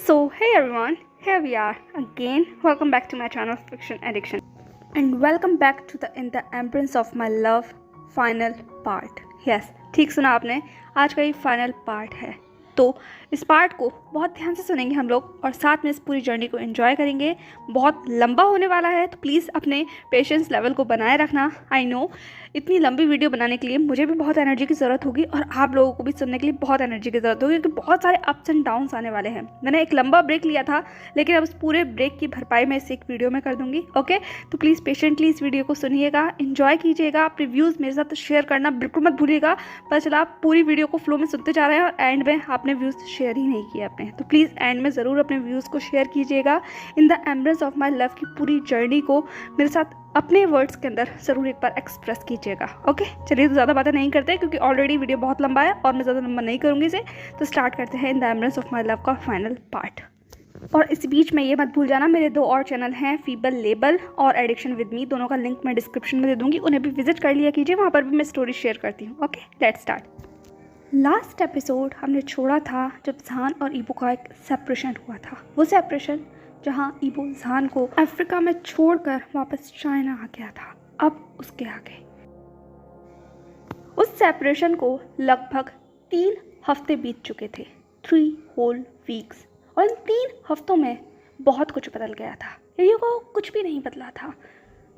So, hey everyone, here we are again. Welcome back to my channel Fiction Addiction, and welcome back to the In the Embrace of My Love final part. Yes, ठीक सुना आपने, आज का ये final part है। तो इस part को बहुत ध्यान से सुनेंगे हम लोग और साथ में इस पूरी जर्नी को एंजॉय करेंगे। बहुत लंबा होने वाला है, तो प्लीज़ अपने पेशेंस लेवल को बनाए रखना। आई नो इतनी लंबी वीडियो बनाने के लिए मुझे भी बहुत एनर्जी की ज़रूरत होगी और आप लोगों को भी सुनने के लिए बहुत एनर्जी की ज़रूरत होगी, क्योंकि बहुत सारे अप्स एंड डाउन्स आने वाले हैं। मैंने एक लंबा ब्रेक लिया था, लेकिन अब उस पूरे ब्रेक की भरपाई मैं इस एक वीडियो में कर दूंगी। ओके, तो प्लीज़ पेशेंटली इस वीडियो को सुनिएगा, एंजॉय कीजिएगा। अपने व्यूज़ मेरे साथ शेयर करना बिल्कुल मत भूलिएगा। पता चला आप पूरी वीडियो को फ्लो में सुनते जा रहे हैं और एंड में आपने व्यूज़ शेयर ही नहीं किए अपने। तो प्लीज़ एंड में ज़रूर अपने व्यूज़ को शेयर कीजिएगा। In the embrace of my love की पूरी जर्नी को मेरे साथ अपने वर्ड्स के अंदर ज़रूर एक बार एक्सप्रेस कीजिएगा। ओके, चलिए तो ज़्यादा बातें नहीं करते, क्योंकि ऑलरेडी वीडियो बहुत लंबा है और मैं ज़्यादा लंबा नहीं करूँगी इसे। तो स्टार्ट करते हैं in the embrace of my love का फाइनल पार्ट। और इस बीच में ये मत भूल जाना, मेरे 2 और चैनल हैं, फीबल लेबल और एडिक्शन विद मी। दोनों का लिंक मैं डिस्क्रिप्शन में दे दूँगी, उन्हें भी विजिट कर लिया कीजिए, वहाँ पर भी मैं स्टोरी शेयर करती हूँ। Okay, let's start. Last episode हमने छोड़ा था जब जहान और ईबो का एक सेपरेशन हुआ था। वो सेपरेशन जहाँ ईबो जहान को अफ्रीका में छोड़कर वापस चाइना आ गया था। अब उसके आगे उस सेपरेशन को लगभग 3 हफ्ते बीत चुके थे, 3 होल वीक्स। और इन 3 हफ्तों में बहुत कुछ बदल गया था। ईबो को कुछ भी नहीं बदला था।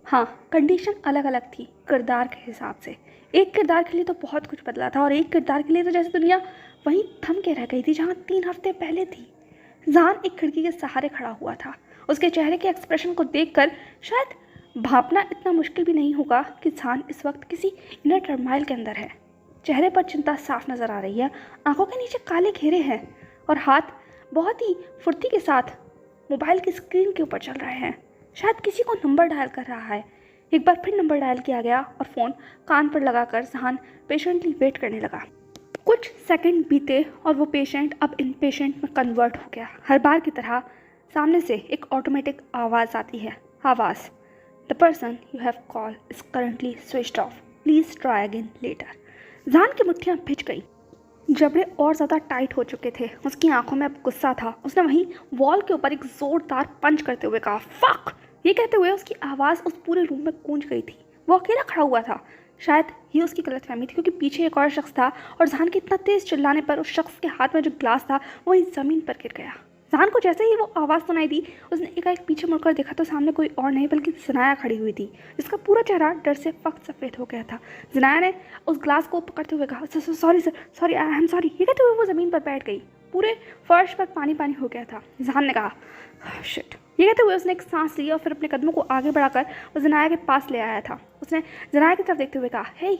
हाँ, कंडीशन अलग अलग थी किरदार के हिसाब से। एक किरदार के लिए तो बहुत कुछ बदला था और एक किरदार के लिए तो जैसे दुनिया वहीं थम के रह गई थी जहाँ 3 हफ्ते पहले थी। जहान एक खिड़की के सहारे खड़ा हुआ था। उसके चेहरे के एक्सप्रेशन को देखकर शायद भापना इतना मुश्किल भी नहीं होगा कि जहान इस वक्त किसी इनर टर्माइल के अंदर है। चेहरे पर चिंता साफ नज़र आ रही है, आंखों के नीचे काले घेरे हैं और हाथ बहुत ही फुर्ती के साथ मोबाइल की स्क्रीन के ऊपर चल रहे हैं। शायद किसी को नंबर डायल कर रहा है। एक बार फिर नंबर डायल किया गया और फ़ोन कान पर लगाकर जहान पेशेंटली वेट करने लगा। कुछ सेकंड बीते और वो पेशेंट अब इन पेशेंट में कन्वर्ट हो गया। हर बार की तरह सामने से एक ऑटोमेटिक आवाज़ आती है। आवाज़, the person you have call is currently switched off, please try again later. जहान की मुट्ठियाँ भिज गई, जबड़े और ज़्यादा टाइट हो चुके थे। उसकी आंखों में अब गुस्सा था। उसने वहीं वॉल के ऊपर एक ज़ोरदार पंच करते हुए कहा, फक। ये कहते हुए उसकी आवाज़ उस पूरे रूम में गूंज गई थी। वो अकेला खड़ा हुआ था। शायद ये उसकी गलतफहमी थी, क्योंकि पीछे एक और शख्स था और जहान के इतना तेज़ चिल्लाने पर उस शख्स के हाथ में जो ग्लास था वो वहीं ज़मीन पर गिर गया। जहान को जैसे ही वो आवाज़ सुनाई दी, उसने एकाएक पीछे मुड़कर देखा तो सामने कोई और नहीं बल्कि ज़नाया खड़ी हुई थी, जिसका पूरा चेहरा डर से फक्त सफ़ेद हो गया था। ज़नाया ने उस ग्लास को पकड़ते हुए कहा, sorry sir, sorry, I am sorry. ये कहते हुए वो ज़मीन पर बैठ गई। पूरे फर्श पर पानी पानी हो गया था। जहान ने कहा, शिट। ये कहते हुए उसने एक सांस ली और फिर अपने कदमों को आगे बढ़ाकर वो ज़नाया के पास ले आया था। उसने ज़नाया की तरफ देखते हुए कहा, हे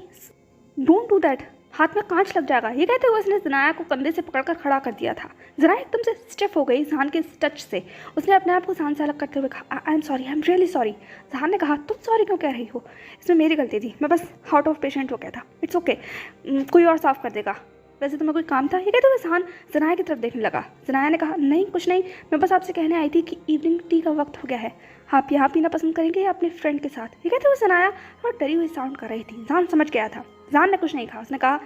डोंट डू दैट, हाथ में कांच लग जाएगा। ये कहते हुए उसने ज़नाया को कंधे से पकड़कर खड़ा कर दिया था। ज़नाया एकदम से स्टिफ हो गई जहान के टच से। उसने अपने आप को जहान से अलग करते हुए कहा, आई am sorry, I am really sorry. जहान ने कहा, तुम सॉरी क्यों कह रही हो? इसमें मेरी गलती थी, मैं बस आउट ऑफ पेशेंट हो गया था। इट्स ओके, कोई और साफ़ कर देगा। वैसे तुम्हें कोई काम था? ये कहते हुए जहान ज़नाया की तरफ देखने लगा। ज़नाया ने कहा, नहीं कुछ नहीं, मैं बस आपसे कहने आई थी कि इवनिंग टी का वक्त हो गया है। आप यहाँ पीना पसंद करेंगे या अपने फ्रेंड के साथ? ये कहते हुए ज़नाया थोड़ा डरी हुई साउंड कर रही थी। जहान समझ गया था। जहान ने कुछ नहीं कहा। उसने कहा,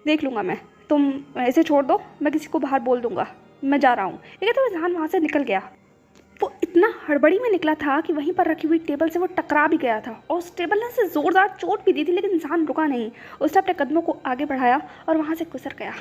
देख लूँगा मैं, तुम ऐसे छोड़ दो, मैं किसी को बाहर बोल दूँगा, मैं जा रहा हूँ। ये कहते हुए जहान वहाँ से निकल गया। वो इतना हड़बड़ी में निकला था कि वहीं पर रखी हुई टेबल से वो टकरा भी गया था और उस टेबल ने से ज़ोरदार चोट भी दी थी, लेकिन जहान रुका नहीं। उसने अपने कदमों को आगे बढ़ाया और वहाँ से गुजर गया।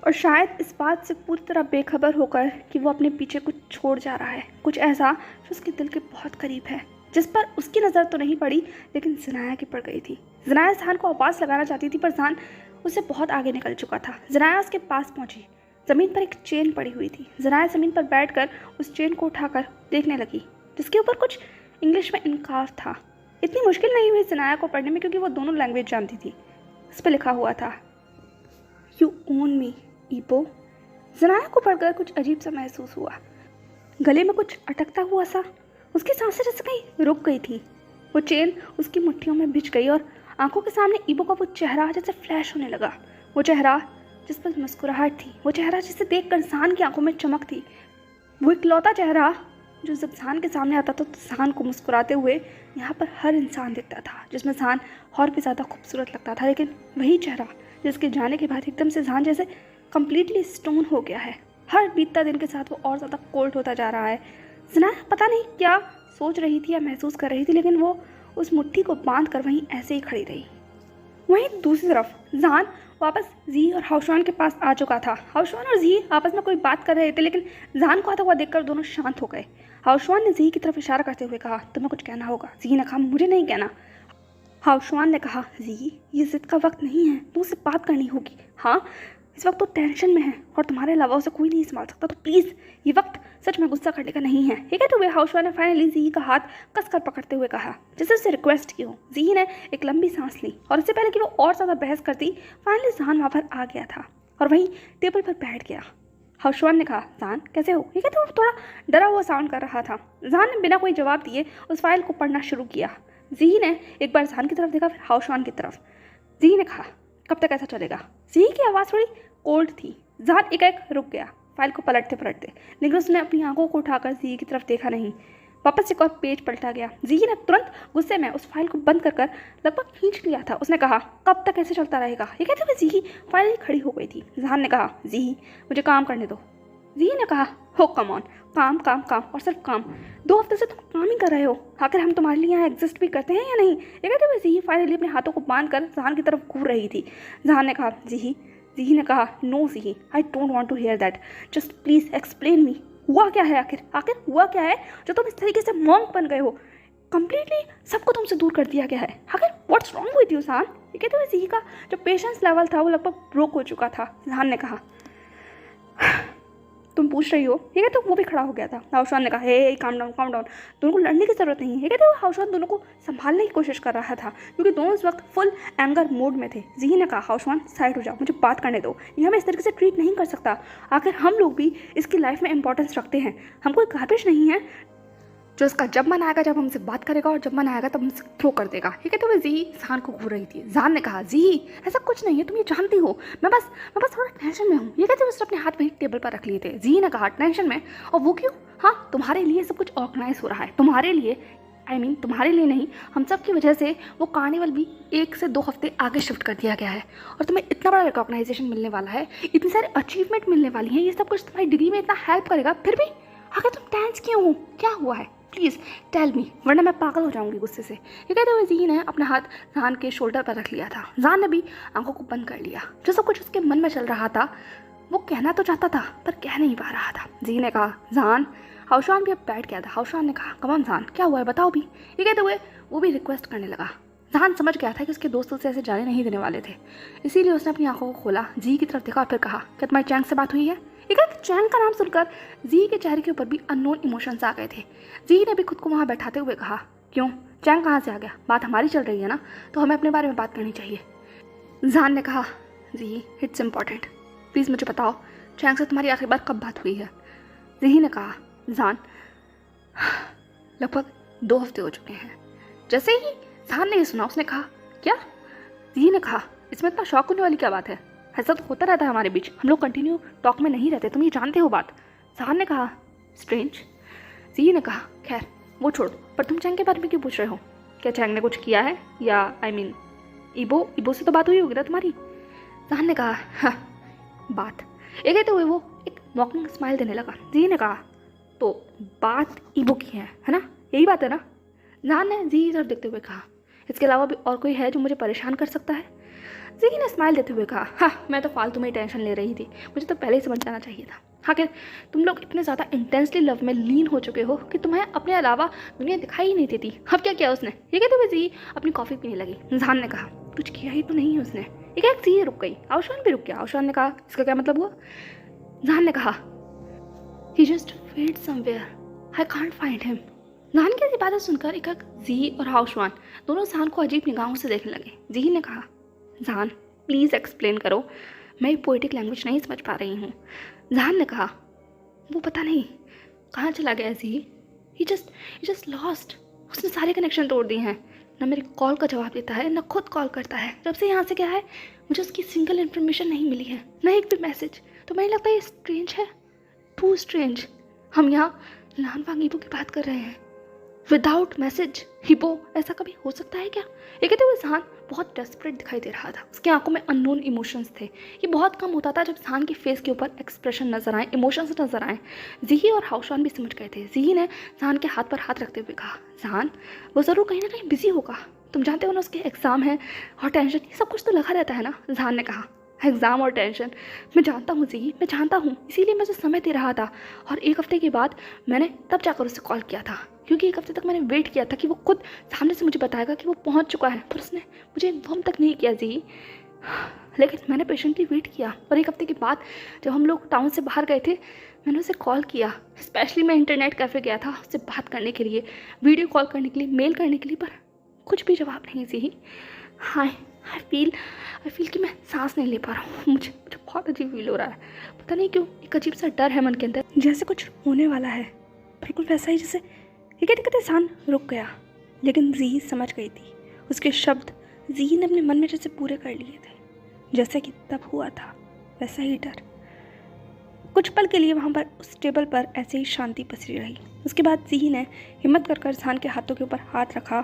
और शायद इस बात से पूरी तरह बेखबर होकर कि वो अपने पीछे कुछ छोड़ जा रहा है, कुछ ऐसा जो उसके दिल के बहुत करीब है, जिस पर उसकी नज़र तो नहीं पड़ी लेकिन ज़नाया की पड़ गई थी। ज़नाया जहान को आवाज़ लगाना चाहती थी, पर जहान उससे बहुत आगे निकल चुका था। ज़नाया उसके पास पहुंची। ज़मीन पर एक चेन पड़ी हुई थी। ज़नाया ज़मीन पर बैठकर उस चेन को उठाकर देखने लगी, जिसके ऊपर कुछ इंग्लिश में इनकार था। इतनी मुश्किल नहीं हुई ज़नाया को पढ़ने में, क्योंकि वो दोनों लैंग्वेज जानती थी। उस पर लिखा हुआ था, यू ओन मी ईबो। ज़नाया को पढ़कर कुछ अजीब सा महसूस हुआ। गले में कुछ अटकता हुआ सा। उसकी सांसें जैसे कहीं रुक गई थी। वो चेन उसकी मुट्ठियों में भिज गई और आंखों के सामने ईबो का वो चेहरा जैसे फ्लैश होने लगा। वो चेहरा जिस पर मुस्कुराहट थी, वो चेहरा जिसे देखकर जहान की आंखों में चमक थी। वो इकलौता चेहरा जो जब जहान के सामने आता था तो जहान को मुस्कुराते हुए यहाँ पर हर इंसान दिखता था, जिसमें जहान और भी ज़्यादा खूबसूरत लगता था। लेकिन वही चेहरा जिसके जाने के बाद एकदम से जहान जैसे कम्प्लीटली स्टोन हो गया है। हर बीतता दिन के साथ वो और ज़्यादा कोल्ड होता जा रहा है। जना पता नहीं क्या सोच रही थी या महसूस कर रही थी, लेकिन वो उस मुट्ठी को बांध कर वहीं ऐसे ही खड़ी रही। वहीं दूसरी तरफ जान वापस जी और हाउशवान के पास आ चुका था। हाउशवान और जी आपस में कोई बात कर रहे थे, लेकिन जान को आता हुआ देखकर दोनों शांत हो गए। हाउशवान ने जी की तरफ इशारा करते हुए कहा, तुम्हें कुछ कहना होगा। जी ने कहा, मुझे नहीं कहना। हाउशवान ने कहा, जी ये जिद का वक्त नहीं है, तो उससे बात करनी होगी। हाँ, इस वक्त तो टेंशन में है और तुम्हारे अलावा उसे कोई नहीं संभाल सकता, तो प्लीज़ ये वक्त सच में गुस्सा करने का नहीं है। ये कहते हुए हाउशवान ने फाइनली जी का हाथ कसकर पकड़ते हुए कहा, जैसे उससे रिक्वेस्ट की हो। जी ने एक लंबी सांस ली और इससे पहले कि वो और ज़्यादा बहस करती, फाइनली जान वहाँ पर आ गया था और वहीं टेबल पर बैठ गया। हाउशवान ने कहा, जान कैसे हो। ये कहते हुए थोड़ा डरा हुआ साउंड कर रहा था। जान ने बिना कोई जवाब दिए उस फाइल को पढ़ना शुरू किया। जी ने एक बार जान की तरफ देखा, फिर हाउशवान की तरफ। जी ने कहा, कब तक ऐसा चलेगा। जी की आवाज़ थोड़ी कोल्ड थी। जान एकाएक रुक गया फाइल को पलटते पलटते, लेकिन उसने अपनी आंखों को उठाकर जी की तरफ देखा नहीं। वापस एक और पेज पलटा गया। जी ने तुरंत गुस्से में उस फाइल को बंद कर लगभग खींच लिया था। उसने कहा, कब तक ऐसे चलता रहेगा। ये कहते हुए जी फाइल खड़ी हो गई थी। जान ने कहा, जी मुझे काम करने दो। जी ने कहा, हो कम ऑन, काम काम काम और सिर्फ काम। 2 हफ्ते से तुम काम ही कर रहे हो, आखिर हम तुम्हारे लिए यहाँ एग्जिस्ट भी करते हैं या नहीं। ये कहते हुए जी फाइनली अपने हाथों को बांध कर जहान की तरफ घूर रही थी। जहान ने कहा, जी ने कहा, नो जी, I don't want to hear that, just please explain me, हुआ क्या है आखिर हुआ क्या है जो तुम इस तरीके से मॉन्क बन गए हो। कंप्लीटली सबको तुमसे दूर कर दिया गया है। आखिर व्हाट्स रॉन्ग विद यू जान। ये कहते हुए जी का जो पेशेंस लेवल था वो लगभग ब्रोक हो चुका था। जहान ने कहा, तुम पूछ रही हो। ये कहते वो भी खड़ा हो गया था। हाउशवान ने कहा, हे काम डाउन काम डाउन, दोनों को लड़ने की ज़रूरत नहीं है। ये कहते हुए हाउशवान दोनों को संभालने की कोशिश कर रहा था, क्योंकि दोनों इस वक्त फुल एंगर मोड में थे। जी ने कहा, हाउशवान साइड हो जाओ, मुझे बात करने दो, ये हमें इस तरीके से ट्रीट नहीं कर सकता। आखिर हम लोग भी इसकी लाइफ में इंपॉर्टेंस रखते हैं, हम कोई गार्बेज नहीं है जो उसका जब मन आएगा जब हमसे बात करेगा और जब मन आएगा तब हमसे थ्रो कर देगा। ये कहते हुए जी जान को घूर रही थी। जान ने कहा, जी ऐसा कुछ नहीं है, तुम ये जानती हो, मैं बस थोड़ा टेंशन में हूँ। ये कहते हुए उसने अपने हाथ में टेबल पर रख लिए थे। जी ने कहा, टेंशन में, और वो क्यों। हाँ, तुम्हारे लिए सब कुछ ऑर्गेनाइज हो रहा है, तुम्हारे लिए, तुम्हारे लिए नहीं, हम सब की वजह से वो कार्निवल भी 1 से 2 हफ्ते आगे शिफ्ट कर दिया गया है और तुम्हें इतना बड़ा रिकॉग्नाइजेशन मिलने वाला है, इतनी सारी अचीवमेंट मिलने वाली है, ये सब कुछ तुम्हारी डिग्री में इतना हेल्प करेगा, फिर भी आखिर तुम टेंस क्यों हो, क्या हुआ है, प्लीज़ टेल मी, वरना मैं पागल हो जाऊंगी गुस्से से। ये कहते हुए जी ने अपना हाथ जान के शोल्डर पर रख लिया था। जान ने भी आंखों को बंद कर लिया। जो सब कुछ उसके मन में चल रहा था वो कहना तो चाहता था पर कह नहीं पा रहा था। जी ने कहा, जान। हाउशवान भी अब बैठ गया था। हाउशवान ने कहा, कमान जान, क्या हुआ है बताओ भी। ये कहते हुए वो भी रिक्वेस्ट करने लगा। जान समझ गया था कि उसके दोस्त उसे ऐसे जाने नहीं देने वाले थे, इसीलिए उसने अपनी आंखों को खोला, जी की तरफ देखा और फिर कहा, क्या तुम्हारी चैंग से बात हुई है। एक चैंग का नाम सुनकर जी के चेहरे के ऊपर भी अननोन इमोशंस आ गए थे। जी ने भी खुद को वहाँ बैठाते हुए कहा, क्यों, चैंग कहाँ से आ गया, बात हमारी चल रही है ना, तो हमें अपने बारे में बात करनी चाहिए। जान ने कहा, जी इट्स इम्पॉर्टेंट, प्लीज़ मुझे बताओ, चैंग से तुम्हारी आखिरी बार कब बात हुई है। जी ने कहा, जान लगभग 2 हफ्ते हो चुके हैं। जैसे ही जान ने ये सुना उसने कहा, क्या। जी ने कहा, इसमें इतना शौक होने वाली क्या बात है, ऐसा तो होता रहता है हमारे बीच, हम लोग कंटिन्यू टॉक में नहीं रहते, तुम ये जानते हो बात। जान ने कहा, स्ट्रेंज। जी ने कहा, खैर वो छोड़ो, पर तुम चैंग के बारे में क्यों पूछ रहे हो, क्या चैंग ने कुछ किया है, या इबो से तो बात हुई होगी ना तुम्हारी। जान ने कहा, हाँ बात। ये कहते हुए वो एक मॉकिंग स्माइल देने लगा। जी ने कहा, तो बात इबो की है ना, यही बात है ना। जान ने जी की तरफ देखते हुए कहा, इसके अलावा भी और कोई है जो मुझे परेशान कर सकता है। जी ने स्माइल देते हुए कहा, हाँ मैं तो फालतू में टेंशन ले रही थी, मुझे तो पहले ही समझ जाना चाहिए था। आखिर तुम लोग इतने ज़्यादा इंटेंसली लव में लीन हो चुके हो कि तुम्हें अपने अलावा दुनिया दिखाई ही नहीं देती। अब क्या किया उसने। ये कहते हुए जी अपनी कॉफ़ी पीने लगी। जान ने कहा, कुछ किया ही तो नहीं है उसने। एक एक जी रुक गई। आउशवान भी रुक गया। आउशवान ने कहा, इसका क्या मतलब हुआ। जान ने कहा, he just went somewhere, I can't find him. John की ऐसी बातें सुनकर एक जी और आउशवान दोनों जान को अजीब निगाहों से देखने लगे। जी ने कहा, जान प्लीज़ एक्सप्लेन करो, मैं पोएटिक लैंग्वेज नहीं समझ पा रही हूँ। जान ने कहा, वो पता नहीं कहाँ चला गया जी, ही जस्ट लॉस्ट। उसने सारे कनेक्शन तोड़ दिए हैं, ना मेरी कॉल का जवाब देता है, ना खुद कॉल करता है। जब से यहाँ से गया है मुझे उसकी सिंगल इन्फॉर्मेशन नहीं मिली है, ना एक भी मैसेज। तो मुझे लगता है ये स्ट्रेंज है, टू स्ट्रेंज। हम यहाँ लानवांग ईबो की बात कर रहे हैं विदाउट मैसेज। हिबो ऐसा कभी हो सकता है क्या। ये कहते हुए जान बहुत डेस्परेट दिखाई दे रहा था। उसकी आंखों में अननोन इमोशंस थे। ये बहुत कम होता था जब जहान के फेस के ऊपर एक्सप्रेशन नजर आए, इमोशंस नजर आए। ज़ीही और हाउशान भी समझ गए थे। ज़ीही ने जहान के हाथ पर हाथ रखते हुए कहा, जहान वो ज़रूर कहीं ना कहीं बिजी होगा, तुम जानते हो ना उसके एग्ज़ाम है और टेंशन, ये सब कुछ तो लगा रहता है ना। जहान ने कहा, एग्ज़ाम और टेंशन, मैं जानता हूँ ज़ी, मैं जानता हूँ, इसीलिए मैं उसे समय दे रहा था। और एक हफ्ते के बाद मैंने तब जाकर उसे कॉल किया था, क्योंकि एक हफ्ते तक मैंने वेट किया था कि वो खुद सामने से मुझे बताएगा कि वो पहुँच चुका है, पर उसने मुझे इन्फॉर्म तक नहीं किया ज़ी। लेकिन मैंने पेशेंटली वेट किया और एक हफ्ते के बाद जब हम लोग टाउन से बाहर गए थे, मैंने उसे कॉल किया। स्पेशली मैं इंटरनेट कैफ़े गया था उससे बात करने के लिए, वीडियो कॉल करने के लिए, मेल करने के लिए, पर कुछ भी जवाब नहीं ज़ी। हाय, आई फील कि मैं सांस नहीं ले पा रहा हूँ। मुझे बहुत अजीब फील हो रहा है, पता नहीं क्यों। एक अजीब सा डर है मन के अंदर, जैसे कुछ होने वाला है। बिल्कुल वैसा ही जैसे ये कहते कहते इंसान रुक गया। लेकिन जी समझ गई थी। उसके शब्द जी ने अपने मन में जैसे पूरे कर लिए थे। जैसे कि तब हुआ था वैसा ही डर। कुछ पल के लिए वहाँ पर उस टेबल पर ऐसे ही शांति पसरी रही। उसके बाद जी ने हिम्मत कर जहान के हाथों के ऊपर हाथ रखा,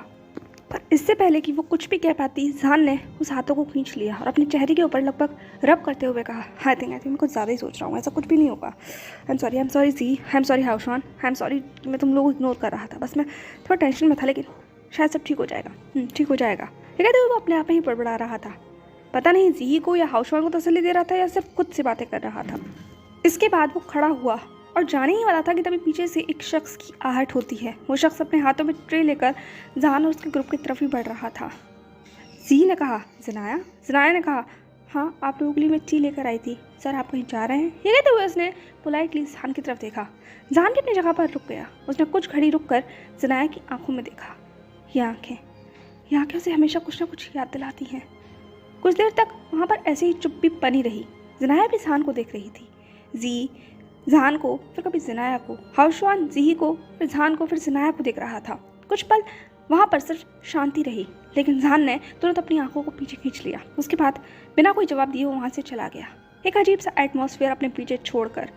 पर इससे पहले कि वो कुछ भी कह पाती, जहान ने उस हाथों को खींच लिया और अपने चेहरे के ऊपर लगभग रब करते हुए कहा, आई थिंक मैं कुछ ज़्यादा ही सोच रहा हूँ, ऐसा कुछ भी नहीं होगा। आई एम सॉरी जी, आई एम सॉरी हाउशान, आई एम सॉरी, मैं तुम लोगों को इग्नोर कर रहा था, बस मैं थोड़ा टेंशन में था, लेकिन शायद सब ठीक हो जाएगा, ठीक हो जाएगा। ये कहते हुए वो अपने आप में ही बड़बड़ा रहा था। पता नहीं जी को या हाउशान को तसल्ली दे रहा था या सिर्फ खुद से बातें कर रहा था। इसके बाद वो खड़ा हुआ और जाने ही वाला था कि तभी पीछे से एक शख्स की आहट होती है। वो शख्स अपने हाथों में ट्रे लेकर जहान और उसके ग्रुप की तरफ ही बढ़ रहा था। जी ने कहा, ज़नाया ने कहा, हाँ आप लोगों के लिए मैं टी लेकर आई थी, सर आप कहीं जा रहे हैं? ये कहते हुए उसने पोलाइटली जहान की तरफ देखा। जहान भी अपनी जगह पर रुक गया। उसने कुछ घड़ी रुक कर ज़नाया की आंखों में देखा। ये आँखें उसे हमेशा कुछ ना कुछ याद दिलाती हैं। कुछ देर तक वहाँ पर ऐसे ही चुप्पी बनी रही। ज़नाया भी जहान को देख रही थी। जी जहान को, फिर कभी ज़नाया को, हाउशान जी को, फिर जहान को, फिर ज़नाया को देख रहा था। कुछ पल वहाँ पर सिर्फ शांति रही, लेकिन जहान ने तुरंत अपनी आंखों को पीछे खींच लिया। उसके बाद बिना कोई जवाब दिए वो वहाँ से चला गया, एक अजीब सा एटमॉस्फेयर अपने पीछे छोड़कर।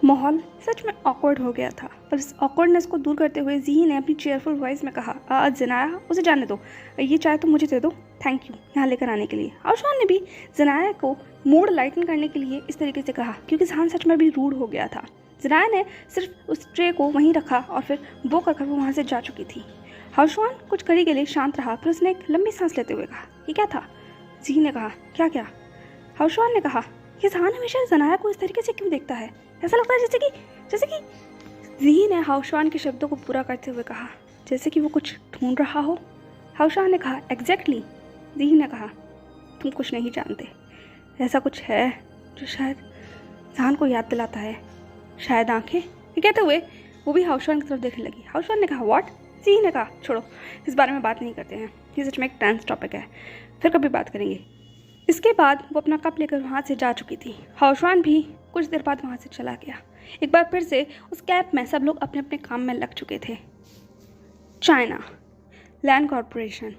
माहौल सच में ऑकवर्ड हो गया था, पर इस ऑकवर्डनेस को दूर करते हुए जी ने अपनी चेयरफुल वॉइस में कहा, ज़नाया उसे जाने दो, ये चाय तो मुझे दे दो, थैंक यू यहाँ लेकर आने के लिए। हाउशान ने भी ज़नाया को मूड लाइटन करने के लिए इस तरीके से कहा, क्योंकि जहान सच में भी रूड हो गया था। ज़नाया ने सिर्फ उस ट्रे को वहीं रखा और फिर वो कर वो वहाँ से जा चुकी थी। हाउशान कुछ घड़ी के लिए शांत रहा, फिर उसने एक लंबी सांस लेते हुए कहा, ये क्या था? जी ने कहा, क्या? हाउशान ने कहा, ये जहान हमेशा ज़नाया को इस तरीके से क्यों देखता है? ऐसा लगता है जैसे कि जी ने हाउशान के शब्दों को पूरा करते हुए कहा, जैसे कि वो कुछ ढूंढ रहा हो। हाउशान ने कहा, एग्जैक्टली। जी ने कहा, तुम कुछ नहीं जानते, ऐसा कुछ है जो शायद जहान को याद दिलाता है, शायद आंखें। ये कहते हुए वो भी हाउशान की तरफ देखने लगी। हाउशान ने कहा, व्हाट? जी ने कहा, छोड़ो, इस बारे में बात नहीं करते हैं, ये सच में एक टेंस टॉपिक है, फिर कभी बात करेंगे। इसके बाद वो अपना कप लेकर वहाँ से जा चुकी थी। हाउशान भी कुछ देर बाद वहाँ से चला गया। एक बार फिर से उस कैब में सब लोग अपने अपने काम में लग चुके थे। China land corporation.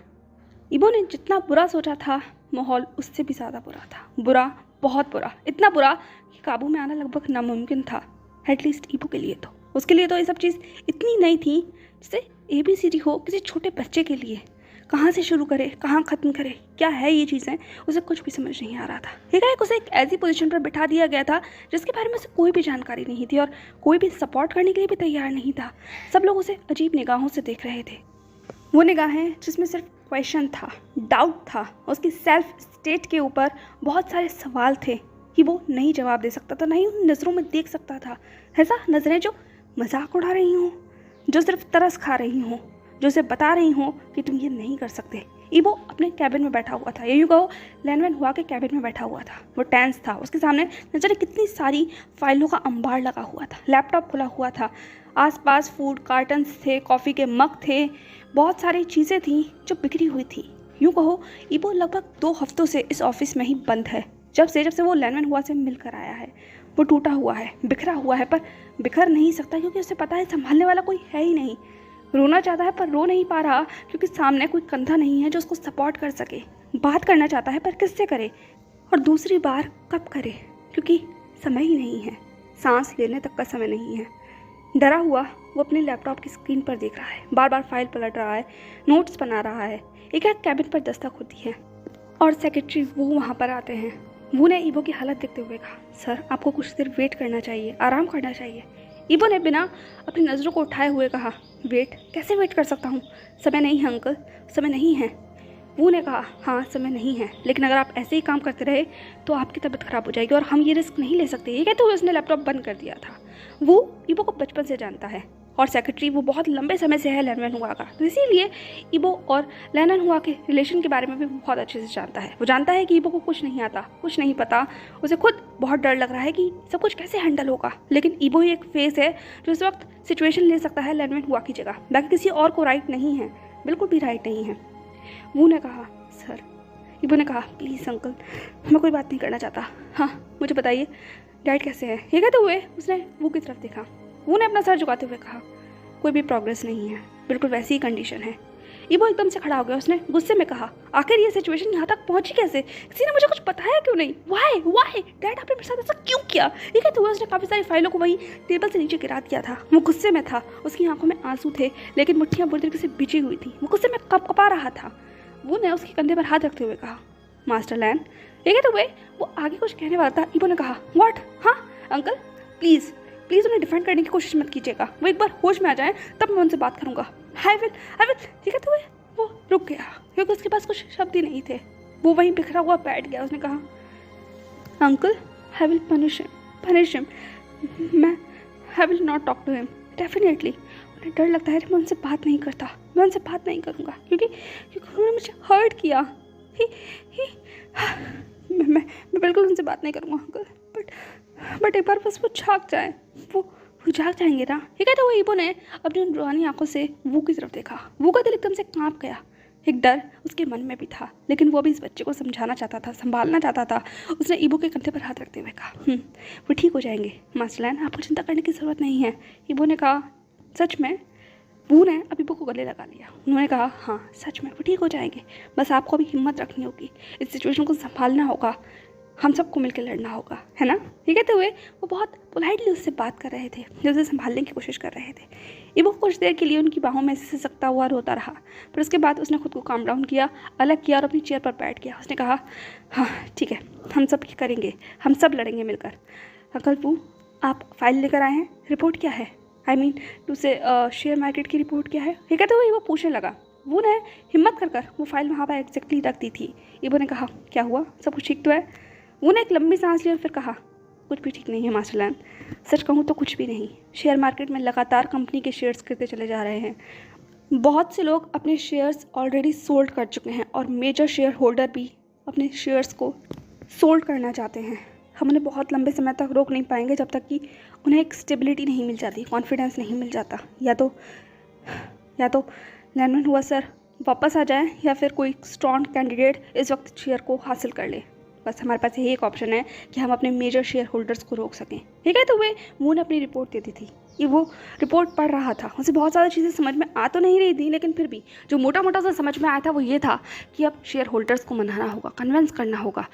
इबो ने जितना बुरा सोचा था, माहौल उससे भी ज़्यादा बुरा था। बुरा, बहुत बुरा, इतना बुरा कि काबू में आना लगभग नामुमकिन था, एटलीस्ट इबो के लिए तो। उसके लिए तो ये सब चीज़ इतनी नई थी जैसे ABCD हो किसी छोटे बच्चे के लिए। कहाँ से शुरू करे, कहाँ ख़त्म करे, क्या है ये चीज़ें, उसे कुछ भी समझ नहीं आ रहा था। एक उसे एक ऐसी पोजीशन पर बिठा दिया गया था जिसके बारे में उसे कोई भी जानकारी नहीं थी और कोई भी सपोर्ट करने के लिए भी तैयार नहीं था। सब लोग उसे अजीब निगाहों से देख रहे थे। वो निगाहें जिसमें सिर्फ क्वेश्चन था, डाउट था, उसकी सेल्फ स्टेट के ऊपर बहुत सारे सवाल थे कि वो नहीं जवाब दे सकता था, नहीं उन नज़रों में देख सकता था। ऐसा नज़रें जो मजाक उड़ा रही हों, जो सिर्फ तरस खा रही हों, जो उसे बता रही हों कि तुम ये नहीं कर सकते। इबो अपने कैबिन में बैठा हुआ था, ये यूँ कहो लैनवैन हुआ के कैबिन में बैठा हुआ था। वो टेंस था, उसके सामने न जाने कितनी सारी फाइलों का अंबार लगा हुआ था, लैपटॉप खुला हुआ था, आसपास फूड कार्टन्स थे, कॉफ़ी के मग थे, बहुत सारी चीज़ें थीं जो बिखरी हुई थी। यूँ कहो इबो लगभग 2 हफ्तों से इस ऑफिस में ही बंद है, जब से वो लैनवैन हुआ से मिलकर आया है। वो टूटा हुआ है, बिखरा हुआ है, पर बिखर नहीं सकता क्योंकि उसे पता है संभालने वाला कोई है ही नहीं। रोना चाहता है पर रो नहीं पा रहा क्योंकि सामने कोई कंधा नहीं है जो उसको सपोर्ट कर सके। बात करना चाहता है पर किससे करे, और दूसरी बार कब करे, क्योंकि समय ही नहीं है, सांस लेने तक का समय नहीं है। डरा हुआ वो अपने लैपटॉप की स्क्रीन पर देख रहा है, बार बार फाइल पलट रहा है, नोट्स बना रहा है। एक कैबिन पर दस्तक होती है और सेक्रेटरी वो वहाँ पर आते हैं। वो ने ईबो की हालत देखते हुए कहा, सर आपको कुछ देर वेट करना चाहिए, आराम करना चाहिए। ईबो ने बिना अपनी नज़रों को उठाए हुए कहा, वेट? कैसे वेट कर सकता हूँ? समय नहीं है अंकल, समय नहीं है। वो ने कहा, हाँ समय नहीं है, लेकिन अगर आप ऐसे ही काम करते रहे तो आपकी तबीयत खराब हो जाएगी और हम ये रिस्क नहीं ले सकते। ये कहते हुए उसने लैपटॉप बंद कर दिया था। वो ईबो को बचपन से जानता है और सेक्रेटरी वो बहुत लंबे समय से है लैनमैन हुआ का, तो इसीलिए ईबो और लैनमैन हुआ के रिलेशन के बारे में भी बहुत अच्छे से जानता है। वो जानता है कि ईबो को कुछ नहीं आता, कुछ नहीं पता, उसे खुद बहुत डर लग रहा है कि सब कुछ कैसे हैंडल होगा। लेकिन ईबो ही एक फेस है जो इस वक्त सिचुएशन ले सकता है लैनमैन हुआ की जगह, बाकी किसी और को राइट नहीं है, बिल्कुल भी राइट नहीं है। वो ने कहा, सर। ईबो ने कहा, प्लीज़ अंकल, मैं कोई बात नहीं करना चाहता, हाँ मुझे बताइए डैड कैसे है? ये कहते हुए उसने वो की तरफ देखा। वो ने अपना सर झुकाते हुए कहा, कोई भी प्रोग्रेस नहीं है, बिल्कुल वैसी ही कंडीशन है। ईबो एकदम से खड़ा हो गया। उसने गुस्से में कहा, आखिर ये सिचुएशन यहाँ तक पहुँची कैसे? किसी ने मुझे कुछ बताया क्यों नहीं? वाई डैड आपने मेरे साथ ऐसा क्यों किया? ये कहते हुए उसने काफ़ी सारी फाइलों को वहीं टेबल से नीचे गिरा दिया था। वो गुस्से में था, उसकी आंखों में आंसू थे, लेकिन मुट्ठियाँ बुरी तरीके से बिछी हुई थी। वो गुस्से में कपा रहा था। वो ने उसके कंधे पर हाथ रखते हुए कहा, मास्टर लैन। ये कहते हुए वो आगे कुछ कहने वाला था। ईबो ने कहा, व्हाट? हाँ अंकल, प्लीज़ उन्हें डिफेंड करने की कोशिश मत कीजिएगा। वो एक बार होश में आ जाए तब मैं उनसे बात करूँगा। I will. ये कहते हुए वो रुक गया क्योंकि उसके पास कुछ शब्द ही नहीं थे। वो वहीं बिखरा हुआ बैठ गया। उसने कहा, uncle I will punish him, I will not talk to him definitely. उन्हें डर लगता है कि मैं उनसे बात नहीं करता, मैं उनसे बात नहीं करूँगा क्योंकि उन्होंने मुझे हर्ट किया। मैं बिल्कुल उनसे बात नहीं करूँगा अंकल, बट एक बार बस वो झाँक जाए, वो झाँक जाएंगे ना। ये कहते हुए ईबो ने अपनी उन रूहानी आंखों से वो की तरफ देखा। वो का दिल एकदम से कांप गया। एक डर उसके मन में भी था, लेकिन वो भी इस बच्चे को समझाना चाहता था, संभालना चाहता था। उसने ईबो के कंधे पर हाथ रखते हुए कहा, वो ठीक हो जाएंगे मास्टर लैन, आपको चिंता करने की ज़रूरत नहीं है। ईबो ने कहा, सच में? बू ने अब ईबो को गले लगा लिया। उन्होंने कहा, हाँ सच में वो ठीक हो जाएंगे, बस आपको भी हिम्मत रखनी होगी, इस सिचुएशन को संभालना होगा, हम सबको मिलकर लड़ना होगा, है ना। ये कहते हुए वो बहुत पोलाइटली उससे बात कर रहे थे, उसे संभालने की कोशिश कर रहे थे। ईबो कुछ देर के लिए उनकी बाहों में से सकता हुआ रोता रहा, पर उसके बाद उसने खुद को काम डाउन किया, अलग किया और अपनी चेयर पर बैठ गया। उसने कहा, हाँ ठीक है, हम सब करेंगे, हम सब लड़ेंगे मिलकर। अंकल बू, आप फाइल लेकर आए हैं, रिपोर्ट क्या है? आई मीन टू से शेयर मार्केट की रिपोर्ट क्या है? ये कहते हुए वो पूछने लगा। वो ने हिम्मत कर वो फाइल वहाँ पर एग्जैक्टली रख दी थी। ईबो ने कहा, क्या हुआ, सब कुछ ठीक तो है? वो ने एक लंबी सांस ली और फिर कहा, कुछ भी ठीक नहीं है मास्टर लैन, सच कहूँ तो कुछ भी नहीं। शेयर मार्केट में लगातार कंपनी के शेयर्स गिरते चले जा रहे हैं। बहुत से लोग अपने शेयर्स ऑलरेडी सोल्ड कर चुके हैं और मेजर शेयर होल्डर भी अपने शेयर्स को सोल्ड करना चाहते हैं। हम उन्हें बहुत लंबे समय तक रोक नहीं पाएंगे जब तक कि उन्हें एक स्टेबिलिटी नहीं मिल जाती, कॉन्फिडेंस नहीं मिल जाता। या तो लैनमैन हुआ सर वापस आ जाए या फिर कोई स्ट्रॉन्ग कैंडिडेट इस वक्त शेयर को हासिल कर ले। बस हमारे पास यही एक ऑप्शन है कि हम अपने मेजर शेयर होल्डर्स को रोक सकें। ये कहते हुए वो ने अपनी रिपोर्ट दे दी थी। ये वो रिपोर्ट पढ़ रहा था। उसे बहुत ज़्यादा चीज़ें समझ में आ तो नहीं रही थी, लेकिन फिर भी जो मोटा मोटा सा समझ में आया था वो ये था कि अब शेयर होल्डर्स को मनाना होगा, कन्विंस करना होगा,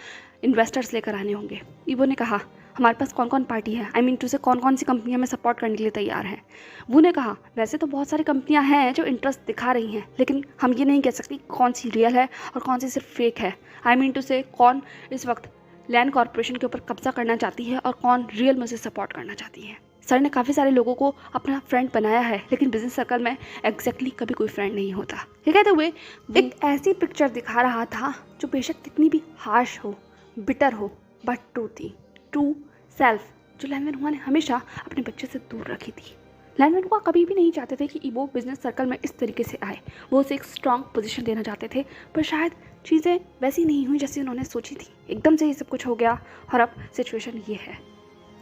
इन्वेस्टर्स लेकर आने होंगे। ईबो ने कहा, हमारे पास कौन कौन पार्टी है, आई मीन टू से कौन कौन सी कंपनियां हमें सपोर्ट करने के लिए तैयार हैं। वो ने कहा, वैसे तो बहुत सारी कंपनियां हैं जो इंटरेस्ट दिखा रही हैं, लेकिन हम ये नहीं कह सकते कौन सी रियल है और कौन सी सिर्फ फेक है। आई मीन टू से कौन इस वक्त लैंड कॉर्पोरेशन के ऊपर कब्जा करना चाहती है और कौन रियल में उसे सपोर्ट करना चाहती है। सर ने काफ़ी सारे लोगों को अपना फ्रेंड बनाया है, लेकिन बिजनेस सर्कल में एग्जैक्टली कभी कोई फ्रेंड नहीं होता। ये कहते हुए एक ऐसी पिक्चर दिखा रहा था जो बेशक कितनी भी हार्श हो, बिटर हो, बट ट्रू थी, ट्रू सेल्फ, जो लैनमैन हुआ ने हमेशा अपने बच्चे से दूर रखी थी। लैनमैन हुआ कभी भी नहीं चाहते थे कि ईबो बिजनेस सर्कल में इस तरीके से आए। वो उसे एक स्ट्रॉन्ग पोजीशन देना चाहते थे, पर शायद चीज़ें वैसी नहीं हुई जैसी उन्होंने सोची थी। एकदम से ये सब कुछ हो गया और अब सिचुएशन ये है।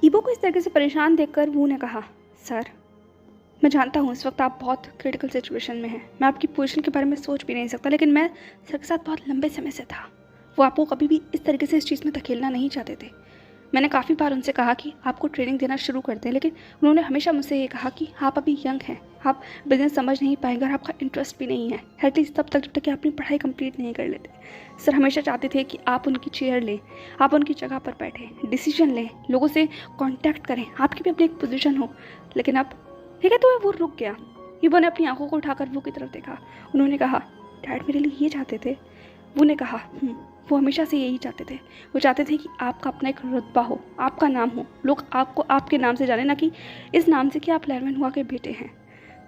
ईबो को इस तरीके से परेशान देखकर वो ने कहा, सर मैं जानता हूँ इस वक्त आप बहुत क्रिटिकल सिचुएशन में हैं, मैं आपकी पोजीशन के बारे में सोच भी नहीं सकता, लेकिन मैं सर के साथ बहुत लंबे समय से था। वो आपको कभी भी इस तरीके से इस चीज़ में धकेलना नहीं चाहते थे। मैंने काफ़ी बार उनसे कहा कि आपको ट्रेनिंग देना शुरू कर दें, लेकिन उन्होंने हमेशा मुझसे ये कहा कि आप अभी यंग हैं, आप बिजनेस समझ नहीं पाएंगे और आपका इंटरेस्ट भी नहीं है, एटलीस्ट तब तक जब तक कि अपनी पढ़ाई कंप्लीट नहीं कर लेते। सर हमेशा चाहते थे कि आप उनकी चेयर लें, आप उनकी जगह पर बैठें, डिसीजन लें, लोगों से कॉन्टैक्ट करें, आपकी भी अपनी एक पोजीशन हो। लेकिन अब ठीक है तो वो रुक गया। ईबो ने अपनी आंखों को उठाकर वो की तरफ देखा। उन्होंने कहा, डैड मेरे लिए ये चाहते थे। वो ने कहा वो हमेशा से यही चाहते थे। वो चाहते थे कि आपका अपना एक रुतबा हो, आपका नाम हो, लोग आपको आपके नाम से जाने, ना कि इस नाम से कि आप लैनमैन हुआ के बेटे हैं।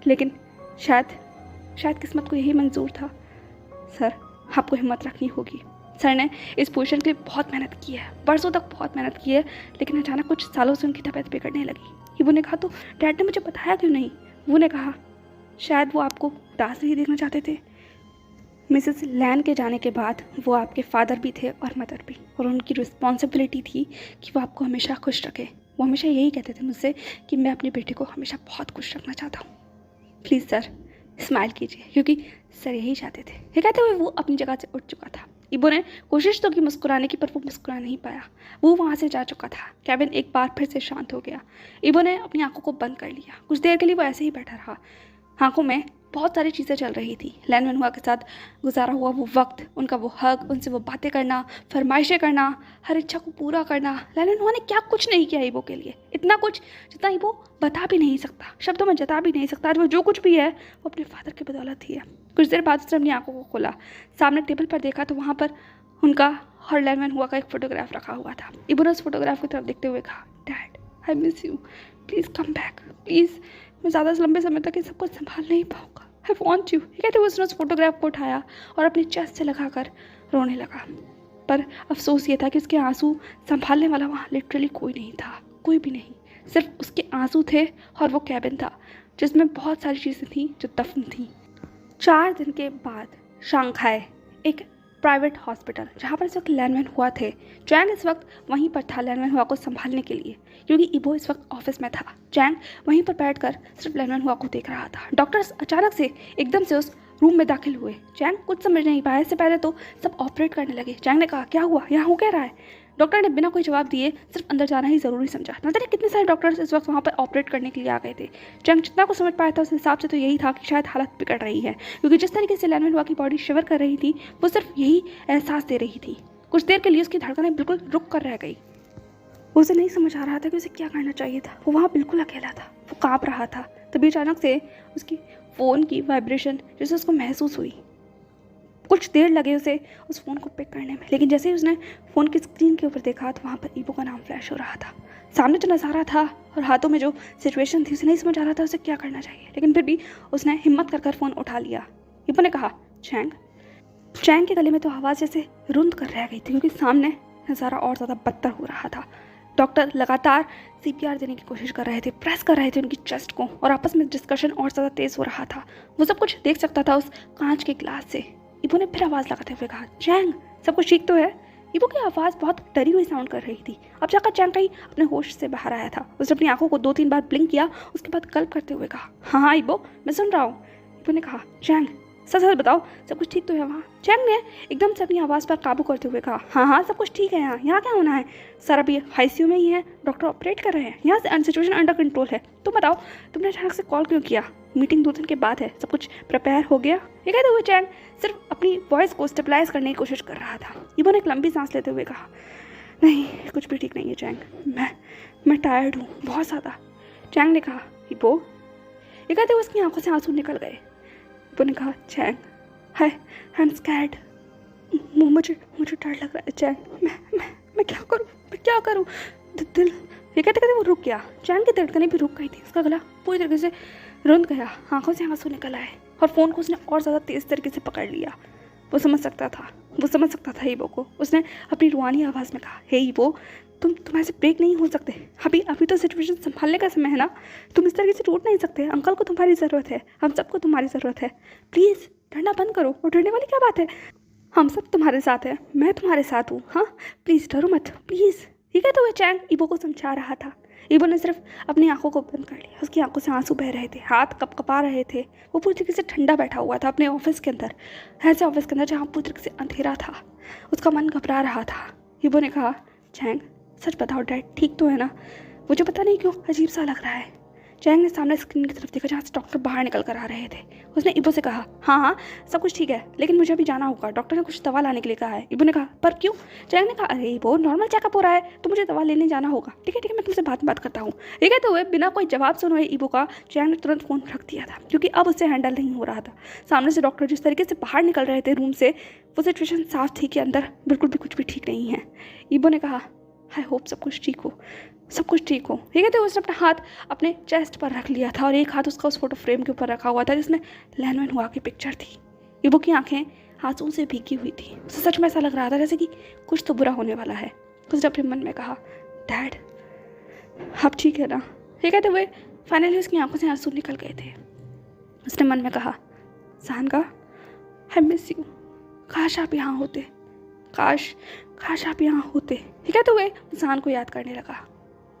लेकिन शायद किस्मत को यही मंजूर था। सर, आपको हिम्मत रखनी होगी। सर ने इस पोजीशन के लिए बहुत मेहनत की है, बरसों तक बहुत मेहनत की है, लेकिन अचानक कुछ सालों से उनकी तबीयत बिगड़ने लगी। ये वो ने कहा तो डैड ने मुझे बताया क्यों नहीं? वो ने कहा शायद वो आपको उदास नहीं देखना चाहते थे। मिसेस लैन के जाने के बाद वो आपके फादर भी थे और मदर भी, और उनकी रिस्पॉन्सिबिलिटी थी कि वो आपको हमेशा खुश रखे। वो हमेशा यही कहते थे मुझसे कि मैं अपने बेटे को हमेशा बहुत खुश रखना चाहता हूँ। प्लीज़ सर स्माइल कीजिए, क्योंकि सर यही चाहते थे। ये कहते हुए वो अपनी जगह से उठ चुका था। इबो ने कोशिश तो की मुस्कुराने की, पर वो मुस्कुरा नहीं पाया। वो वहाँ से जा चुका था। केविन एक बार फिर से शांत हो गया। इबो ने अपनी आंखों को बंद कर लिया। कुछ देर के लिए वो ऐसे ही बैठा रहा। आंखों में बहुत सारी चीज़ें चल रही थी। लैनमैन हुआ के साथ गुजारा हुआ वो वक्त, उनका वो हक, उनसे वो बातें करना, फरमाइशें करना, हर इच्छा को पूरा करना। लैनमैन हुआ ने क्या कुछ नहीं किया इबो के लिए, इतना कुछ जितना इबो बता भी नहीं सकता, शब्दों में जता भी नहीं सकता। आज वो जो कुछ भी है वो अपने फादर की बदौलत ही है। कुछ देर बाद उसने अपनी आंखों को खोला, सामने टेबल पर देखा तो वहाँ पर उनका और लैनमैन हुआ का एक फ़ोटोग्राफ रखा हुआ था। इबो ने उस फोटोग्राफ की तरफ देखते हुए कहा, dad I miss you, please come back please. मैं ज़्यादा लंबे समय तक ये सब कुछ संभाल नहीं पाऊँगा, आई वॉन्ट यू। ये कहते हुए उसने उस फोटोग्राफ को उठाया और अपने चेस्ट से लगाकर रोने लगा। पर अफसोस ये था कि उसके आंसू संभालने वाला वहाँ लिटरली कोई नहीं था, कोई भी नहीं। सिर्फ उसके आंसू थे और वो कैबिन था जिसमें बहुत सारी चीज़ें थीं जो दफन थीं। 4 दिन के बाद शंघाई, एक प्राइवेट हॉस्पिटल जहाँ पर इस वक्त लैनमैन हुआ थे, चैंग इस वक्त वहीं पर था लैनमैन हुआ को संभालने के लिए, क्योंकि इबो इस वक्त ऑफिस में था। चैंग वहीं पर बैठकर सिर्फ लैनमैन हुआ को देख रहा था। डॉक्टर्स अचानक से एकदम से उस रूम में दाखिल हुए। चैंग कुछ समझ नहीं पाया। इससे पहले तो सब ऑपरेट करने लगे। चैंग ने कहा, क्या हुआ, यहाँ हो क्या रहा है? डॉक्टर ने बिना कोई जवाब दिए सिर्फ अंदर जाना ही ज़रूरी समझा। न जाने कितने सारे डॉक्टर्स इस वक्त वहाँ पर ऑपरेट करने के लिए आ गए थे। चैंग जितना कुछ समझ पाया था उस हिसाब से तो यही था कि शायद हालत बिगड़ रही है, क्योंकि जिस तरीके से लैनमैन हुआ की बॉडी शिवर कर रही थी वो सिर्फ यही एहसास दे रही थी। कुछ देर के लिए उसकी धड़कनें बिल्कुल रुक कर रह गई। उसे नहीं समझ आ रहा था कि उसे क्या करना चाहिए था। वो वहाँ बिल्कुल अकेला था, वो काँप रहा था। तभी अचानक से उसकी फ़ोन की वाइब्रेशन जैसे उसको महसूस हुई। कुछ देर लगे उसे उस फ़ोन को पिक करने में, लेकिन जैसे ही उसने फ़ोन की स्क्रीन के ऊपर देखा तो वहाँ पर इबो का नाम फ्लैश हो रहा था। सामने जो नज़ारा था और हाथों में जो सिचुएशन थी, उसे नहीं समझ आ रहा था उसे क्या करना चाहिए, लेकिन फिर भी उसने हिम्मत कर फ़ोन उठा लिया। इबो ने कहा, चैंग के गले में तो आवाज़ जैसे रुंध कर रह गई थी, क्योंकि सामने नज़ारा और ज़्यादा बदतर हो रहा था। डॉक्टर लगातार CPR देने की कोशिश कर रहे थे, प्रेस कर रहे थे उनकी चेस्ट को, और आपस में डिस्कशन और ज़्यादा तेज़ हो रहा था। वो सब कुछ देख सकता था उस कांच के ग्लास से। इबो ने फिर आवाज़ लगाते हुए कहा, चैंग सब कुछ ठीक तो है? इबो की आवाज़ बहुत डरी हुई साउंड कर रही थी। अब जाकर चैंग कहीं अपने होश से बाहर आया था। उसने अपनी आंखों को 2-3 बार ब्लिंक किया, उसके बाद गल्प करते हुए कहा, हाँ इबो मैं सुन रहा हूँ। इबो ने कहा, चैंग सच बताओ सब कुछ ठीक तो है वहाँ? चैंग ने एकदम से अपनी आवाज़ पर काबू करते हुए कहा, हाँ सब कुछ ठीक है यहाँ क्या होना है? सर अभी ICU में ही है, डॉक्टर ऑपरेट कर रहे हैं, यहाँ से सिचुएशन अंडर कंट्रोल है। तुम बताओ तुमने अचानक से कॉल क्यों किया? मीटिंग 2 दिन के बाद है, सब कुछ प्रिपेयर हो गया? ये कहते हुए चैंग सिर्फ अपनी वॉइस को स्टेबलाइज करने की कोशिश कर रहा था। इबो ने एक लंबी सांस लेते हुए कहा, नहीं कुछ भी ठीक नहीं है चैंग, मैं टायर्ड हूँ बहुत ज़्यादा। चैंग ने कहा, इबो? ये कहते हुए उसकी आंखों से आंसू निकल गए। इबो ने कहा, चैंग आई एम स्कैर्ड, मुझे डर लग रहा है चैंग, मैं क्या करूँ दिल। ये कहते कहते वो रुक गया। चैंग की धड़कनें भी रुक गई थी, उसका गला पूरी तरीके से रुंध गया, आंखों से आंसू निकल आए, और फ़ोन को उसने और ज़्यादा तेज़ तरीके से पकड़ लिया। वो समझ सकता था इबो को। उसने अपनी रुहानी आवाज़ में कहा, हे इबो तुम ऐसे ब्रेक नहीं हो सकते, अभी तो सिचुएशन संभालने का समय है ना, तुम इस तरीके से टूट नहीं सकते। अंकल को तुम्हारी ज़रूरत है, हम सबको तुम्हारी ज़रूरत है, प्लीज़ डरना बंद करो। और डरने वाली क्या बात है, हम सब तुम्हारे साथ हैं, मैं तुम्हारे साथ हूँ, हाँ प्लीज़ डरो मत प्लीज़। ये कहते हुए चैंग इबो को समझा रहा था। इबो ने सिर्फ अपनी आंखों को बंद कर लिया। उसकी आंखों से आंसू बह रहे थे, हाथ कपकपा रहे थे। वो पूरी तरीके से ठंडा बैठा हुआ था अपने ऑफिस के अंदर, ऐसे ऑफिस के अंदर जहाँ पूरी तरीके से अंधेरा था। उसका मन घबरा रहा था। इबो ने कहा, चैंग सच बताओ डैड ठीक तो है ना? मुझे पता नहीं क्यों अजीब सा लग रहा है। चैंग ने सामने स्क्रीन की तरफ देखा जहाँ से डॉक्टर बाहर निकल कर आ रहे थे। उसने इबो से कहा, हाँ हाँ सब कुछ ठीक है, लेकिन मुझे अभी जाना होगा, डॉक्टर ने कुछ दवा लाने के लिए कहा है। इबो ने कहा, पर क्यों? चैंग ने कहा, अरे इबो नॉर्मल चेकअप हो रहा है तो मुझे दवा लेने जाना होगा। ठीक है मैं तुमसे बात करता हूँ। ये कहते हुए बिना कोई जवाब सुने इबो का चैंग ने तुरंत फ़ोन रख दिया था, क्योंकि अब उससे हैंडल नहीं हो रहा था। सामने से डॉक्टर जिस तरीके से बाहर निकल रहे थे रूम से, वो सिचुएशन साफ थी कि अंदर बिल्कुल भी कुछ भी ठीक नहीं है। इबो ने कहा, आई होप सब कुछ ठीक हो, सब कुछ ठीक हो। ये कहते हुए उसने अपना हाथ अपने चेस्ट पर रख लिया था और एक हाथ उसका उस फोटो फ्रेम के ऊपर रखा हुआ था जिसमें लैन वैन हुआ की पिक्चर थी। इबो की आंखें आंसुओं से भीगी हुई थी। उसे सच में ऐसा लग रहा था जैसे कि कुछ तो बुरा होने वाला है। उसने अपने मन में कहा, डैड अब ठीक है ना? ये कहते हुए फाइनली उसकी आंखों से आंसू निकल गए थे। उसने मन में कहा, सानगा आई मिस यू, काश आप यहाँ होते, काश आप यहाँ होते। ये कहते हुए जान को याद करने लगा।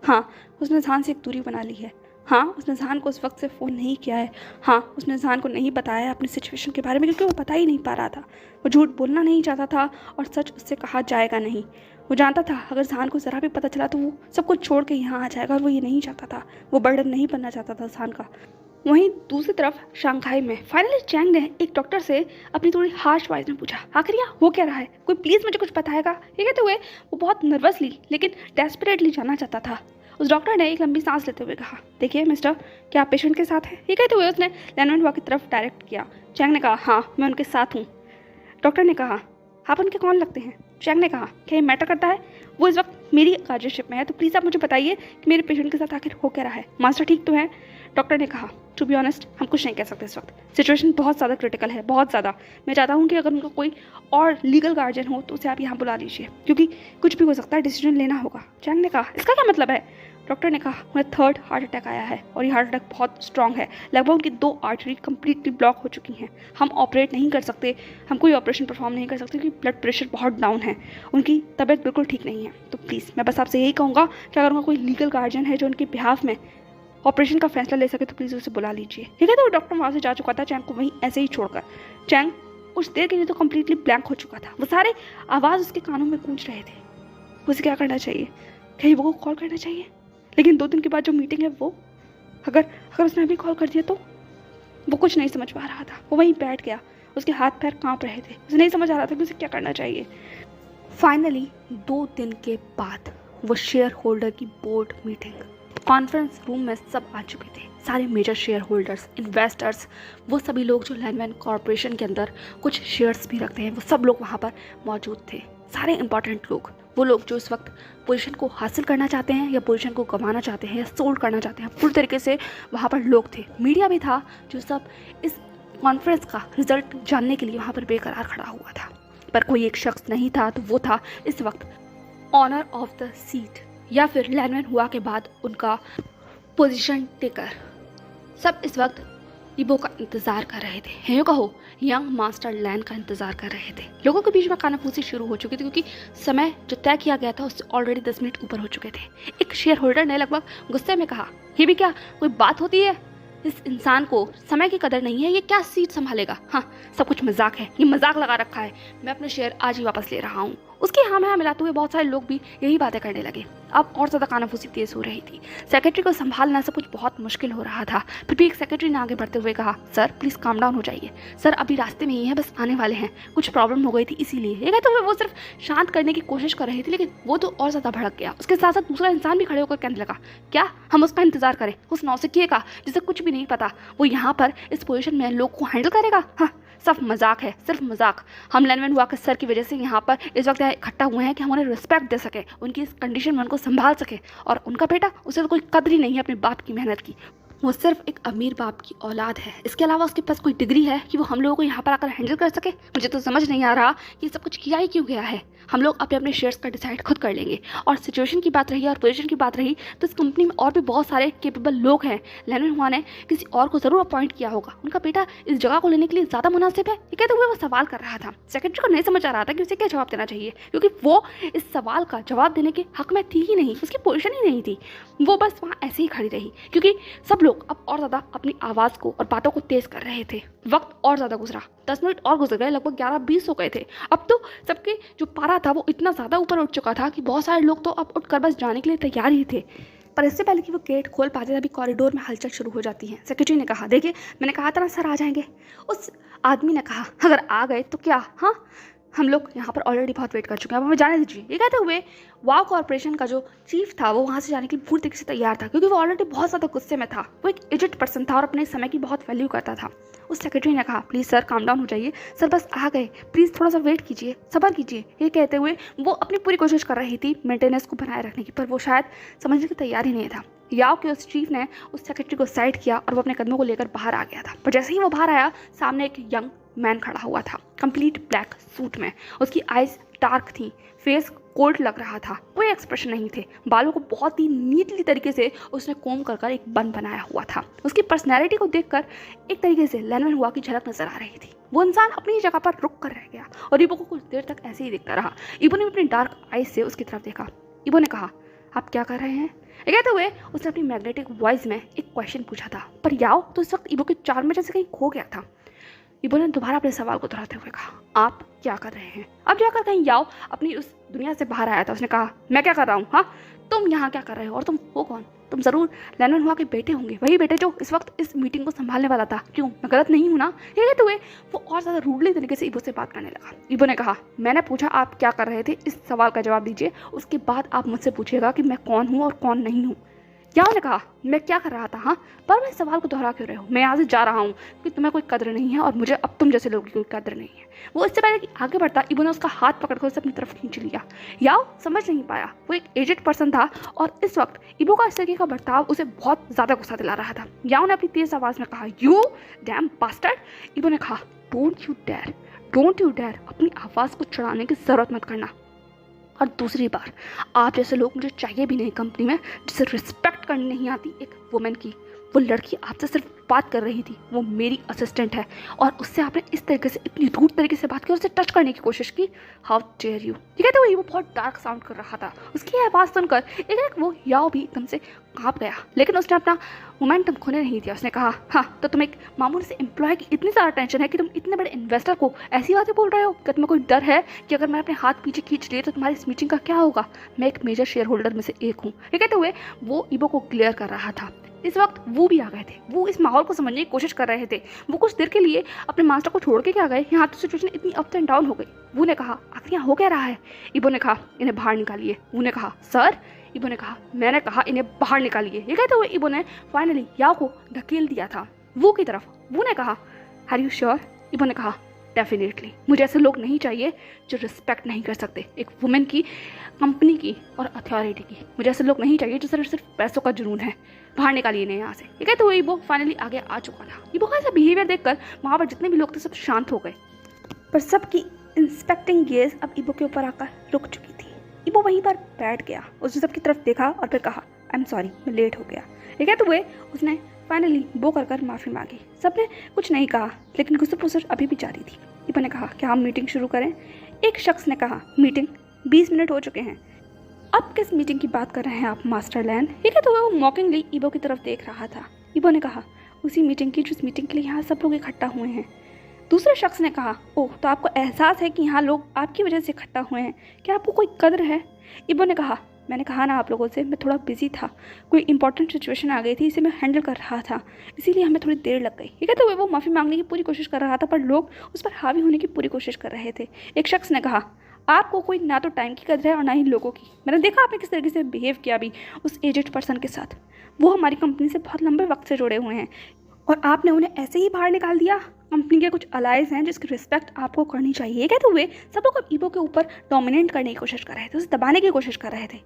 हाँ उसने जान से एक दूरी बना ली है। हाँ उसने जान को उस वक्त से फ़ोन नहीं किया है। हाँ उसने जान को नहीं बताया अपनी सिचुएशन के बारे में, क्योंकि वो बता ही नहीं पा रहा था। वो झूठ बोलना नहीं चाहता था और सच उससे कहा जाएगा नहीं। वो जानता था अगर जान को ज़रा भी पता चला तो वो सब कुछ छोड़ के यहाँ आ जाएगा, और वो ये नहीं चाहता था। वो बर्डन नहीं बनना चाहता था जान का। वहीं दूसरी तरफ शंघाई में फाइनली चैंग ने एक डॉक्टर से अपनी थोड़ी हार्श वॉइस में पूछा, आखिर यहाँ हो क्या रहा है? कोई प्लीज़ मुझे कुछ बताएगा? ये कहते हुए वो बहुत नर्वसली लेकिन डेस्परेटली जानना चाहता था। उस डॉक्टर ने एक लंबी सांस लेते हुए कहा, देखिए मिस्टर, क्या आप पेशेंट के साथ हैं? ये कहते हुए उसने लैनवेन हुआ की तरफ डायरेक्ट किया। चैंग ने कहा, हाँ मैं उनके साथ हूँ। डॉक्टर ने कहा, आप उनके कौन लगते हैं? चैंग ने कहा, क्या ये मैटर करता है? वो इस वक्त मेरी गार्जियनशिप में है, तो प्लीज़ आप मुझे बताइए कि मेरे पेशेंट के साथ आखिर हो क्या रहा है। मास्टर ठीक तो है? डॉक्टर ने कहा, टू बी ऑनेस्ट हम कुछ नहीं कह सकते इस वक्त, सिचुएशन बहुत ज़्यादा क्रिटिकल है, बहुत ज़्यादा। मैं चाहता हूँ कि अगर उनका कोई और लीगल गार्जियन हो तो उसे आप यहाँ बुला लीजिए, क्योंकि कुछ भी हो सकता है, डिसीजन लेना होगा। चैंग ने कहा, इसका क्या मतलब है? डॉक्टर ने कहा, उन्हें 3rd हार्ट अटैक आया है और ये हार्ट अटैक बहुत स्ट्रॉन्ग है। लगभग उनकी 2 आर्टरी कम्प्लीटली ब्लॉक हो चुकी हैं। हम ऑपरेट नहीं कर सकते, हम कोई ऑपरेशन परफॉर्म नहीं कर सकते क्योंकि ब्लड प्रेशर बहुत डाउन है, उनकी तबीयत बिल्कुल ठीक नहीं है। तो प्लीज़ मैं बस आपसे यही कहूँगा कि अगर उनका कोई लीगल गार्जियन है जो उनके बिहाफ में ऑपरेशन का फैसला ले सके तो प्लीज़ उसे बुला लीजिए। ठीक है, तो वो डॉक्टर वहाँ से जा चुका था चैंग को वहीं ऐसे ही छोड़कर। चैंग कुछ देर के लिए तो कम्प्लीटली ब्लैंक हो चुका था। वो सारे आवाज़ उसके कानों में गूंज रहे थे। उसे क्या करना चाहिए? क्या वो कॉल करना चाहिए? लेकिन 2 दिन के बाद जो मीटिंग है वो, अगर उसने अभी कॉल कर दिया तो? वो कुछ नहीं समझ पा रहा था। वो वहीं बैठ गया, उसके हाथ पैर कांप रहे थे। उसे नहीं समझ आ रहा था कि उसे क्या करना चाहिए। फाइनली 2 दिन के बाद वो शेयर होल्डर की बोर्ड मीटिंग, कॉन्फ्रेंस रूम में सब आ चुके थे। सारे मेजर शेयर होल्डर्स, इन्वेस्टर्स, वो सभी लोग जो लैनवैन कॉरपोरेशन के अंदर कुछ शेयर्स भी रखते हैं, वो सब लोग वहाँ पर मौजूद थे। सारे इंपॉर्टेंट लोग, वो लोग जो इस वक्त पोजीशन को हासिल करना चाहते हैं या पोजीशन को गंवाना चाहते हैं या सोल्ड करना चाहते हैं, पूरी तरीके से वहाँ पर लोग थे। मीडिया भी था जो सब इस कॉन्फ्रेंस का रिजल्ट जानने के लिए वहाँ पर बेकरार खड़ा हुआ था। पर कोई एक शख्स नहीं था, तो वो था इस वक्त ऑनर ऑफ द सीट, या फिर लैनवैन हुआ के बाद उनका पोजीशन टेकर। सब इस वक्त इबो का इंतज़ार कर रहे थे, यूँ कहो यंग मास्टर लैन का इंतज़ार कर रहे थे। लोगों के बीच में कानाफूसी शुरू हो चुकी थी, क्योंकि समय जो तय किया गया था उससे ऑलरेडी 10 मिनट ऊपर हो चुके थे। एक शेयर होल्डर ने लगभग गुस्से में कहा, ये भी क्या कोई बात होती है? इस इंसान को समय की कदर नहीं है, ये क्या सीट संभालेगा? हाँ सब कुछ मजाक है, ये मजाक लगा रखा है, मैं अपने शेयर आज ही वापस ले रहा हूँ। उसके हाँ में हाँ मिलाते हुए बहुत सारे लोग भी यही बातें करने लगे। अब और ज़्यादा कानाफूसी तेज हो रही थी। सेक्रेटरी को संभालना सब कुछ बहुत मुश्किल हो रहा था। फिर भी एक सेक्रेटरी ने आगे बढ़ते हुए कहा, सर प्लीज़ काम डाउन हो जाइए, सर अभी रास्ते में ही है, बस आने वाले हैं, कुछ प्रॉब्लम हो गई थी इसीलिए। ये कहते हुए वो सिर्फ शांत करने की कोशिश कर रही थी, लेकिन वो तो और ज़्यादा भड़क गया। उसके साथ साथ दूसरा इंसान भी खड़े होकर कहने लगा, क्या हम उसका इंतजार करें, उस नौसिखिए का जिसे कुछ भी नहीं पता, वो यहाँ पर इस पोजीशन में लोग को हैंडल करेगा? हाँ सब मजाक है, सिर्फ मजाक। हम लैनवैन हुआ के सर की वजह से यहाँ पर इस वक्त इकट्ठा हुए हैं कि हम उन्हें रिस्पेक्ट दे सके, उनकी इस कंडीशन में उनको संभाल सके। और उनका बेटा, उसे तो कोई कदर ही नहीं है अपने बाप की मेहनत की। वो सिर्फ एक अमीर बाप की औलाद है, इसके अलावा उसके पास कोई डिग्री है कि वो हम लोगों को यहाँ पर आकर हैंडल कर सके? मुझे तो समझ नहीं आ रहा कि सब कुछ किया ही क्यों गया है। हम लोग अपने अपने शेयर्स का डिसाइड खुद कर लेंगे। और सिचुएशन की बात रही और पोजीशन की बात रही, तो इस कंपनी में और भी बहुत सारे केपेबल लोग हैं। लैनवैन हुआ ने किसी और को ज़रूर अपॉइंट किया होगा, उनका बेटा इस जगह को लेने के लिए ज़्यादा मुनासिब है। ये कहते हुए वो सवाल कर रहा था। सेक्रेटरी को नहीं समझ आ रहा था कि उसे क्या जवाब देना चाहिए, क्योंकि वो इस सवाल का जवाब देने के हक में थी ही नहीं, उसकी पोजीशन ही नहीं थी। वो बस वहाँ ऐसे ही खड़ी रही, क्योंकि सब लोग अब और ज़्यादा अपनी आवाज़ को और बातों को तेज़ कर रहे थे। वक्त और ज़्यादा गुजरा, 10 मिनट और गुजर गए, लगभग 11-20 हो गए थे। अब तो सबके जो पारा था वो इतना ज़्यादा ऊपर उठ चुका था कि बहुत सारे लोग तो अब उठकर बस जाने के लिए तैयार ही थे। पर इससे पहले कि वो गेट खोल पाते तभी कॉरिडोर में हलचल शुरू हो जाती है। सेक्रेटरी ने कहा, देखिए मैंने कहा था ना सर आ जाएंगे। उस आदमी ने कहा, अगर आ गए तो क्या, हाँ हम लोग यहाँ पर ऑलरेडी बहुत वेट कर चुके हैं, अब हमें जाने दीजिए। ये कहते हुए वाव कॉर्पोरेशन का जो चीफ था वो वहाँ से जाने के लिए पूरी तरीके से तैयार था, क्योंकि वो ऑलरेडी बहुत ज़्यादा गुस्से में था। वो एक एजेड पर्सन था और अपने समय की बहुत वैल्यू करता था। उस सेक्रेटरी ने कहा, प्लीज़ सर काम डाउन हो जाइए, सर बस आ गए, प्लीज़ थोड़ा सा वेट कीजिए, सब्र कीजिए। ये कहते हुए वो अपनी पूरी कोशिश कर रही थी मेंटेनेंस को बनाए रखने की, पर वो शायद समझने की तैयार ही नहीं था। याओ के उस चीफ ने उस सेक्रेटरी को साइड किया और वो अपने कदमों को लेकर बाहर आ गया था। पर जैसे ही वो बाहर आया, सामने एक यंग मैन खड़ा हुआ था, कंप्लीट ब्लैक सूट में। उसकी आइज डार्क थी, फेस कोल्ड लग रहा था, कोई एक्सप्रेशन नहीं थे। बालों को बहुत ही नीटली तरीके से उसने कोम कर एक बन बनाया हुआ था। उसकी पर्सनैलिटी को देखकर एक तरीके से लैनवन हुआ की झलक नजर आ रही थी। वो इंसान अपनी जगह पर रुक कर रह गया और इबो को कुछ देर तक ऐसे ही देखता रहा। इबो ने अपनी डार्क आइज से उसकी तरफ देखा। इबो ने कहा, आप क्या कर रहे हैं? ये कहते हुए उसने अपनी मैग्नेटिक वॉइस में एक क्वेश्चन पूछा था, पर याओ तो इस वक्त इबो के चार में जैसे कहीं खो गया था। इबो ने दोबारा अपने सवाल को दोहराते हुए कहा, आप क्या कर रहे हैं? अब जाकर कहीं याओ अपनी उस दुनिया से बाहर आया था। उसने कहा, मैं क्या कर रहा हूँ? हाँ तुम यहाँ क्या कर रहे हो और तुम हो कौन? तुम ज़रूर लैनवन हुआ के बेटे होंगे, वही बेटे जो इस वक्त इस मीटिंग को संभालने वाला था। क्यों, मैं गलत नहीं हूँ ना? ये कहते हुए वो और ज़्यादा रूडली तरीके से इबो से बात करने लगा। इबो ने कहा, मैंने पूछा आप क्या कर रहे थे, इस सवाल का जवाब दीजिए, उसके बाद आप मुझसे पूछिएगा कि मैं कौन हूँ और कौन नहीं हूँ। याओ ने कहा, मैं क्या कर रहा था? हाँ पर मैं सवाल को दोहरा क्यों रहे हो? मैं यहाँ से जा रहा हूँ कि तुम्हें कोई कद्र नहीं है और मुझे अब तुम जैसे लोगों की कोई कद्र नहीं है। वो इससे पहले कि आगे बढ़ता, इबो ने उसका हाथ पकड़कर उसे अपनी तरफ खींच लिया। याओ समझ नहीं पाया, वो एक एजेड पर्सन था और इस वक्त इबो का इस तरीके का बर्ताव उसे बहुत ज़्यादा गुस्सा दिला रहा था। याओ ने अपनी तेज आवाज़ में कहा, यू डैम बास्टर्ड। इबो ने कहा, डोंट यू डेयर अपनी आवाज़ को चढ़ाने की ज़रूरत मत करना। और दूसरी बार आप जैसे लोग मुझे चाहिए भी नहीं कंपनी में, जिसे रिस्पेक्ट करनी नहीं आती एक वुमेन की। वो लड़की आपसे सिर्फ बात कर रही थी, वो मेरी असिस्टेंट है और उससे आपने इस तरीके से इतनी रूड तरीके से बात की और उसे टच करने की कोशिश की। How dare you. ये कहते हुए वो बहुत डार्क साउंड कर रहा था। उसकी आवाज़ सुनकर एक वो याओ भी एकदम से काँप गया, लेकिन उसने अपना मोमेंटम खोने नहीं दिया। उसने कहा, हाँ तो तुम एक मामूली से एम्प्लॉय की इतनी ज़्यादा टेंशन है कि तुम इतने बड़े इन्वेस्टर को ऐसी बातें बोल रहे हो? क्या तुम्हें कोई डर है कि अगर मैं अपने हाथ पीछे खींच लिए तो तुम्हारी इस मीटिंग का क्या होगा? मैं एक मेजर शेयर होल्डर में से एक हूँ। ये कहते हुए वो इबो को क्लियर कर रहा था। इस वक्त वो भी आ गए थे। वो इस माहौल को समझने की कोशिश कर रहे थे। वो कुछ देर के लिए अपने मास्टर को छोड़ के क्या गए, यहाँ तो सिचुएशन इतनी अप एंड डाउन हो गई। वो ने कहा, आखिर यहाँ हो क्या रहा है? इबो ने कहा, इन्हें बाहर निकालिए। वो ने कहा, सर? इबो ने कहा, मैंने कहा इन्हें बाहर निकालिए। ये कहते हुए इबो ने फाइनली याओ को धकेल दिया था वो की तरफ। वो ने कहा, आर यू श्योर? इबो ने कहा, डेफिनेटली। मुझे ऐसे लोग नहीं चाहिए जो रिस्पेक्ट नहीं कर सकते एक वुमेन की, कंपनी की और अथॉरिटी की। मुझे ऐसे लोग नहीं चाहिए जो सिर्फ पैसों का जुनून है। बाहर निकालिए इन्हें यहाँ से। ये कहते हुए इबो फाइनली आगे आ चुका था। इबो का ऐसा बिहेवियर देखकर वहाँ पर जितने भी लोग थे सब शांत हो गए, पर सबकी इंस्पेक्टिंग गेज अब इबो के ऊपर आकर रुक चुकी थी। इबो वहीं पर बैठ गया, उसने सबकी तरफ देखा और फिर कहा, आई एम सॉरी, मैं लेट हो गया। ये कहते हुए उसने फाइनली बो कर माफ़ी मांगी। सबने कुछ नहीं कहा, लेकिन गुस्सा प्रोसेस अभी भी जारी थी। इबो ने कहा, क्या हम मीटिंग शुरू करें? एक शख्स ने कहा, मीटिंग? 20 मिनट हो चुके हैं, अब किस मीटिंग की बात कर रहे हैं आप मास्टर लैन? ये कहते हुए वो मॉकिंगली इबो की तरफ देख रहा था। इबो ने कहा, उसी मीटिंग की जिस मीटिंग के लिए यहाँ सब लोग इकट्ठा हुए हैं। दूसरे शख्स ने कहा, ओह तो आपको एहसास है कि यहाँ लोग आपकी वजह से इकट्ठा हुए हैं, क्या आपको कोई कद्र है? इबो ने कहा, मैंने कहा ना आप लोगों से, मैं थोड़ा बिजी था, कोई इंपॉर्टेंट सिचुएशन आ गई थी, इसे मैं हैंडल कर रहा था, इसीलिए हमें थोड़ी देर लग गई। ये कहते हुए वो माफ़ी मांगने की पूरी कोशिश कर रहा था, पर लोग उस पर हावी होने की पूरी कोशिश कर रहे थे। एक शख्स ने कहा, आपको कोई ना तो टाइम की कदर है और ना ही लोगों की। मैंने देखा आपने किस तरीके से बिहेव किया अभी उस एजेड पर्सन के साथ। वो हमारी कंपनी से बहुत लंबे वक्त से जुड़े हुए हैं और आपने उन्हें ऐसे ही बाहर निकाल दिया। कंपनी के कुछ अलाइज हैं जिसकी रिस्पेक्ट आपको करनी चाहिए। कहते हुए सब लोग इबो के ऊपर डोमिनेट करने की कोशिश कर रहे थे, उसे दबाने की कोशिश कर रहे थे।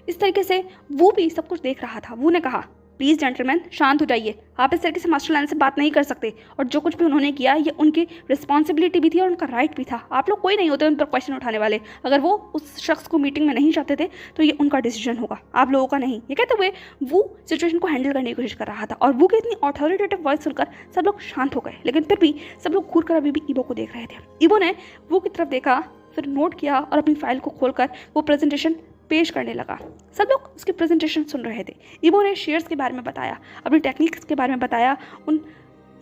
इस तरीके से वो भी सब कुछ देख रहा था। वो ने कहा, प्लीज़ जेंटलमैन शांत हो जाइए, आप इस तरीके से मास्टर लाइन से बात नहीं कर सकते, और जो कुछ भी उन्होंने किया ये उनकी रिस्पॉन्सिबिलिटी भी थी और उनका राइट भी था। आप लोग कोई नहीं होते उन पर क्वेश्चन उठाने वाले। अगर वो उस शख्स को मीटिंग में नहीं चाहते थे तो ये उनका डिसीजन होगा, आप लोगों का नहीं। ये कहते हुए वो सिचुएशन को हैंडल करने की कोशिश कर रहा था और वो की इतनी अथॉरिटेटिव वॉइस सुनकर सब लोग शांत हो गए, लेकिन फिर भी सब लोग घूर कर अभी भी इबो को देख रहे थे। इबो ने वो की तरफ देखा, फिर नोट किया और अपनी फाइल को खोलकर वो प्रेजेंटेशन पेश करने लगा। सब लोग उसकी प्रेजेंटेशन सुन रहे थे। इबो ने शेयर्स के बारे में बताया, अपनी टेक्निक्स के बारे में बताया, उन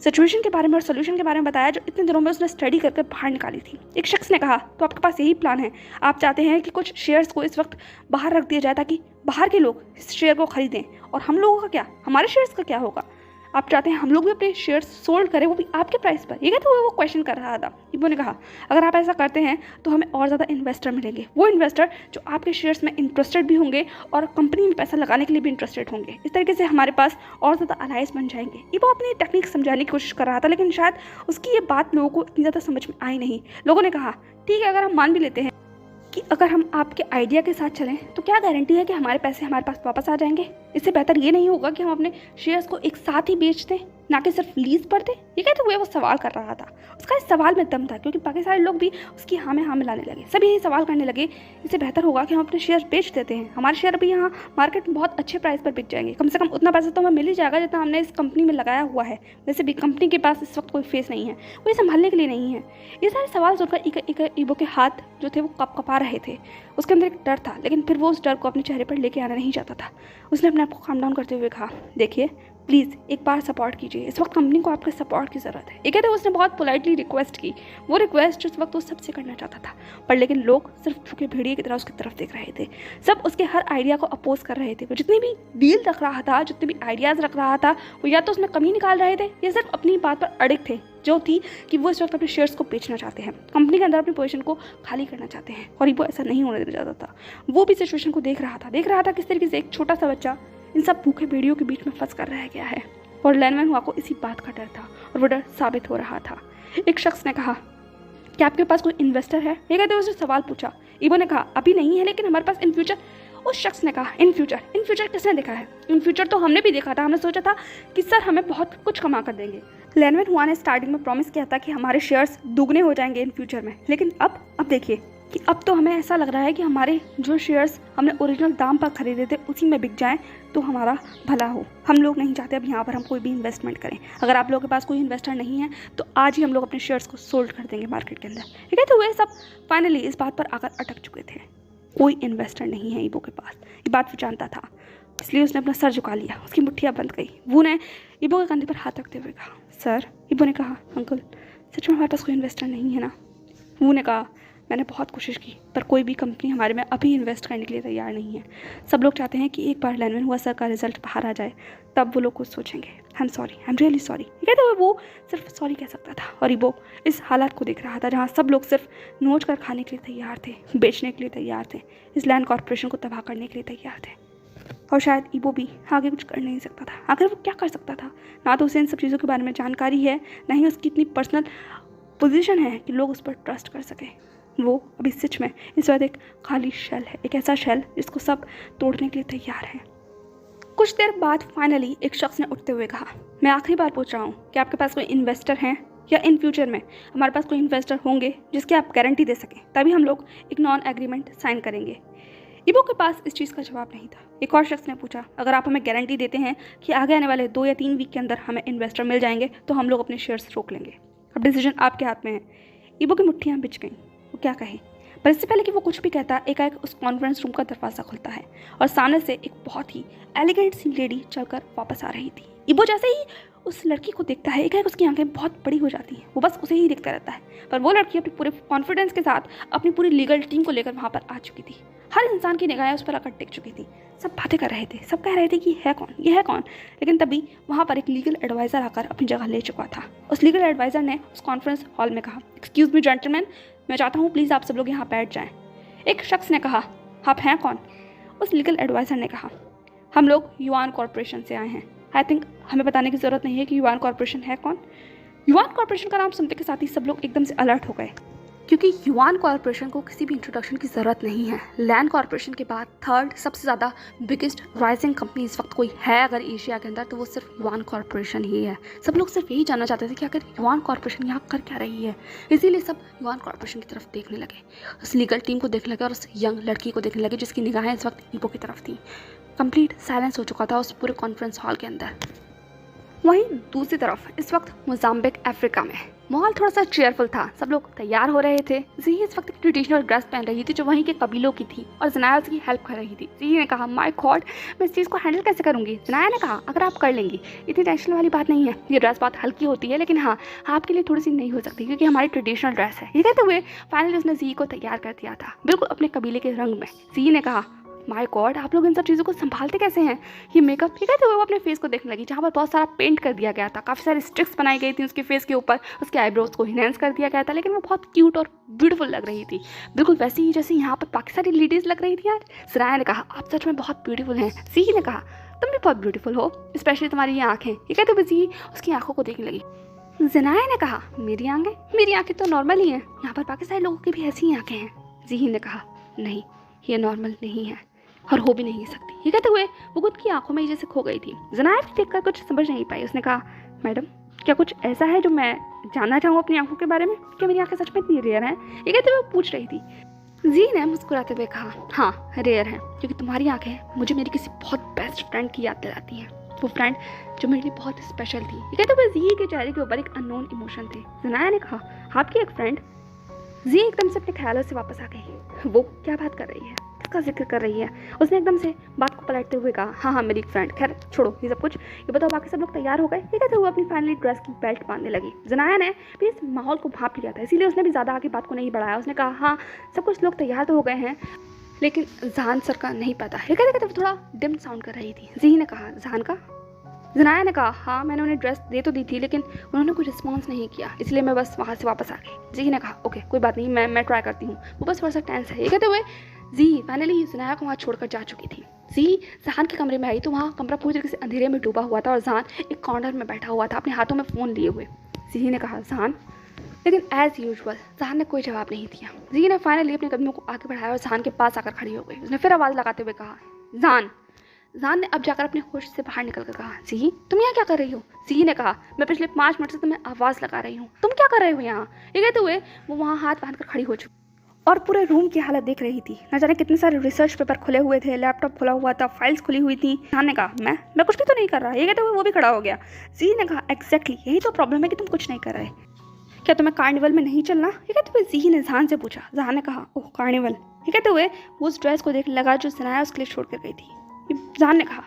सिचुएशन के बारे में और सोल्यूशन के बारे में बताया जो इतने दिनों में उसने स्टडी करके बाहर निकाली थी। एक शख्स ने कहा, तो आपके पास यही प्लान है, आप चाहते हैं कि कुछ शेयर्स को इस वक्त बाहर रख दिया जाए ताकि बाहर के लोग इस शेयर को खरीदें, और हम लोगों का क्या, हमारे शेयर्स का क्या होगा? आप चाहते हैं हम लोग भी अपने शेयर्स सोल्ड करें, वो भी आपके प्राइस पर। ये कहते हुए वो क्वेश्चन कर रहा था। इबो ने कहा, अगर आप ऐसा करते हैं तो हमें और ज़्यादा इन्वेस्टर मिलेंगे, वो इन्वेस्टर जो आपके शेयर्स में इंटरेस्टेड भी होंगे और कंपनी में पैसा लगाने के लिए भी इंटरेस्टेड होंगे। इस तरीके से हमारे पास और ज़्यादा अलायंस बन जाएंगे। इबो अपनी टेक्निक समझाने की कोशिश कर रहा था, लेकिन शायद उसकी ये बात लोगों को इतनी ज़्यादा समझ में आई नहीं। लोगों ने कहा, ठीक है, अगर हम मान भी लेते हैं कि अगर हम आपके आइडिया के साथ चलें तो क्या गारंटी है कि हमारे पैसे हमारे पास वापस आ जाएंगे? इससे बेहतर ये नहीं होगा कि हम अपने शेयर्स को एक साथ ही बेच दें, ना कि सिर्फ लीज पर दें? ये कहते हुए वो सवाल कर रहा था। उसका इस सवाल में दम था, क्योंकि बाकी सारे लोग भी उसकी हाँ में हाँ मिलाने लगे। सभी यही सवाल करने लगे, इससे बेहतर होगा कि हम अपने शेयर बेच देते हैं, हमारे शेयर भी यहाँ मार्केट में बहुत अच्छे प्राइस पर बिक जाएंगे। कम से कम उतना पैसा तो हमें मिल ही जाएगा जितना हमने इस कंपनी में लगाया हुआ है। वैसे भी कंपनी के पास इस वक्त कोई फेस नहीं है, कोई संभालने के लिए नहीं है। ये सारे सवाल सुनकर ईबो के हाथ जो थे वो कपा रहे थे। उसके अंदर एक डर था, लेकिन फिर वो उस डर को अपने चेहरे पर लेके आना नहीं चाहता था। उसने अपने आप को काम डाउन करते हुए कहा, देखिए प्लीज़ एक बार सपोर्ट कीजिए, इस वक्त कंपनी को आपके सपोर्ट की ज़रूरत है। ये कहते उसने बहुत पोलाइटली रिक्वेस्ट की, वो रिक्वेस्ट जो उस वक्त वो सबसे करना चाहता था, पर लेकिन लोग सिर्फ झुके भेड़िए की तरह उसकी तरफ देख रहे थे। सब उसके हर आइडिया को अपोज कर रहे थे। वो जितनी भी डील रख रहा था, जितने भी आइडियाज़ रख रहा था, वो या तो उसमें कमी निकाल रहे थे या सिर्फ अपनी बात पर अड़िग थे, जो थी कि वो इस वक्त अपने शेयर्स को बेचना चाहते हैं, कंपनी के अंदर अपनी पोजीशन को खाली करना चाहते हैं। और वो ऐसा नहीं होने देना चाहता था। वो भी सिचुएशन को देख रहा था किस तरीके से एक छोटा सा बच्चा इन सब भूखे भेड़ियों के बीच में फंस कर रह गया है। और लैनमैन हुआ को इसी बात का डर था, और वो डर साबित हो रहा था। एक शख्स ने कहा, क्या आपके पास कोई इन्वेस्टर है? ये कहते उसने सवाल पूछा। ईबो ने कहा, अभी नहीं है, लेकिन हमारे पास इन फ्यूचर। उस शख्स ने कहा, इन फ्यूचर किसने देखा है? इन फ्यूचर तो हमने भी देखा था। हमने सोचा था कि सर हमें बहुत कुछ कमा कर देंगे। लैनमैन हुआ ने स्टार्टिंग में प्रॉमिस किया था कि हमारे शेयर्स दुगने हो जाएंगे इन फ्यूचर में, लेकिन अब देखिए कि अब तो हमें ऐसा लग रहा है कि हमारे जो शेयर्स हमने ओरिजिनल दाम पर खरीदे थे उसी में बिक जाएं तो हमारा भला हो। हम लोग नहीं चाहते अब यहाँ पर हम कोई भी इन्वेस्टमेंट करें। अगर आप लोगों के पास कोई इन्वेस्टर नहीं है तो आज ही हम लोग अपने शेयर्स को सोल्ड कर देंगे मार्केट के अंदर। ठीक है, तो वे सब फाइनली इस बात पर आकर अटक चुके थे। कोई इन्वेस्टर नहीं है ईबो के पास, ये बात वो जानता था, इसलिए उसने अपना सर झुका लिया। उसकी मुट्ठियाँ बंद गई। वो ने ईबो के कंधे पर हाथ रखते हुए कहा, सर। ईबो ने कहा, अंकल सच में हमारे पास कोई इन्वेस्टर नहीं है ना? वो ने कहा, मैंने बहुत कोशिश की पर कोई भी कंपनी हमारे में अभी इन्वेस्ट करने के लिए तैयार नहीं है। सब लोग चाहते हैं कि एक बार लैनमैन हुआ सर का रिजल्ट बाहर आ जाए, तब वो लोग कुछ सोचेंगे। I am really sorry. कहते हुए वो सिर्फ सॉरी कह सकता था। और ईबो इस हालात को देख रहा था जहाँ सब लोग सिर्फ नोच कर खाने के लिए तैयार थे, बेचने के लिए तैयार थे, इस लैंड कॉर्पोरेशन को तबाह करने के लिए तैयार थे। और शायद ईबो भी आगे कुछ कर नहीं सकता था। आखिर वो क्या कर सकता था? ना तो उसे इन सब चीज़ों के बारे में जानकारी है, ना ही उसकी इतनी पर्सनल पोजीशन है कि लोग उस पर ट्रस्ट कर सकें। वो अभी सच में इस वक्त एक खाली शेल है, एक ऐसा शेल जिसको सब तोड़ने के लिए तैयार है। कुछ देर बाद फाइनली एक शख्स ने उठते हुए कहा, मैं आखिरी बार पूछ रहा हूँ कि आपके पास कोई इन्वेस्टर हैं या इन फ्यूचर में हमारे पास कोई इन्वेस्टर होंगे जिसकी आप गारंटी दे सकें, तभी हम लोग एक नॉन एग्रीमेंट साइन करेंगे। ईबो के पास इस चीज़ का जवाब नहीं था। एक और शख्स ने पूछा, अगर आप हमें गारंटी देते हैं कि आगे आने वाले 2 या 3 वीक के अंदर हमें इन्वेस्टर मिल जाएंगे तो हम लोग अपने शेयर्स रोक लेंगे। अब डिसीजन आपके हाथ में है। ईबो की मुट्ठियाँ बिछ गईं। वो क्या कहे, पर इससे पहले कि वो कुछ भी कहता, एकाएक उस कॉन्फ्रेंस रूम का दरवाज़ा खुलता है और सामने से एक बहुत ही एलिगेंट सी लेडी चलकर वापस आ रही थी। ईबो जैसे ही उस लड़की को देखता है, एकाएक उसकी आंखें बहुत बड़ी हो जाती हैं। वो बस उसे ही देखता रहता है, पर वो लड़की अपने पूरे कॉन्फिडेंस के साथ अपनी पूरी लीगल टीम को लेकर वहाँ पर आ चुकी थी। हर इंसान की निगाहें उस पर आकर टिक चुकी थी। सब बातें कर रहे थे, सब कह रहे थे कि है कौन, ये है कौन। लेकिन तभी वहाँ पर एक लीगल एडवाइज़र आकर अपनी जगह ले चुका था। उस लीगल एडवाइज़र ने उस कॉन्फ्रेंस हॉल में कहा, एक्सक्यूज़ मी जेंटलमैन, मैं चाहता हूँ प्लीज़ आप सब लोग यहाँ बैठ जाएँ। एक शख्स ने कहा, आप हैं कौन? उस लीगल एडवाइज़र ने कहा, हम लोग युवान कॉरपोरेशन से आए हैं। आई थिंक हमें बताने की ज़रूरत नहीं है कि युवान कॉरपोरेशन है कौन। युवान कॉरपोरेशन का नाम सुनते के साथ ही सब लोग एकदम से अलर्ट हो गए, क्योंकि युवान कॉरपोरेशन को किसी भी इंट्रोडक्शन की ज़रूरत नहीं है। लैंड कॉरपोरेशन के बाद 3rd सबसे ज़्यादा बिगेस्ट राइजिंग कंपनी इस वक्त कोई है अगर एशिया के अंदर, तो वो सिर्फ युवान कॉरपोरेशन ही है। सब लोग सिर्फ यही जानना चाहते थे कि आखिर युवान कॉरपोरेशन यहाँ कर क्या रही है, इसीलिए सब युवान कॉरपोरेशन की तरफ देखने लगे, उस लीगल टीम को देखने लगे और उस यंग लड़की को देखने लगे जिसकी निगाहें इस वक्त ईबो की तरफ थी। कंप्लीट साइलेंस हो चुका था उस पूरे कॉन्फ्रेंस हॉल के अंदर। वहीं दूसरी तरफ इस वक्त मोजाम्बिक अफ्रीका में माहौल थोड़ा सा चेयरफुल था। सब लोग तैयार हो रहे थे। जी इस वक्त ट्रेडिशनल ड्रेस पहन रही थी जो वहीं के कबीलों की थी और ज़नाया उसकी हेल्प कर रही थी। जी ने कहा माय गॉड मैं इस चीज़ को हैंडल कैसे करूँगी। ज़नाया ने कहा अगर आप कर लेंगी, इतनी टेंशन वाली बात नहीं है। ये ड्रेस बहुत हल्की होती है लेकिन हाँ आपके लिए थोड़ी सी नहीं हो सकती क्योंकि हमारी ट्रेडिशनल ड्रेस है। ये कहते हुए फाइनली उसने जी को तैयार कर दिया था बिल्कुल अपने कबीले के रंग में। जी ने कहा माय गॉड आप लोग इन सब चीज़ों को संभालते कैसे हैं। ये मेकअप ये कहते हुए वो अपने फेस को देखने लगी जहाँ पर बहुत सारा पेंट कर दिया गया था, काफ़ी सारी स्ट्रिक्स बनाई गई थी उसके फेस के ऊपर, उसके आईब्रोज को इनहेंस कर दिया गया था, लेकिन वो बहुत क्यूट और ब्यूटीफुल लग रही थी, बिल्कुल वैसे ही जैसे यहाँ पर बाकी सारी लेडीज़ लग रही थी यार। ज़नाया ने कहा आप सच में बहुत ब्यूटीफुल हैं। जी ने कहा तुम भी बहुत ब्यूटीफुल हो, स्पेशली तुम्हारी ये आँखें। ये कहते हुए जी उसकी आँखों को देखने लगी। ज़नाया ने कहा मेरी आँखें तो नॉर्मल ही हैं, यहाँ पर बाकी सारे लोगों की भी ऐसी ही आँखें हैं। जी ने कहा नहीं ये नॉर्मल नहीं है और हो भी नहीं सकती। ये कहते हुए वो खुद की आंखों में ही जैसे खो गई थी। ज़नाया भी देखकर कुछ समझ नहीं पाई। उसने कहा मैडम क्या कुछ ऐसा है जो मैं जानना चाहूँ अपनी आंखों के बारे में, क्या मेरी आंखें सच में इतनी रेयर हैं। ये कहते हुए वो पूछ रही थी। जी ने मुस्कुराते हुए कहा हाँ रेयर हैं क्योंकि तुम्हारी आंखें मुझे मेरी किसी बहुत बेस्ट फ्रेंड की याद दिलाती हैं, वो फ्रेंड जो मेरे लिए बहुत स्पेशल थी। ये कहते हुए जी के चेहरे के ऊपर एक अननोन इमोशन थे। ज़नाया ने कहा आपकी एक फ्रेंड। जी एकदम से अपने ख्यालों से वापस आ गई। वो क्या बात कर रही है, किसका जिक्र कर रही है। उसने एकदम से बात को पलटते हुए कहा हाँ मेरी एक फ्रेंड। खैर छोड़ो ये सब कुछ, ये बताओ बाकी सब लोग तैयार हो गए। ये कहते हुए अपनी फाइनली ड्रेस की बेल्ट बांधने लगी। ज़नाया ने भी इस माहौल को भांप लिया था, इसीलिए उसने भी ज़्यादा आगे बात को नहीं बढ़ाया। उसने कहा हाँ सब कुछ लोग तैयार तो हो गए हैं लेकिन जान सर का नहीं पता। ये कहते कहते थोड़ा डिम साउंड कर रही थी। जी ने कहा जान का। ज़नाया ने कहा हाँ मैंने उन्हें ड्रेस दे तो दी थी लेकिन उन्होंने कोई रिस्पॉन्स नहीं किया, इसलिए मैं बस वहाँ से वापस आ गई। जी ने कहा ओके कोई बात नहीं, मैं ट्राई करती हूँ, वो बस थोड़ा सा टेंस है। ये कहते हुए जी फाइनली ज़नाया को वहाँ छोड़कर जा चुकी थी। जी जहान के कमरे में आई तो वहाँ कमरा पूरी तरीके से अंधेरे में डूबा हुआ था और जहान एक कॉर्नर में बैठा हुआ था अपने हाथों में फ़ोन लिए हुए। जी ने कहा जहान, लेकिन एज़ यूजुअल जहान ने कोई जवाब नहीं दिया। जी ने फाइनली अपने कदमों को आगे बढ़ाया और जहान के पास आकर खड़ी हो गई। उसने फिर आवाज़ लगाते हुए कहा जहान। जहान ने अब जाकर अपने होश से बाहर निकल कर कहा जी तुम यहाँ क्या कर रही हो। जी ने कहा मैं पिछले 5 मिनट से तुम्हें आवाज़ लगा रही हूँ, तुम क्या कर रहे हो यहाँ। ये कहते हुए वो वहाँ हाथ बांध कर खड़ी हो चुकी और पूरे रूम की हालत देख रही थी। न जाने कितने सारे रिसर्च पेपर खुले हुए थे, लैपटॉप खुला हुआ था, फाइल्स खुली हुई थी। जहान ने कहा मैं कुछ भी तो नहीं कर रहा। ये कहते हुए वो भी खड़ा हो गया। जी ने कहा एग्जैक्टली यही तो प्रॉब्लम है कि तुम कुछ नहीं कर रहे, क्या तुम्हें कार्निवल में नहीं चलना। ये कहते हुए जी ने जहान से पूछा। जहान ने कहा ओह कार्निवल। ये कहते हुए वो उस ड्रेस को देखने लगा जो ज़नाया उसके लिए छोड़ कर गई थी। जहान ने कहा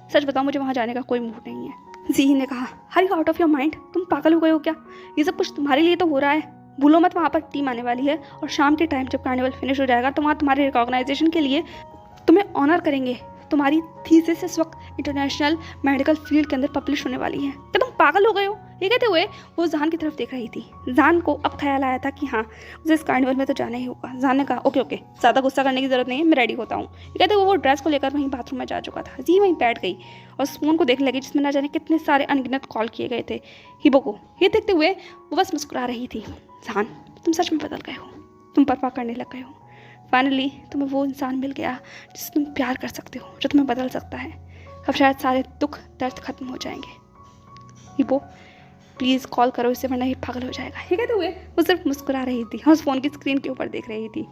सच बताओ मुझे वहाँ जाने का कोई मूड नहीं है। जी ने कहा are you out of your mind, तुम पागल हो गए हो क्या, ये सब कुछ तुम्हारे लिए तो हो रहा है। भूलो मत वहाँ पर टीम आने वाली है और शाम के टाइम जब कार्निवल फिनिश हो जाएगा तो वहाँ तुम्हारे रिकॉग्नाइजेशन के लिए तुम्हें ऑनर करेंगे। तुम्हारी थीसिस इस वक्त इंटरनेशनल मेडिकल फील्ड के अंदर पब्लिश होने वाली है, क्या तुम पागल हो गए हो। ये कहते हुए वो जहान की तरफ देख रही थी। जहान को अब ख्याल आया था कि हाँ मुझे इस कार्निवल में तो जाना ही होगा। जहान ने कहा ओके ज़्यादा गुस्सा करने की ज़रूरत नहीं है, मैं रेडी होता हूँ। ये कहते हुए वो ड्रेस को लेकर वहीं बाथरूम में जा चुका था। जी वहीं बैठ गई और उस फ़ोन को देखने लगी जिसमें ना जाने कितने सारे अनगिनत कॉल किए गए थे हिबो को। ये देखते हुए वो बस मुस्कुरा रही थी। जहान तुम सच में बदल गए हो, तुम परवाह करने लग गए हो। फाइनली तुम्हें वो इंसान मिल गया जिससे तुम प्यार कर सकते हो, जो तुम्हें बदल सकता है। अब शायद सारे दुख दर्द खत्म हो जाएंगे। हिबो प्लीज़ कॉल करो इसे वरना ये पागल हो जाएगा। ये कहते हुए वो सिर्फ मुस्कुरा रही थी और उस फ़ोन की स्क्रीन के ऊपर देख रही थी।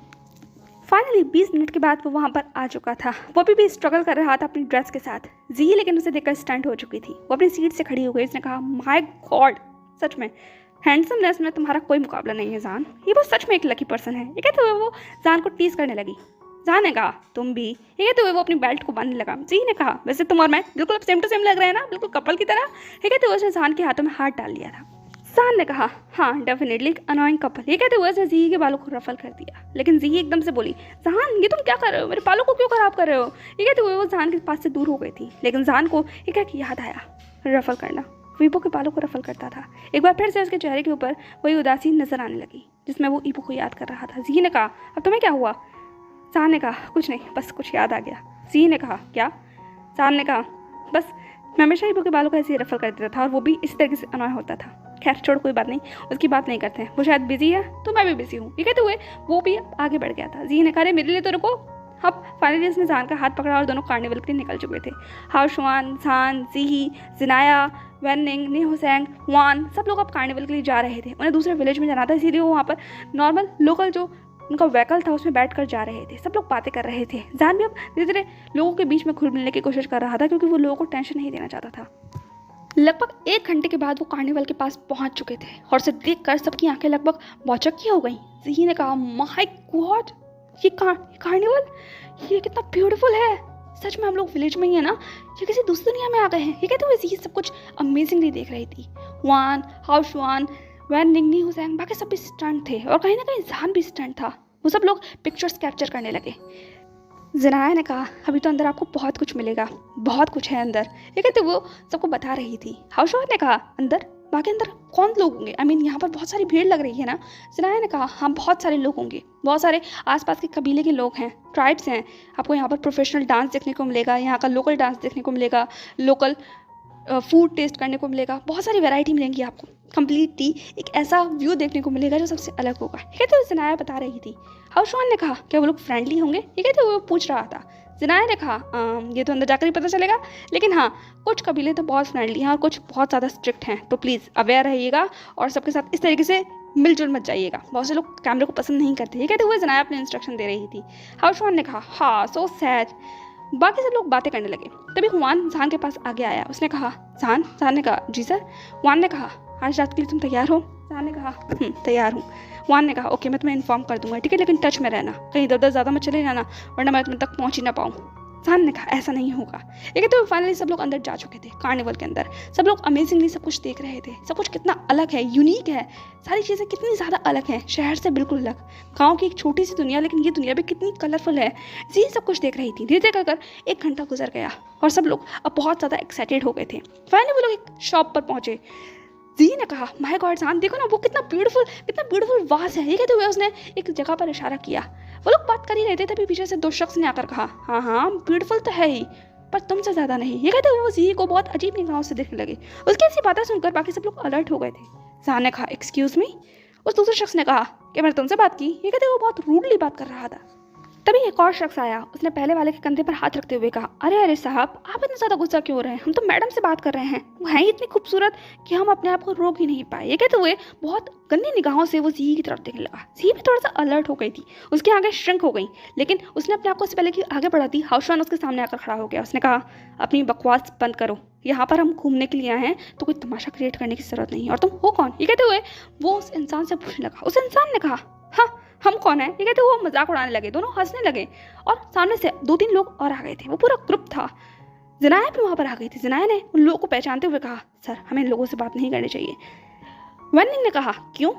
फाइनली 20 मिनट के बाद वो वहाँ पर आ चुका था। वो अभी भी स्ट्रगल कर रहा था अपनी ड्रेस के साथ। जी लेकिन उसे देखकर स्टंट हो चुकी थी। वो अपनी सीट से खड़ी हो गई। उसने कहा माय गॉड सच में हैंडसमनेस में तुम्हारा कोई मुकाबला नहीं है जान, ये वो सच में एक लकी पर्सन है। ये कहते हुए वो जान को टीज करने लगी। जान ने कहा तुम भी। ये कहते हुए वो अपनी बेल्ट को बांधने लगा। जी ने कहा वैसे तुम और मैं बिल्कुल सेम टू सेम लग रहे हैं ना, बिल्कुल कपल की तरह। ये कहते हुए उसने जान के हाथों में हाथ डाल लिया था। जान ने कहा हाँ डेफिनेटली एक अनोइंग कपल। ये कहते हुए उसने जी के बालों को रफल कर दिया, लेकिन जी एकदम से बोली जान ये तुम क्या कर रहे हो, मेरे बालों को क्यों खराब कर रहे हो। ये कहते हुए वो जान के पास से दूर हो गई थी, लेकिन जान को ये क्या याद आया रफल करना। ईबो के बालों को रफल करता था। एक बार फिर से उसके चेहरे के ऊपर वही उदासी नजर आने लगी जिसमें वो ईबो को याद कर रहा था। जी ने कहा अब तुम्हें क्या हुआ। जान ने कहा कुछ नहीं, बस कुछ याद आ गया। जी ने कहा क्या। जान ने कहा बस मैं हमेशा ईबो के बालों को ऐसे ही रफल कर देता था और वो भी इस तरीके से अनॉय होता था। खैर छोड़ कोई बात नहीं, उसकी बात नहीं करते हैं, वो शायद बिजी है तो मैं भी बिजी हूँ। ये कहते हुए वो भी आगे बढ़ गया था। जी ने कहा मेरे लिए तो रुको। अब फाइनली उसने जान का हाथ पकड़ा और दोनों कार्निवल के लिए निकल चुके थे। हाउशवान, जान, जी, ज़नाया, वेनिंग, नेहोसेंग, वान सब लोग अब कार्निवल के लिए जा रहे थे। उन्हें दूसरे विलेज में जाना था, इसीलिए वो वहाँ पर नॉर्मल लोकल जो उनका व्हीकल था उसमें बैठकर जा रहे थे। सब लोग बातें कर रहे थे। जान भी अब धीरे धीरे लोगों के बीच में घुल मिलने की कोशिश कर रहा था क्योंकि वो लोगों को टेंशन नहीं देना चाहता था। लगभग 1 घंटे के बाद वो कार्निवल के पास पहुंच चुके थे और उसे देखकर सबकी आंखें लगभग भौचक्की हो गईं। ज़ी ने कहा, माय गॉड, ये कार्निवल, ये कितना ब्यूटीफुल है। सच में हम लोग विलेज में ही है ना, ये किसी दूसरी दुनिया में आ गए हैं। ये कहते हुए ज़ी सब कुछ अमेजिंगली देख रही थी। वान, हाउशवान, वैन निंगनी, हुसैन, बाकी सब भी स्टंट थे और कहीं ना कहीं जान भी स्टंट था। वो सब लोग पिक्चर्स कैप्चर करने लगे। ज़नाया ने कहा, अभी तो अंदर आपको बहुत कुछ मिलेगा, बहुत कुछ है अंदर। ये कहते वो सबको बता रही थी। हाउशवान ने कहा, अंदर? बाकी अंदर कौन लोग होंगे? आई मीन यहाँ पर बहुत सारी भीड़ लग रही है ना। ज़नाया ने कहा, हाँ बहुत सारे लोग होंगे, बहुत सारे आसपास के कबीले के लोग हैं, ट्राइब्स हैं। आपको यहाँ पर प्रोफेशनल डांस देखने को मिलेगा, यहाँ का लोकल डांस देखने को मिलेगा, लोकल फूड टेस्ट करने को मिलेगा, बहुत सारी वैरायटी मिलेंगी आपको। कम्प्लीटली एक ऐसा व्यू देखने को मिलेगा जो सबसे अलग होगा। ये कहते हुए ज़नाया बता रही थी। हाउशवान ने कहा, क्या वो लोग फ्रेंडली होंगे? ये कहते हुए वो पूछ रहा था। ज़नाया ने कहा, ये तो अंदर जाकर ही पता चलेगा, लेकिन हाँ कुछ कबीले तो बहुत फ्रेंडली हैं और कुछ बहुत ज़्यादा स्ट्रिक्ट हैं, तो प्लीज़ अवेयर रहिएगा और सबके साथ इस तरीके से मिलजुल मत जाइएगा। बहुत से लोग कैमरे को पसंद नहीं करते। ये कहते हुए ज़नाया अपने इंस्ट्रक्शन दे रही थी। हाउशवान ने कहा, हाँ सो सैड। बाकी सब लोग बातें करने लगे। तभी हुआन जान के पास आगे आया। उसने कहा, जान ने कहा, जी सर। वान ने कहा, आज रात के लिए तुम तैयार हो? जान ने कहा, तैयार हूँ। वान ने कहा, ओके मैं तुम्हें इन्फॉर्म कर दूंगा, ठीक है, लेकिन टच में रहना, कहीं इधर उधर ज़्यादा मत चले जाना, वरना मैं तुम तक पहुँच ही ना पाऊँ। जान ने कहा, ऐसा नहीं होगा। लेकिन तो फाइनली सब लोग अंदर जा चुके थे। कार्निवल के अंदर सब लोग अमेजिंगली सब कुछ देख रहे थे। सब कुछ कितना अलग है, यूनिक है, सारी चीज़ें कितनी ज़्यादा अलग हैं, शहर से बिल्कुल अलग। गाँव की एक छोटी सी दुनिया, लेकिन ये दुनिया भी कितनी कलरफुल है। जी सब कुछ देख रही थी। धीरे धीरे कर 1 घंटा गुजर गया और सब लोग अब बहुत ज़्यादा एक्साइटेड हो गए थे। फाइनली वो लोग एक शॉप पर पहुँचे। जी ने कहा, माय गॉड जान, देखो ना वो कितना ब्यूटीफुल वास है। ये कहते हुए उसने एक जगह पर इशारा किया। वो लोग बात कर ही रहे थे, तभी पीछे से 2 शख्स ने आकर कहा, हाँ ब्यूटीफुल तो है ही, पर तुमसे ज़्यादा नहीं। ये कहते हुए वो जी को बहुत अजीब निगाहों से देखने लगे। उसकी ऐसी बातें सुनकर बाकी सब लोग अलर्ट हो गए थे। जान ने कहा, एक्सक्यूज़ मी। उस दूसरे शख्स ने कहा, क्या मैंने तुमसे बात की? ये कहते हुए वो बहुत रूडली बात कर रहा था। तभी एक और शख्स आया। उसने पहले वाले के कंधे पर हाथ रखते हुए कहा, अरे साहब, आप इतना ज़्यादा गुस्सा क्यों हो रहे हैं? हम तो मैडम से बात कर रहे हैं, वो है ही इतनी खूबसूरत कि हम अपने आप को रोक ही नहीं पाए। ये कहते हुए बहुत गंदी निगाहों से वो जी की तरफ देखने लगा। जी भी थोड़ा सा अलर्ट हो गई थी, उसकी आंखें श्रिंक हो गई, लेकिन उसने अपने आप को इससे पहले कि आगे बढ़ा दी, हाउशवान उसके सामने आकर खड़ा हो गया। उसने कहा, अपनी बकवास बंद करो, यहाँ पर हम घूमने के लिए आए हैं, तो कोई तमाशा क्रिएट करने की जरूरत नहीं है, और तुम हो कौन? ये कहते हुए वो उस इंसान से पूछने लगा। उस इंसान ने कहा, हाँ हम कौन है? ये कहते वो मजाक उड़ाने लगे, दोनों हंसने लगे और सामने से 2-3 लोग और आ गए थे। वो पूरा ग्रुप था। ज़नाया भी वहाँ पर आ गई थी। ज़नाया ने उन लोगों को पहचानते हुए कहा, सर हमें इन लोगों से बात नहीं करनी चाहिए। वैनिंग ने कहा, क्यों?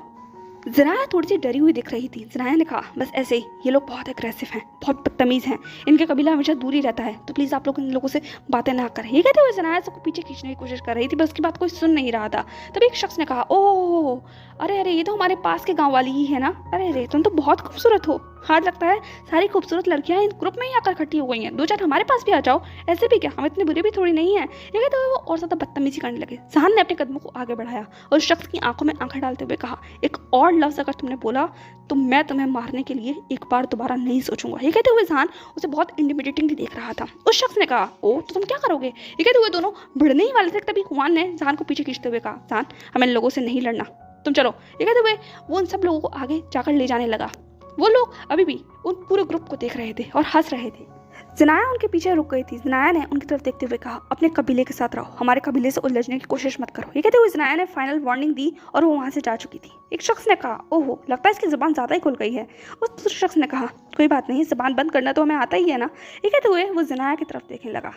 ज़नाया थोड़ी सी डरी हुई दिख रही थी। ज़नाया ने कहा, बस ऐसे ही, ये लोग बहुत एग्रेसिव हैं, बहुत बदतमीज़ हैं, इनके कबीला हमेशा दूर ही रहता है, तो प्लीज़ आप लोग इन लोगों से बातें ना करें। ये कहते हुए ज़नाया सबको पीछे खींचने की कोशिश कर रही थी, बस उसकी बात कोई सुन नहीं रहा था। तभी एक शख्स ने कहा, ओह अरे ये तो हमारे पास के गाँव वाली ही है ना। अरे तुम तो बहुत खूबसूरत हो। हाथ लगता है सारी खूबसूरत लड़कियां इन ग्रुप में ही आकर इकट्ठी हो गई हैं, 2-4 हमारे पास भी आ जाओ। ऐसे भी क्या, हम इतने बुरे भी थोड़ी नहीं हैं। ये कहते हुए वो और ज़्यादा बदतमीजी करने लगे। जहान ने अपने कदमों को आगे बढ़ाया और उस शख्स की आंखों में आंखें डालते हुए कहा, एक और लफ्ज़ अगर तुमने बोला तो मैं तुम्हें मारने के लिए एक बार दोबारा नहीं सोचूंगा। ये कहते हुए जहान उसे बहुत इंटिमिडेटिंगली देख रहा था। उस शख्स ने कहा, ओ तो तुम क्या करोगे? ये कहते हुए दोनों भिड़ने ही वाले थे, तभी हुआन ने जहान को पीछे खींचते हुए कहा, जहान हमें इन लोगों से नहीं लड़ना, तुम चलो। ये कहते हुए वो उन सब लोगों को आगे जाकर ले जाने लगा। वो लोग अभी भी उन पूरे ग्रुप को देख रहे थे और हंस रहे थे। ज़नाया उनके पीछे रुक गई थी। ज़नाया ने उनकी तरफ देखते हुए कहा, अपने कबीले के साथ रहो, हमारे कबीले से उलझने की कोशिश मत करो। ये कहते हुए ज़नाया ने फाइनल वार्निंग दी और वो वहाँ से जा चुकी थी। एक शख्स ने कहा, ओहो लगता है इसकी ज़बान ज़्यादा ही खुल गई है। उस दूसरे शख्स ने कहा, कोई बात नहीं, ज़बान बंद करना तो हमें आता ही है ना। ये कहते हुए वो ज़नाया की तरफ देखने लगा।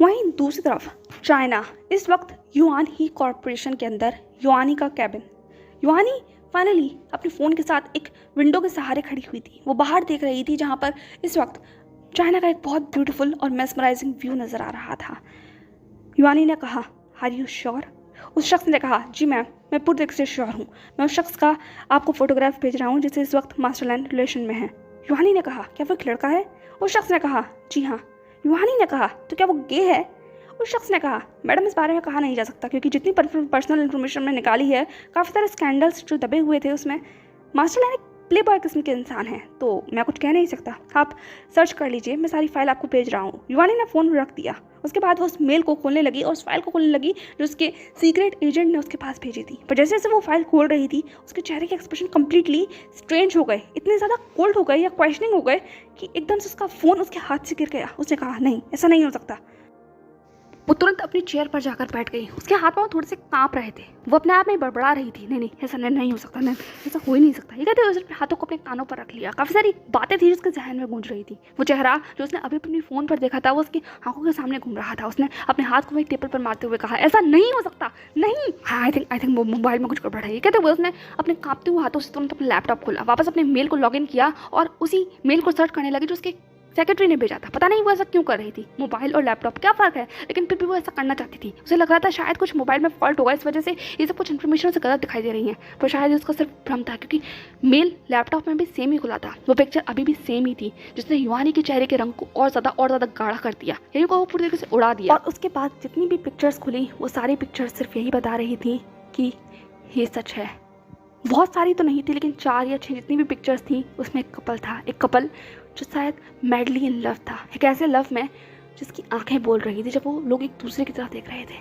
वहीं दूसरी तरफ चाइना, इस वक्त युआन ही कॉरपोरेशन के अंदर युआनी का कैबिन। युआनी फाइनली अपने फ़ोन के साथ एक विंडो के सहारे खड़ी हुई थी। वो बाहर देख रही थी, जहाँ पर इस वक्त चाइना का एक बहुत ब्यूटीफुल और मेस्मराइजिंग व्यू नज़र आ रहा था। युआनी ने कहा, आर यू श्योर? उस शख्स ने कहा, जी मैम, मैं पूरी तरीके से श्योर हूँ। मैं उस शख्स का आपको फोटोग्राफ भेज रहा हूँ जिससे इस वक्त मास्टरलाइन रिलेशन में है। युआनी ने कहा, क्या वो एक लड़का है? उस शख्स ने कहा, जी हाँ। युआनी ने कहा, तो क्या वो गे है? उस शख्स ने कहा, मैडम इस बारे में कहा नहीं जा सकता, क्योंकि जितनी पर्सनल इन्फॉर्मेशन मैंने निकाली है, काफ़ी सारे स्कैंडल्स जो दबे हुए थे उसमें मास्टरलाइन एक प्ले बॉय किस्म के इंसान हैं, तो मैं कुछ कह नहीं सकता। आप सर्च कर लीजिए, मैं सारी फाइल आपको भेज रहा हूँ। युवानी ने फ़ोन रख दिया। उसके बाद वो उस मेल को खोलने लगी और उस फाइल को खोलने लगी जो उसके सीक्रेट एजेंट ने उसके पास भेजी थी। पर जैसे जैसे वो फाइल खोल रही थी, उसके चेहरे के एक्सप्रेशन कम्प्लीटली स्ट्रेंज हो गए, इतने ज़्यादा कोल्ड हो गए या क्वेश्चनिंग हो गए कि एकदम से उसका फ़ोन उसके हाथ से गिर गया। उसने कहा, नहीं, ऐसा नहीं हो सकता। वो तुरंत अपनी चेयर पर जाकर बैठ गई। उसके हाथ पांव थोड़े से कांप रहे थे। वो अपने आप में बड़बड़ा रही थी, नहीं नहीं ऐसा नहीं हो सकता, नहीं ऐसा हो ही नहीं सकता। ये कहते हुए उसने हाथों को अपने कानों पर रख लिया। काफ़ी सारी बातें थी उसके जहन में गूंज रही थी। वो चेहरा जो उसने अभी अपने फ़ोन पर देखा था वो उसकी आंखों के सामने घूम रहा था। उसने अपने हाथ को वही टेबल पर मारते हुए कहा, ऐसा नहीं हो सकता, नहीं। हाँ आई थिंक मोबाइल में कुछ गड़बड़ है। ये कहते हुए उसने अपने कांपते हुए हाथों से तुरंत अपना लैपटॉप खोला, वापस अपने मेल को लॉगिन किया और उसी मेल को सर्च करने लगी जो उसके सेक्रेटरी ने भेजा था। पता नहीं वो ऐसा क्यों कर रही थी। मोबाइल और लैपटॉप क्या फ़र्क है, लेकिन फिर भी वो ऐसा करना चाहती थी। उसे लग रहा था शायद कुछ मोबाइल में फॉल्ट होगा, इस वजह से ये सब कुछ इन्फॉर्मेशन उसे गलत दिखाई दे रही है। पर शायद उसका सिर्फ भ्रम था, क्योंकि मेल लैपटॉप में भी सेम ही खुला था। वो पिक्चर अभी भी सेम ही थी, जिसने युवानी के चेहरे के रंग को और ज़्यादा गाढ़ा कर दिया। यही को वो पूरी तरीके से उड़ा दिया। और उसके बाद जितनी भी पिक्चर्स खुली वो सारी पिक्चर्स सिर्फ यही बता रही थी कि ये सच है। बहुत सारी तो नहीं थी, लेकिन 4 या 6 जितनी भी पिक्चर्स थी उसमें एक कपल था। एक कपल जो शायद मैडली इन लव था, एक ऐसे लव में जिसकी आंखें बोल रही थी जब वो लोग एक दूसरे की तरफ देख रहे थे।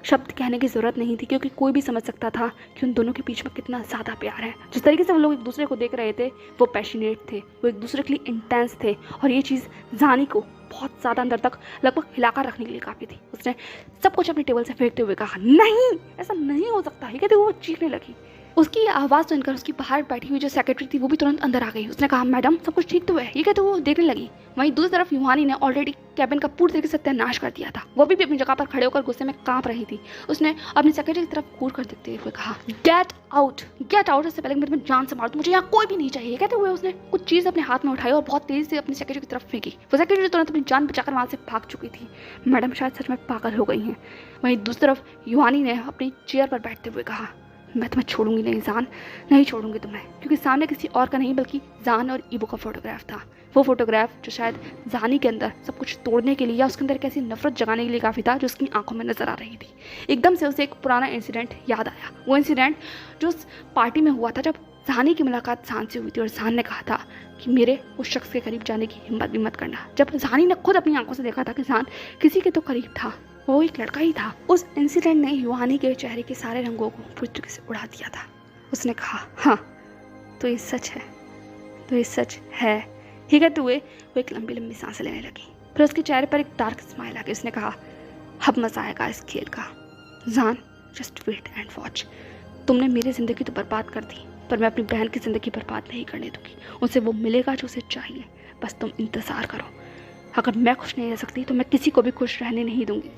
शब्द कहने की ज़रूरत नहीं थी, क्योंकि कोई भी समझ सकता था कि उन दोनों के बीच में कितना ज़्यादा प्यार है। जिस तरीके से वो लोग एक दूसरे को देख रहे थे वो पैशनेट थे, वो एक दूसरे के लिए इंटेंस थे। और ये चीज़ जानी को बहुत ज़्यादा अंदर तक लगभग हिलाकर रखने के लिए काफ़ी थी। उसने सब कुछ अपनी टेबल से फेंकते हुए कहा, नहीं ऐसा नहीं हो सकता। ये कहते वो चीखने लगी। उसकी आवाज़ सुनकर उसकी बाहर बैठी हुई जो सेक्रेटरी थी वो भी तुरंत अंदर आ गई। उसने कहा, मैडम सब कुछ ठीक तो है। ये कहते वो देखने लगी। वहीं दूसरी तरफ युवानी ने ऑलरेडी कैबिन का पूरी तरीके से सत्यानाश कर दिया था। वो भी अपनी जगह पर खड़े होकर गुस्से में कांप रही थी। उसने अपनी सेक्रेटरी की तरफ घूर कर देखते हुए कहा, गेट आउट, इससे पहले मैं तुम्हें जान से मार दूं, मुझे यहाँ कोई भी नहीं चाहिए। कहते हुए उसने कुछ चीज़ अपने हाथ में उठाई और बहुत तेज़ी से अपनी सेक्रेटरी की तरफ फेंकी। वो सेक्रेटरी तुरंत अपनी जान बचाकर वहाँ से भाग चुकी थी। मैडम शायद सच में पागल हो गई हैं। वहीं दूसरी तरफ युवानी ने अपनी चेयर पर बैठते हुए कहा, मैं तुम्हें छोड़ूंगी नहीं जान, नहीं छोड़ूंगी तुम्हें। क्योंकि सामने किसी और का नहीं बल्कि जान और ईबो का फोटोग्राफ था। वो फोटोग्राफ जो शायद जानी के अंदर सब कुछ तोड़ने के लिए या उसके अंदर कैसी नफरत जगाने के लिए काफ़ी था, जो उसकी आंखों में नजर आ रही थी। एकदम से उसे एक पुराना इंसिडेंट याद आया। वो इंसिडेंट जो उस पार्टी में हुआ था जब जानी की मुलाकात जान से हुई थी और जान ने कहा था कि मेरे उस शख्स के करीब जाने की हिम्मत भी मत करना। जब जानी ने खुद अपनी आंखों से देखा था कि जान किसी के तो करीब था, वो एक लड़का ही था। उस इंसिडेंट ने युवानी के चेहरे के सारे रंगों को पूरी तरीके से उड़ा दिया था। उसने कहा, हाँ तो ये सच है, तो ये सच है। ये कहते हुए वो एक लंबी लंबी सांसें लेने लगी। फिर उसके चेहरे पर एक डार्क स्माइल आ गई। उसने कहा, अब मजा आएगा इस खेल का। जान जस्ट वेट एंड वॉच। तुमने मेरी ज़िंदगी तो बर्बाद कर दी, पर मैं अपनी बहन की ज़िंदगी बर्बाद नहीं करने दूंगी। उसे वो मिलेगा जो उसे चाहिए, बस तुम इंतज़ार करो। अगर मैं खुश नहीं रह सकती तो मैं किसी को भी खुश रहने नहीं दूंगी।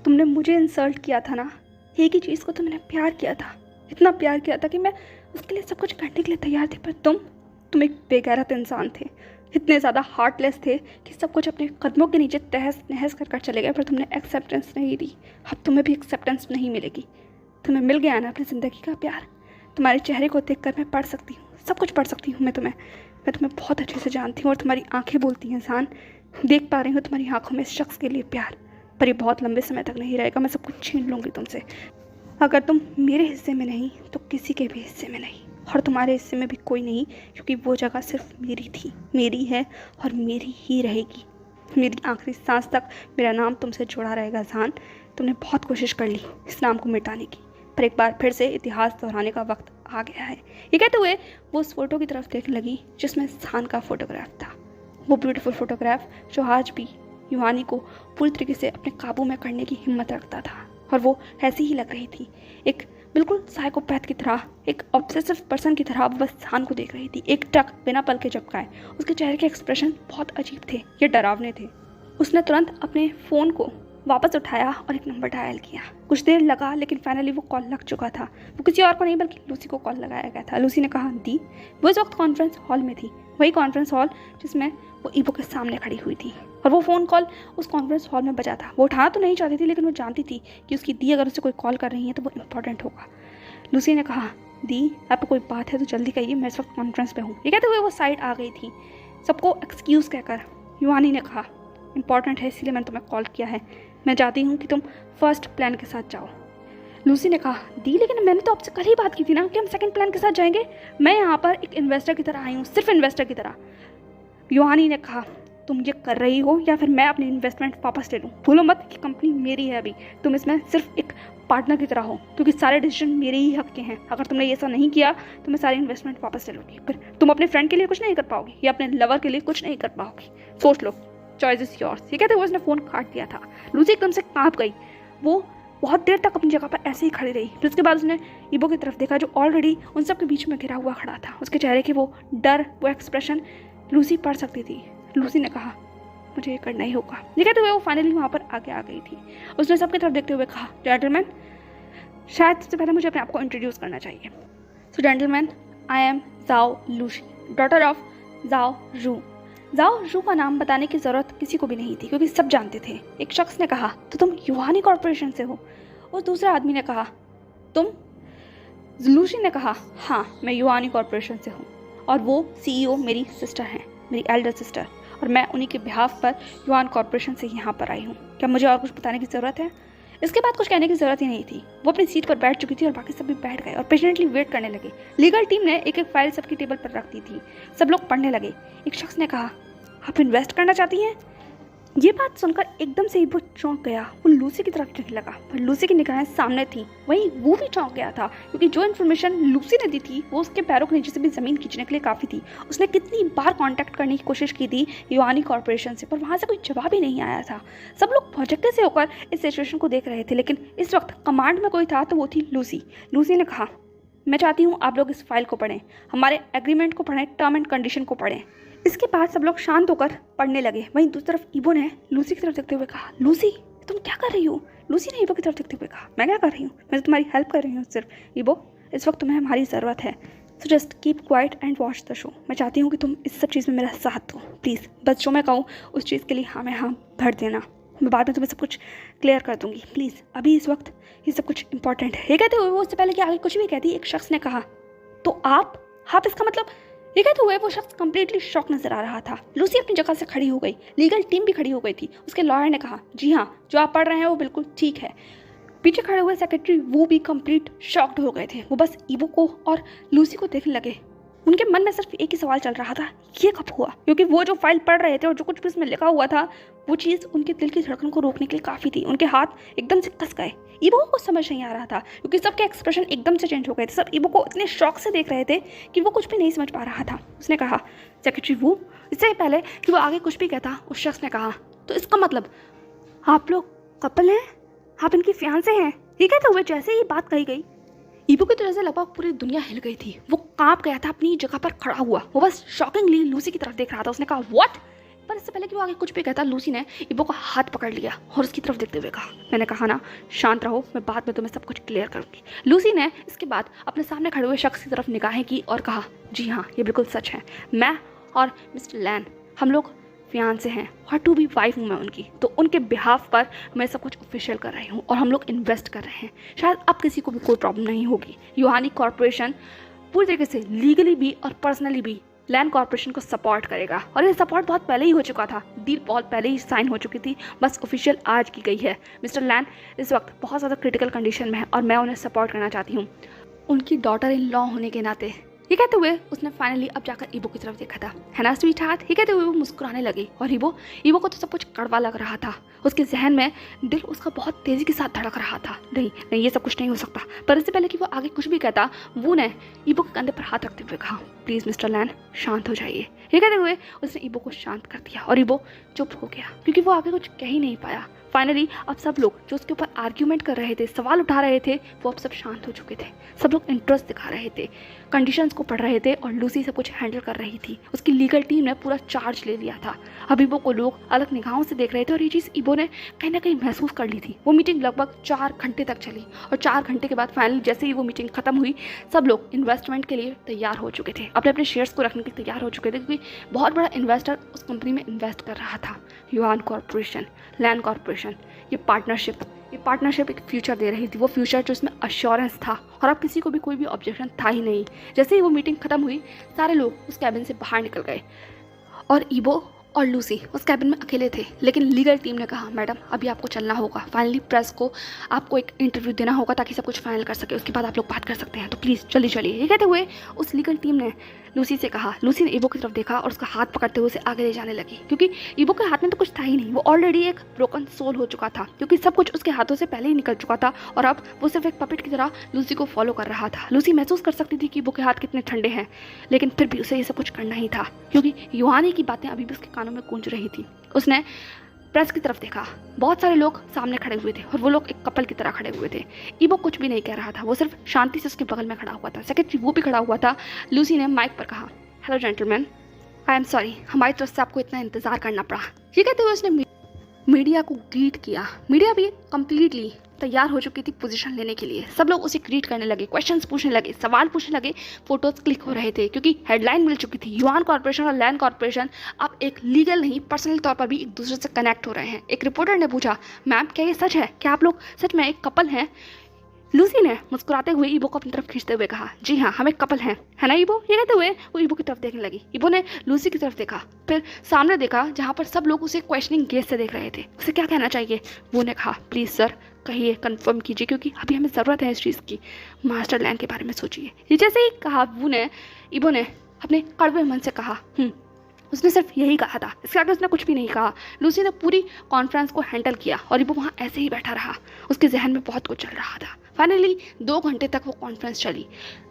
तुमने मुझे इंसल्ट किया था ना, एक ही चीज़ को तो मैंने प्यार किया था, इतना प्यार किया था कि मैं उसके लिए सब कुछ करने के लिए तैयार थी। पर तुम एक बेगैरत इंसान थे, इतने ज़्यादा हार्टलेस थे कि सब कुछ अपने कदमों के नीचे तहस नहस कर चले गए। पर तुमने एक्सेप्टेंस नहीं दी। अब तुम्हें भी एक्सेप्टेंस नहीं मिलेगी। तुम्हें मिल गया ना अपनी ज़िंदगी का प्यार। तुम्हारे चेहरे को देख कर मैं पढ़ सकती हूँ, सब कुछ पढ़ सकती हूँ। मैं तुम्हें बहुत अच्छे से जानती हूँ और तुम्हारी आँखें बोलती हैं जान। देख पा रही हूँ तुम्हारी आँखों में इस शख्स के लिए प्यार। पर ये बहुत लंबे समय तक नहीं रहेगा। मैं सब कुछ छीन लूँगी तुमसे। अगर तुम मेरे हिस्से में नहीं तो किसी के भी हिस्से में नहीं, और तुम्हारे हिस्से में भी कोई नहीं, क्योंकि वो जगह सिर्फ मेरी थी, मेरी है और मेरी ही रहेगी। मेरी आखिरी सांस तक मेरा नाम तुमसे जुड़ा रहेगा जान। तुमने बहुत कोशिश कर ली इस नाम को मिटाने की, पर एक बार फिर से इतिहास दोहराने का वक्त आ गया है। ये कहते हुए वो उस फोटो की तरफ देखने लगी जिसमें जान का फोटोग्राफ था। वो ब्यूटीफुल फोटोग्राफ जो आज भी युवानी को पूरी तरीके से अपने काबू में करने की हिम्मत रखता था। और वो ऐसी ही लग रही थी, एक बिल्कुल साइकोपैथ की तरह, एक ऑब्सेसिव पर्सन की तरह बस जान को देख रही थी। एक टक बिना पल के झपकाए। उसके चेहरे के एक्सप्रेशन बहुत अजीब थे, ये डरावने थे। उसने तुरंत अपने फ़ोन को वापस उठाया और एक नंबर डायल किया। कुछ देर लगा, लेकिन फाइनली वो कॉल लग चुका था। वो किसी और को नहीं बल्कि लूसी को कॉल लगाया गया था। लूसी ने कहा, दी। वो इस वक्त कॉन्फ्रेंस हॉल में थी, वही कॉन्फ्रेंस हॉल जिसमें वो ईबो के सामने खड़ी हुई थी। और वो फ़ोन कॉल उस कॉन्फ्रेंस हॉल में बजा था। वो उठाना तो नहीं चाहती थी, लेकिन वो जानती थी कि उसकी दी अगर उसे कोई कॉल कर रही है तो वो इम्पोर्टेंट होगा। लूसी ने कहा, दी आपको कोई बात है तो जल्दी कहिए, मैं इस वक्त कॉन्फ्रेंस पे हूँ। ये कहते हुए वो साइड आ गई थी, सबको एक्सक्यूज़ कहकर। युवानी ने कहा, इंपॉर्टेंट है इसीलिए मैंने तुम्हें कॉल किया है। मैं चाहती हूँ कि तुम फर्स्ट प्लान के साथ जाओ। लूसी ने कहा, दी लेकिन मैंने तो आपसे कल ही बात की थी ना कि हम सेकंड प्लान के साथ जाएंगे। मैं यहाँ पर एक इन्वेस्टर की तरह आई हूँ, सिर्फ इन्वेस्टर की तरह। युवानी ने कहा, तुम ये कर रही हो या फिर मैं अपनी इन्वेस्टमेंट वापस ले लूँ। भूलो मत कि कंपनी मेरी है अभी, तुम इसमें सिर्फ एक पार्टनर की तरह हो, क्योंकि सारे डिसीजन मेरे ही हक के हैं। अगर तुमने ऐसा नहीं किया तो मैं सारी इन्वेस्टमेंट वापस ले लूँगी। फिर तुम अपने फ्रेंड के लिए कुछ नहीं कर पाओगी या अपने लवर के लिए कुछ नहीं कर पाओगी। सोच लो। Choice is yours. ये कहते हुए उसने फ़ोन काट दिया था। लूसी एकदम से कांप गई। वो बहुत देर तक अपनी जगह पर ऐसे ही खड़ी रही। फिर उसके बाद उसने ईबो की तरफ देखा जो ऑलरेडी उन सब के बीच में घिरा हुआ खड़ा था। उसके चेहरे की वो डर, वो एक्सप्रेशन लूसी पढ़ सकती थी। लूसी ने कहा मुझे ये करना ही होगा। ये कहते हुए वो फाइनली वहाँ पर आगे आ गई थी। उसने सबकी तरफ देखते हुए कहा जेंटलमैन, शायद सबसे पहले मुझे अपने आप को इंट्रोड्यूस करना चाहिए। सो जेंटलमैन, आई एम जाओ लूशी, डॉटर ऑफ जाओ रू। जाओ रू का नाम बताने की ज़रूरत किसी को भी नहीं थी क्योंकि सब जानते थे। एक शख्स ने कहा तो तुम युहानी कॉरपोरेशन से हो। और दूसरा आदमी ने कहा तुम। लूशी ने कहा हाँ, मैं युहानी कॉरपोरेशन से हूँ और वो सीईओ मेरी सिस्टर हैं, मेरी एल्डर सिस्टर, और मैं उन्हीं के बिहाफ पर युहान कॉरपोरेशन से यहाँ पर आई हूँ। क्या मुझे और कुछ बताने की ज़रूरत है? इसके बाद कुछ कहने की ज़रूरत ही नहीं थी। वो अपनी सीट पर बैठ चुकी थी और बाकी सब भी बैठ गए और पेशेंटली वेट करने लगे। लीगल टीम ने एक एक फाइल सबकी टेबल पर रख दी थी। सब लोग पढ़ने लगे। एक शख्स ने कहा आप इन्वेस्ट करना चाहती हैं? ये बात सुनकर एकदम से ही वो चौंक गया। वो लूसी की तरफ देखने लगा पर लूसी की निगाहें सामने थी। वहीं वो भी चौंक गया था क्योंकि जो इन्फॉर्मेशन लूसी ने दी थी वो उसके पैरों के नीचे से भी ज़मीन खींचने के लिए काफ़ी थी। उसने कितनी बार कांटेक्ट करने की कोशिश की थी युहानी कॉरपोरेशन से, पर वहाँ से कोई जवाब ही नहीं आया था। सब लोग प्रोजेक्ट से होकर इस सिचुएशन को देख रहे थे, लेकिन इस वक्त कमांड में कोई था तो वो थी लूसी। लूसी ने कहा मैं चाहती हूँ आप लोग इस फाइल को पढ़ें, हमारे एग्रीमेंट को पढ़ें, टर्म एंड कंडीशन को पढ़ें। इसके बाद सब लोग शांत होकर पढ़ने लगे। वहीं दूसरी तरफ ईबो ने लूसी की तरफ देखते हुए कहा लूसी तुम क्या कर रही हो? लूसी ने ईबो की तरफ देखते हुए कहा मैं क्या कर रही हूँ? मैं तो तुम्हारी हेल्प कर रही हूँ सिर्फ। ईबो, इस वक्त तुम्हें हमारी ज़रूरत है, so just keep quiet and watch the show. मैं चाहती हूँ कि तुम इस सब चीज़ में मेरा साथ दो प्लीज़। बस जो मैं कहूँ उस चीज़ के लिए हाँ में हाँ भर देना। मैं बाद में तुम्हें सब कुछ क्लियर कर दूंगी, प्लीज़ अभी इस वक्त ये सब कुछ इंपॉर्टेंट है। ये कहते हुए वो उससे पहले कि आगे कुछ भी कहती एक शख्स ने कहा तो आप इसका मतलब? ये कहते हुए वो शख्स कंप्लीटली शॉक नजर आ रहा था। लूसी अपनी जगह से खड़ी हो गई। लीगल टीम भी खड़ी हो गई थी। उसके लॉयर ने कहा जी हाँ, जो आप पढ़ रहे हैं वो बिल्कुल ठीक है। पीछे खड़े हुए सेक्रेटरी वो भी कंप्लीट शॉक्ड हो गए थे। वो बस ईबो को और लूसी को देखने लगे। उनके मन में सिर्फ एक ही सवाल चल रहा था, ये कब हुआ? क्योंकि वो जो फाइल पढ़ रहे थे और जो कुछ भी उसमें लिखा हुआ था वो चीज़ उनके दिल की धड़कन को रोकने के लिए काफ़ी थी। उनके हाथ एकदम से कस गए। ईबो को समझ नहीं आ रहा था क्योंकि सबके एक्सप्रेशन एकदम से चेंज हो गए थे। सब ईबो को इतने शौक से देख रहे थे कि वो कुछ भी नहीं समझ पा रहा था। उसने कहा सेक्रेटरी वो, इससे पहले कि वो आगे कुछ भी कहता उस शख्स ने कहा तो इसका मतलब आप लोग कपल हैं, आप इनकी फियांसे हैं? ये कहते हुए जैसे ही बात कही गई ईबो की तरह से लगभग पूरी दुनिया हिल गई थी। वो कांप गया था अपनी जगह पर खड़ा हुआ। वो बस शॉकिंगली लूसी की तरफ देख रहा था। उसने कहा व्हाट? पर इससे पहले कि वो आगे कुछ भी कहता लूसी ने ईबो का हाथ पकड़ लिया और उसकी तरफ देखते हुए कहा मैंने कहा ना शांत रहो, मैं बाद में तुम्हें सब कुछ क्लियर करूंगी। लूसी ने इसके बाद अपने सामने खड़े हुए शख्स की तरफ निगाहें की और कहा जी हाँ, ये बिल्कुल सच है। मैं और मिस्टर लैन हम लोग फियांसे हैं और टू बी वाइफ हूँ मैं उनकी, तो उनके बिहाफ पर मैं सब कुछ ऑफिशियल कर रही हूँ और हम लोग इन्वेस्ट कर रहे हैं। शायद अब किसी को भी कोई प्रॉब्लम नहीं होगी। युहानी कॉरपोरेशन पूरी तरीके से लीगली भी और पर्सनली भी लैन कॉरपोरेशन को सपोर्ट करेगा और ये सपोर्ट बहुत पहले ही हो चुका था। डील बहुत पहले ही साइन हो चुकी थी, बस ऑफिशियल आज की गई है। मिस्टर लैन इस वक्त बहुत ज़्यादा क्रिटिकल कंडीशन में है और मैं उन्हें सपोर्ट करना चाहती हूँ उनकी डॉटर इन लॉ होने के नाते। ये कहते हुए उसने फाइनली अब जाकर ईबो की तरफ देखा था। है ना स्वीटहार्ट? ये कहते हुए वो मुस्कुराने लगी और ईबो को तो सब कुछ कड़वा लग रहा था। उसके जहन में दिल उसका बहुत तेज़ी के साथ धड़क रहा था। नहीं ये सब कुछ नहीं हो सकता। पर इससे पहले कि वो आगे कुछ भी कहता वो ने ईबो के कंधे पर हाथ रखते हुए कहा प्लीज़ मिस्टर लैन शांत हो जाइए। ये कहते हुए उसने ईबो को शांत कर दिया और ईबो चुप हो गया क्योंकि वो आगे कुछ कह ही नहीं पाया। फाइनली अब सब लोग जो उसके ऊपर आर्ग्यूमेंट कर रहे थे, सवाल उठा रहे थे, वो अब सब शांत हो चुके थे। सब लोग इंटरेस्ट दिखा रहे थे, कंडीशंस को पढ़ रहे थे और लूसी सब कुछ हैंडल कर रही थी। उसकी लीगल टीम ने पूरा चार्ज ले लिया था। अब ईबो को लोग अलग निगाहों से देख रहे थे और ये चीज़ ईबो ने कहीं ना कहीं महसूस कर ली थी। वो मीटिंग लगभग 4 घंटे तक चली और 4 घंटे के बाद फाइनली जैसे ही वो मीटिंग खत्म हुई सब लोग इन्वेस्टमेंट के लिए तैयार हो चुके थे, अपने अपने शेयर्स को रखने के लिए तैयार हो चुके थे क्योंकि बहुत बड़ा इन्वेस्टर उस कंपनी में इन्वेस्ट कर रहा था। युहान कॉरपोरेशन, लैन कॉरपोरेशन, ये पार्टनरशिप एक फ्यूचर दे रही थी। वो फ्यूचर जो इसमें अश्योरेंस था और अब किसी को भी कोई भी ऑब्जेक्शन था ही नहीं। जैसे ही वो मीटिंग खत्म हुई सारे लोग उस कैबिन से बाहर निकल गए और ईबो और लूसी उस कैबिन में अकेले थे। लेकिन लीगल टीम ने कहा मैडम अभी आपको चलना होगा, फाइनली प्रेस को आपको एक इंटरव्यू देना होगा ताकि सब कुछ फाइनल कर सके, उसके बाद आप लोग बात कर सकते हैं, तो प्लीज़ जल्दी चलिए। ये कहते हुए उस लीगल टीम ने लूसी से कहा। लूसी ने ईबो की तरफ देखा और उसका हाथ पकड़ते हुए उसे आगे ले जाने लगी, क्योंकि ईबो के हाथ में तो कुछ था ही नहीं। वो ऑलरेडी एक ब्रोकन सोल हो चुका था, क्योंकि सब कुछ उसके हाथों से पहले ही निकल चुका था और अब वो सिर्फ एक पपेट की तरह लूसी को फॉलो कर रहा था। लूसी महसूस कर सकती थी कि ईबो के हाथ कितने ठंडे हैं, लेकिन फिर भी उसे ये सब कुछ करना ही था, क्योंकि यूहानी की बातें अभी भी उसके कानों में गूंज रही थी। उसने प्रेस की तरफ देखा। बहुत सारे लोग सामने खड़े हुए थे और वो लोग एक कपल की तरह खड़े हुए थे। ईबो कुछ भी नहीं कह रहा था, वो सिर्फ शांति से उसके बगल में खड़ा हुआ था। सेक्रेटरी वो भी खड़ा हुआ था। लूसी ने माइक पर कहा, hello gentleman, I am sorry, हमारी तरफ से आपको इतना इंतजार करना पड़ा। ये कहते हुए उसने मीडिया को ग्रीट किया। मीडिया भी कम्प्लीटली तैयार हो चुकी थी पोजीशन लेने के लिए। सब लोग उसे ग्रीट करने लगे, क्वेश्चंस पूछने लगे, सवाल पूछने लगे, फोटोज क्लिक हो रहे थे, क्योंकि हेडलाइन मिल चुकी थी। युआन कॉर्पोरेशन और लैंड कॉर्पोरेशन अब एक लीगल नहीं पर्सनल तौर पर भी एक दूसरे से कनेक्ट हो रहे हैं। एक रिपोर्टर ने पूछा, मैम क्या ये सच है? क्या आप लोग सच में एक कपल हैं? लूसी ने मुस्कुराते हुए ईबो को अपनी तरफ खींचते हुए कहा, जी हाँ, हम एक कपल हैं, है ना ईबो? ये कहते हुए वो ईबो की तरफ देखने लगी। ईबो ने लूसी की तरफ देखा, फिर सामने देखा जहाँ पर सब लोग उसे क्वेश्चनिंग गेज से देख रहे थे। उसे क्या कहना चाहिए? वो ने कहा, प्लीज़ सर कहिए, कंफर्म कीजिए, क्योंकि अभी हमें ज़रूरत है इस चीज़ की। मास्टर लैंड के बारे में सोचिए। ये जैसे ही कहा ईबो ने अपने कड़वे मन से कहा, उसने सिर्फ यही कहा था, इसके आगे उसने कुछ भी नहीं कहा। लूसी ने पूरी कॉन्फ्रेंस को हैंडल किया और ईबो वहाँ ऐसे ही बैठा रहा। उसके जहन में बहुत कुछ चल रहा था। फाइनली 2 घंटे तक वो कॉन्फ्रेंस चली।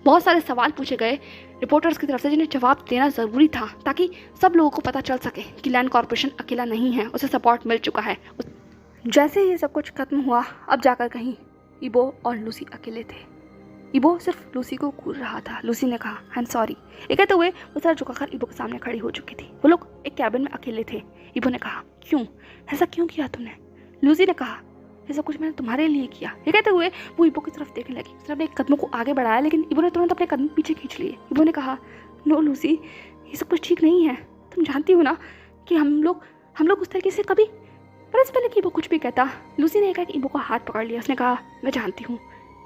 बहुत सारे सवाल पूछे गए रिपोर्टर्स की तरफ से, जिन्हें जवाब देना ज़रूरी था ताकि सब लोगों को पता चल सके कि लैंड कॉर्पोरेशन अकेला नहीं है, उसे सपोर्ट मिल चुका है। जैसे ही सब कुछ खत्म हुआ, अब जाकर कहीं ईबो और लूसी अकेले थे। ईबो सिर्फ लूसी को घूर रहा था। लूसी ने कहा, आई एम सॉरी। ये कहते हुए वो सर झुकाकर ईबो के सामने खड़ी हो चुकी थी। वो लोग एक कैबिन में अकेले थे। ईबो ने कहा, क्यों, ऐसा क्यों किया तुमने? लूसी ने कहा, ये सब कुछ मैंने तुम्हारे लिए किया। ये कहते हुए वो ईबो की तरफ देखने लगी। उसने अपने कदमों को आगे बढ़ाया, लेकिन ईबो ने तुरंत अपने कदम पीछे खींच लिए। ईबो ने कहा, नो लूसी, ये सब कुछ ठीक नहीं है। तुम जानती हो ना कि हम लोग उस तरीके से कभी, पर इससे पहले कि ईबो कुछ भी कहता, लूसी ने एक ईबो का हाथ पकड़ लिया। उसने कहा, मैं जानती हूँ।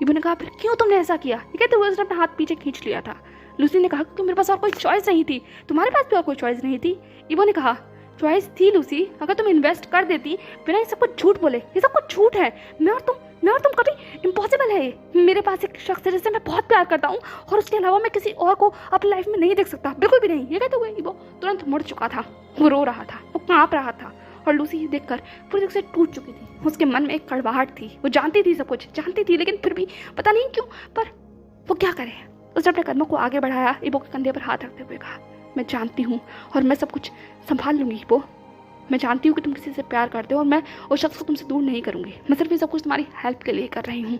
ईबो ने कहा, फिर क्यों तुमने ऐसा किया? ये कहते हुए उसने अपना हाथ पीछे खींच लिया था। लूसी ने कहा, क्योंकि मेरे पास और कोई चॉइस नहीं थी। तुम्हारे पास भी और कोई चॉइस नहीं थी। ईबो ने कहा, चॉइस थी लूसी, अगर तुम इन्वेस्ट कर देती बिना ये सब कुछ झूठ बोले। ये सब कुछ झूठ है। मैं और तुम कभी इम्पॉसिबल है ये। मेरे पास एक शख्स है जिससे मैं बहुत प्यार करता हूँ और उसके अलावा मैं किसी और को अपनी लाइफ में नहीं देख सकता, बिल्कुल भी नहीं। ये कहते हुए ईबो तुरंत मुड़ चुका था। वो रो रहा था, वो काँप रहा था और लूसी ये देखकर पूरी तरह से टूट चुकी थी। उसके मन में एक कड़वाहट थी। वो जानती थी, सब कुछ जानती थी, लेकिन फिर भी पता नहीं क्यों, पर वो क्या करे। उसने अपने कदमों को आगे बढ़ाया, ईबो के कंधे पर हाथ रखते हुए कहा, मैं जानती हूँ और मैं सब कुछ संभाल लूँगी ईबो। मैं जानती हूँ कि तुम किसी से प्यार करते हो और मैं उस शख्स को तुमसे दूर नहीं करूँगी। मैं सिर्फ ये सब कुछ तुम्हारी हेल्प के लिए कर रही हूँ।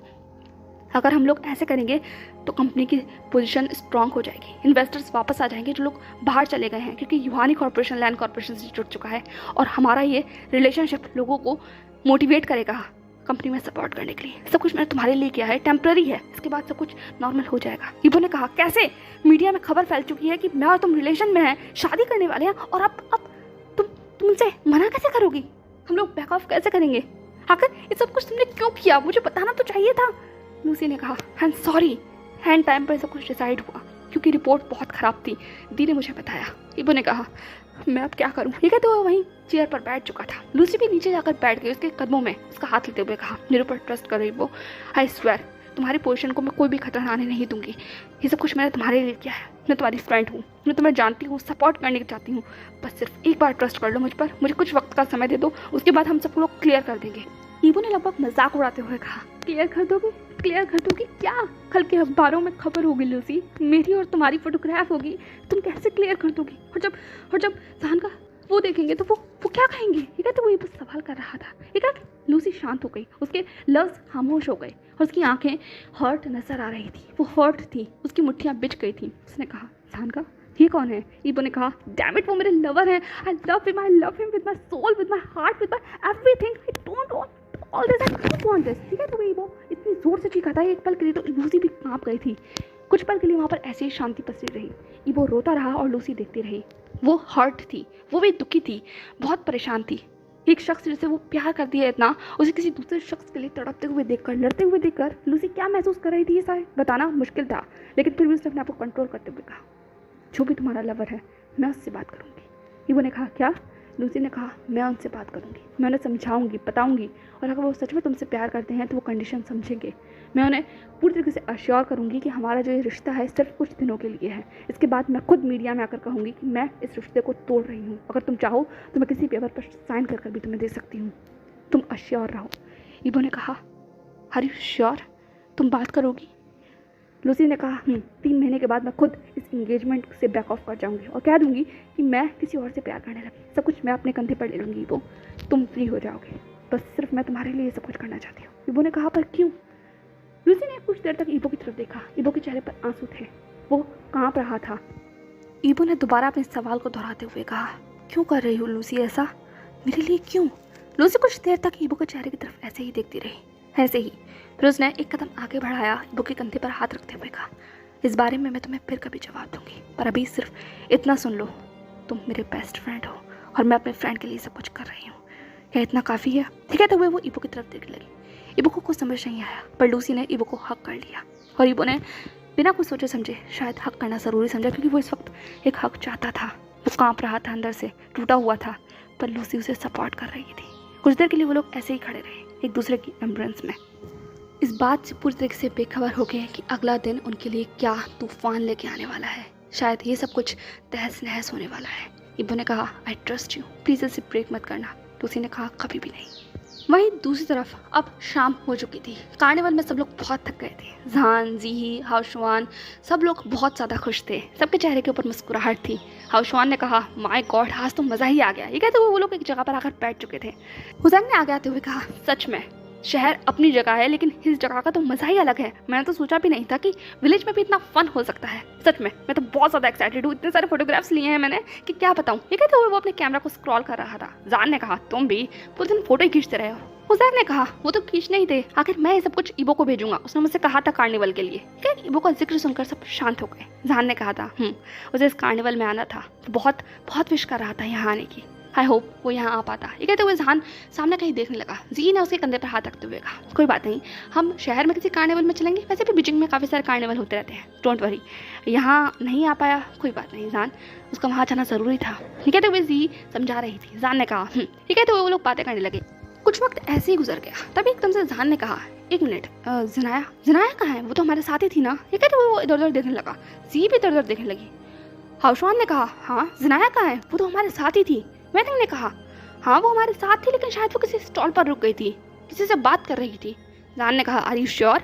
अगर हम लोग ऐसे करेंगे तो कंपनी की पोजीशन स्ट्रांग हो जाएगी। इन्वेस्टर्स वापस आ जाएंगे जो लोग बाहर चले गए हैं, क्योंकि यूहानी कॉर्पोरेशन लैंड कॉर्पोरेशन से जुड़ चुका है और हमारा ये रिलेशनशिप लोगों को मोटिवेट करेगा कंपनी में सपोर्ट करने के लिए। सब कुछ मैंने तुम्हारे लिए किया है, टेम्पररी है, इसके बाद सब कुछ नॉर्मल हो जाएगा। ईबो ने कहा, कैसे? मीडिया में खबर फैल चुकी है कि मैं और तुम रिलेशन में हैं, शादी करने वाले हैं, और अब तुमसे मना कैसे करोगी? हम लोग बैक ऑफ कैसे करेंगे? आखिर ये सब कुछ तुमने क्यों किया? मुझे बताना तो चाहिए था। लूसी ने कहा, आई एम सॉरी। हैंड टाइम पर सब कुछ डिसाइड हुआ क्योंकि रिपोर्ट बहुत ख़राब थी, दी ने मुझे बताया। ईबो ने कहा, मैं अब क्या करूँ? ये कहते हुए वहीं चेयर पर बैठ चुका था। लूसी भी नीचे जाकर बैठ गई। उसके कदमों में उसका हाथ लेते हुए कहा, मेरे ऊपर ट्रस्ट करो ईबो, आई स्वेयर तुम्हारी पोजीशन को मैं कोई भी खतरा आने नहीं दूंगी। ये सब कुछ मैंने तुम्हारे लिए किया है। मैं तुम्हारी फ्रेंड हूँ, मैं तुम्हें जानती हूँ, सपोर्ट करने चाहती हूँ। बस सिर्फ एक बार ट्रस्ट कर लो मुझ पर, मुझे कुछ वक्त का समय दे दो, उसके बाद हम सब लोग क्लियर कर देंगे। ईबो ने लगभग मजाक उड़ाते हुए कहा, क्लियर कर दोगे? क्लियर कर दोगी क्या? कल के अखबारों में खबर होगी लूसी, मेरी और तुम्हारी फोटोग्राफ होगी, तुम कैसे क्लियर कर दोगी? और जब जहान का वो देखेंगे तो वो क्या कहेंगे? ये कहते वो बस सवाल कर रहा था। ये कहा लूसी शांत हो गई, उसके लफ्ज़ खामोश हो गए और उसकी आंखें हर्ट नजर आ रही थी। वो हर्ट थी, उसकी मुट्ठियाँ बिछ गई थी। उसने कहा, जहान का ये कौन है? ईबो ने कहा, डैम इट, वो मेरे लवर हैं। I love him with my soul, with my heart, with my everything. I don't want all this, I don't want this. ठीक है, तो ईबो इतनी जोर से चीखा था, एक पल के लिए तो लूसी भी कांप गई थी। कुछ पल के लिए वहाँ पर ऐसे ही शांति पसरी रही। ईबो रोता रहा और लूसी देखती रही। वो हर्ट थी, वो भी दुखी थी, बहुत परेशान थी। एक शख्स जिसे वो प्यार कर दिया इतना, उसे किसी दूसरे शख्स के लिए तड़पते हुए देखकर, लड़ते हुए देखकर लूसी क्या महसूस कर रही थी ये शायद बताना मुश्किल था, लेकिन फिर भी उसने अपने आप को कंट्रोल करते हुए कहा, जो भी तुम्हारा लवर है मैं उससे बात करूँगी। ईबो ने कहा, क्या? लूसी ने कहा, मैं उनसे बात करूँगी, मैं उन्हें समझाऊंगी, बताऊंगी, और अगर वो सच में तुमसे प्यार करते हैं तो वो कंडीशन समझेंगे। मैं उन्हें पूरी तरीके से अश्योर करूँगी कि हमारा जो ये रिश्ता है सिर्फ कुछ दिनों के लिए है। इसके बाद मैं खुद मीडिया में आकर कहूँगी कि मैं इस रिश्ते को तोड़ रही हूँ। अगर तुम चाहो तो मैं किसी पेपर पर साइन कर भी तुम्हें दे सकती हूँ। तुम अश्योर रहो। ईबो ने कहा, आर यू श्योर? तुम बात करोगी? लूसी ने कहा, 3 महीने के बाद मैं खुद इस इंगेजमेंट से बैक ऑफ कर जाऊंगी और कह दूंगी कि मैं किसी और से प्यार करने लगी। सब कुछ मैं अपने कंधे पर ले लूँगी। ईबो, तुम फ्री हो जाओगे। बस सिर्फ मैं तुम्हारे लिए सब कुछ करना चाहती हूँ। ईबो ने कहा, पर क्यों? लूसी ने कुछ देर तक ईबो की तरफ देखा। ईबो के चेहरे पर आंसू थे, वो कांप रहा था। ईबो ने दोबारा अपने सवाल को दोहराते हुए कहा, क्यों कर रही हो लूसी ऐसा? मेरे लिए क्यों? लूसी कुछ देर तक ईबो के चेहरे की तरफ ऐसे ही देखती रही, ऐसे ही। फिर उसने एक कदम आगे बढ़ाया, ईबो के कंधे पर हाथ रखते हुए कहा, इस बारे में मैं तुम्हें फिर कभी जवाब दूंगी, पर अभी सिर्फ इतना सुन लो, तुम मेरे बेस्ट फ्रेंड हो और मैं अपने फ्रेंड के लिए सब कुछ कर रही हूँ। क्या इतना काफ़ी है? ठीक है। तो वो ईबो की तरफ देखने लगी। ईबो को कुछ समझ नहीं आया, पर लूसी ने ईबो को हक कर लिया और ईबो ने बिना कुछ सोचे समझे शायद हक करना ज़रूरी समझा, क्योंकि वो इस वक्त एक हक चाहता था। वो कांप रहा था, अंदर से टूटा हुआ था, पर लूसी उसे सपोर्ट कर रही थी। कुछ देर के लिए वो लोग ऐसे ही खड़े रहे, एक दूसरे की एम्ब्रेंस में, इस बात से पूरी तरीके से बेखबर हो गए कि अगला दिन उनके लिए क्या तूफान लेके आने वाला है। शायद ये सब कुछ तहस नहस होने वाला है। ईबो ने कहा, आई ट्रस्ट यू, प्लीज़ इसे ब्रेक मत करना। लूसी ने कहा, कभी भी नहीं। वहीं दूसरी तरफ अब शाम हो चुकी थी। कार्निवल में सब लोग बहुत थक गए थे। जान, जीही, हाओशुआन, सब लोग बहुत ज़्यादा खुश थे। सबके चेहरे के ऊपर मुस्कुराहट थी। हाओशुआन ने कहा, माय गॉड, आज तो मज़ा ही आ गया। ये कहते हुए वो लोग एक जगह पर आकर बैठ चुके थे। हुजैंग ने आगे आते हुए कहा, सच में शहर अपनी जगह है, लेकिन इस जगह का तो मज़ा ही अलग है। मैंने तो सोचा भी नहीं था कि विलेज में भी इतना फन हो सकता है। सच में मैं तो बहुत ज़्यादा एक्साइटेड हूँ। इतने सारे फोटोग्राफ्स लिए हैं मैंने कि क्या बताऊँ। ये कहते हुए वो अपने कैमरा को स्क्रॉल कर रहा था। जान ने कहा, तुम भी पूरे दिन फोटो ही खींचते रहे हो। हुजैंग ने कहा, वो तो खींच नहीं थे, आखिर मैं ये सब कुछ ईबो को भेजूंगा, उसने मुझसे कहा था कार्निवल के लिए। ईबो का जिक्र सुनकर सब शांत हो गए। जान ने कहा था, उसे इस कार्निवल में आना था, बहुत बहुत विश कर रहा था यहाँ आने की। आई होप वो यहाँ आ पाता। ये कहते हुए जहान सामने कहीं देखने लगा। जी ने उसके कंधे पर हाथ रखते हुए कहा, कोई बात नहीं, हम शहर में किसी कार्निवल में चलेंगे। वैसे भी बीजिंग में काफ़ी सारे कार्निवल होते रहते हैं, डोंट वरी। यहाँ नहीं आ पाया, कोई बात नहीं जान, उसका वहाँ जाना ज़रूरी था। ये कहते हुए जी समझा रही थी। जान ने कहा, ये कहते हुए वो लोग बातें करने लगे। कुछ वक्त ऐसे ही गुजर गया। तभी एकदम से जान ने कहा, एक मिनट, जनाया जनाया कहाँ है? वो तो हमारे साथ ही थी ना। ये कहते हुए वो इधर उधर देखने लगा। जी भी इधर उधर देखने लगी। हाओशुआन ने कहा, हाँ जनाया कहाँ है? वो तो हमारे साथ ही थी। वेनिंग ने कहा, हाँ वो हमारे साथ थी, लेकिन शायद वो किसी स्टॉल पर रुक गई थी, किसी से बात कर रही थी। जान ने कहा, आर यू श्योर?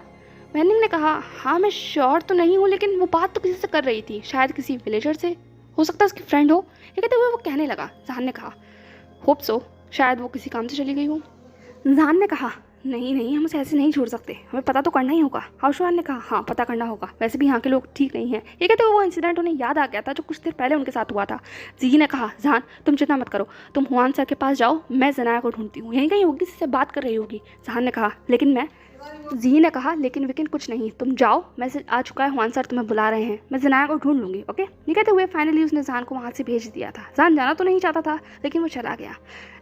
वेनिंग ने कहा, हाँ मैं श्योर तो नहीं हूँ, लेकिन वो बात तो किसी से कर रही थी, शायद किसी विलेजर से, हो सकता है उसकी फ्रेंड हो। ये कहते हुए वो कहने लगा। जान ने कहा, होप सो, शायद वो किसी काम से चली गई हो। जान ने कहा, नहीं नहीं, हम उसे ऐसे नहीं छोड़ सकते, हमें पता तो करना ही होगा। हाओशुआन ने कहा, हाँ पता करना होगा, वैसे भी यहाँ के लोग ठीक नहीं हैं। ये कहते हुए वो इंसिडेंट उन्हें याद आ गया था जो कुछ देर पहले उनके साथ हुआ था। जी ने कहा, जान तुम चिंता मत करो, तुम हुआन सर के पास जाओ, मैं जनाया को ढूंढती हूँ, यहीं कहीं होगी, किसी से बात कर रही होगी। जान ने कहा, लेकिन मैं जी ने कहा, लेकिन विकिन कुछ नहीं, तुम जाओ, मैसेज आ चुका है, हुआन सर तुम्हें बुला रहे हैं, मैं जनाया को ढूंढ लूँगी, ओके। ये कहते हुए फाइनली उसने जान को वहाँ से भेज दिया था। जान जाना तो नहीं चाहता था, लेकिन वो चला गया।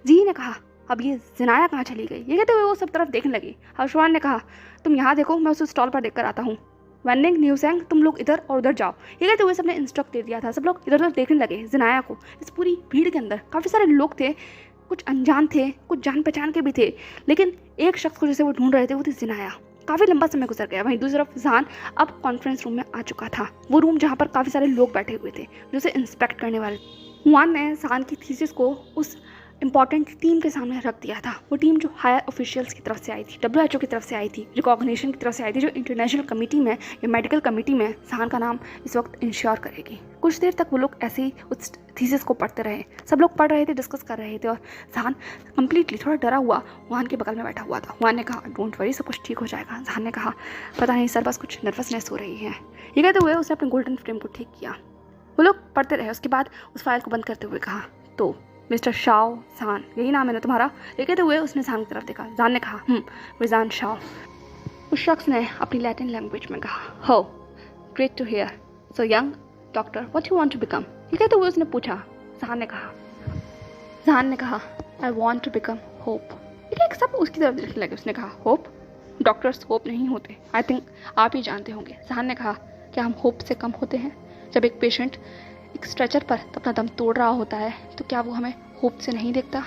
जी ने कहा, अब ये जनाया कहाँ चली गई? ये कहते हुए वो सब तरफ देखने लगी। हाओशुआन ने कहा, तुम यहाँ देखो, मैं उसे स्टॉल पर देख कर आता हूँ। वेनिंग, न्यूसेंग, तुम लोग इधर और उधर जाओ। ये कहते हुए सबने इंस्ट्रक्ट दे दिया था। सब लोग इधर उधर देखने लगे जनाया को। इस पूरी भीड़ के अंदर काफ़ी सारे लोग थे, कुछ अनजान थे, कुछ जान पहचान के भी थे, लेकिन एक शख्स को जैसे वो ढूंढ रहे थे, वो थी जनाया। काफ़ी लंबा समय गुजर गया। वहीं दूसरी तरफ जान अब कॉन्फ्रेंस रूम में आ चुका था, वो रूम जहाँ पर काफ़ी सारे लोग बैठे हुए थे जो उसे इंस्पेक्ट करने वाले। हुआन ने जान की थीसिस को उस इंपॉर्टेंट टीम के सामने रख दिया था। वो टीम जो हायर ऑफिशियल्स की तरफ से आई थी, WHO की तरफ से आई थी, रिकॉग्निशन की तरफ से आई थी, जो इंटरनेशनल कमेटी में या मेडिकल कमेटी में जान का नाम इस वक्त इंश्योर करेगी। कुछ देर तक वो लोग ऐसे ही उस थीसिस को पढ़ते रहे। सब लोग पढ़ रहे थे, डिस्कस कर रहे थे, और जान कम्प्लीटली थोड़ा डरा हुआ वहान के बगल में बैठा हुआ था। वहान ने कहा, डोंट वरी, सब कुछ ठीक हो जाएगा। जान ने कहा, पता नहीं सर, बस कुछ नर्वसनेस हो रही है। ये कहते हुए उसने अपने गोल्डन फ्रेम को ठीक किया। वो लोग पढ़ते रहे। उसके बाद उस फाइल को बंद करते हुए कहा, तो मिस्टर शाओ जान, यही नाम है ना तुम्हारा? ये कहते हुए उसने जान की तरफ देखा। जान ने कहा, विजान शाओ। उस शख्स ने अपनी लैटिन लैंग्वेज में कहा, oh great to hear, so young doctor, what you want to become? ये कहते हुए उसने पूछा। जान ने कहा, I want to become hope. ये सब उसकी तरफ देखने लगे। उसने कहा, होप? डॉक्टर्स होप नहीं होते, आई थिंक आप ही जानते होंगे। जान ने कहा, क्या हम होप से कम होते हैं? जब एक पेशेंट एक स्ट्रेचर पर अपना दम तोड़ रहा होता है, तो क्या वो हमें होप से नहीं देखता,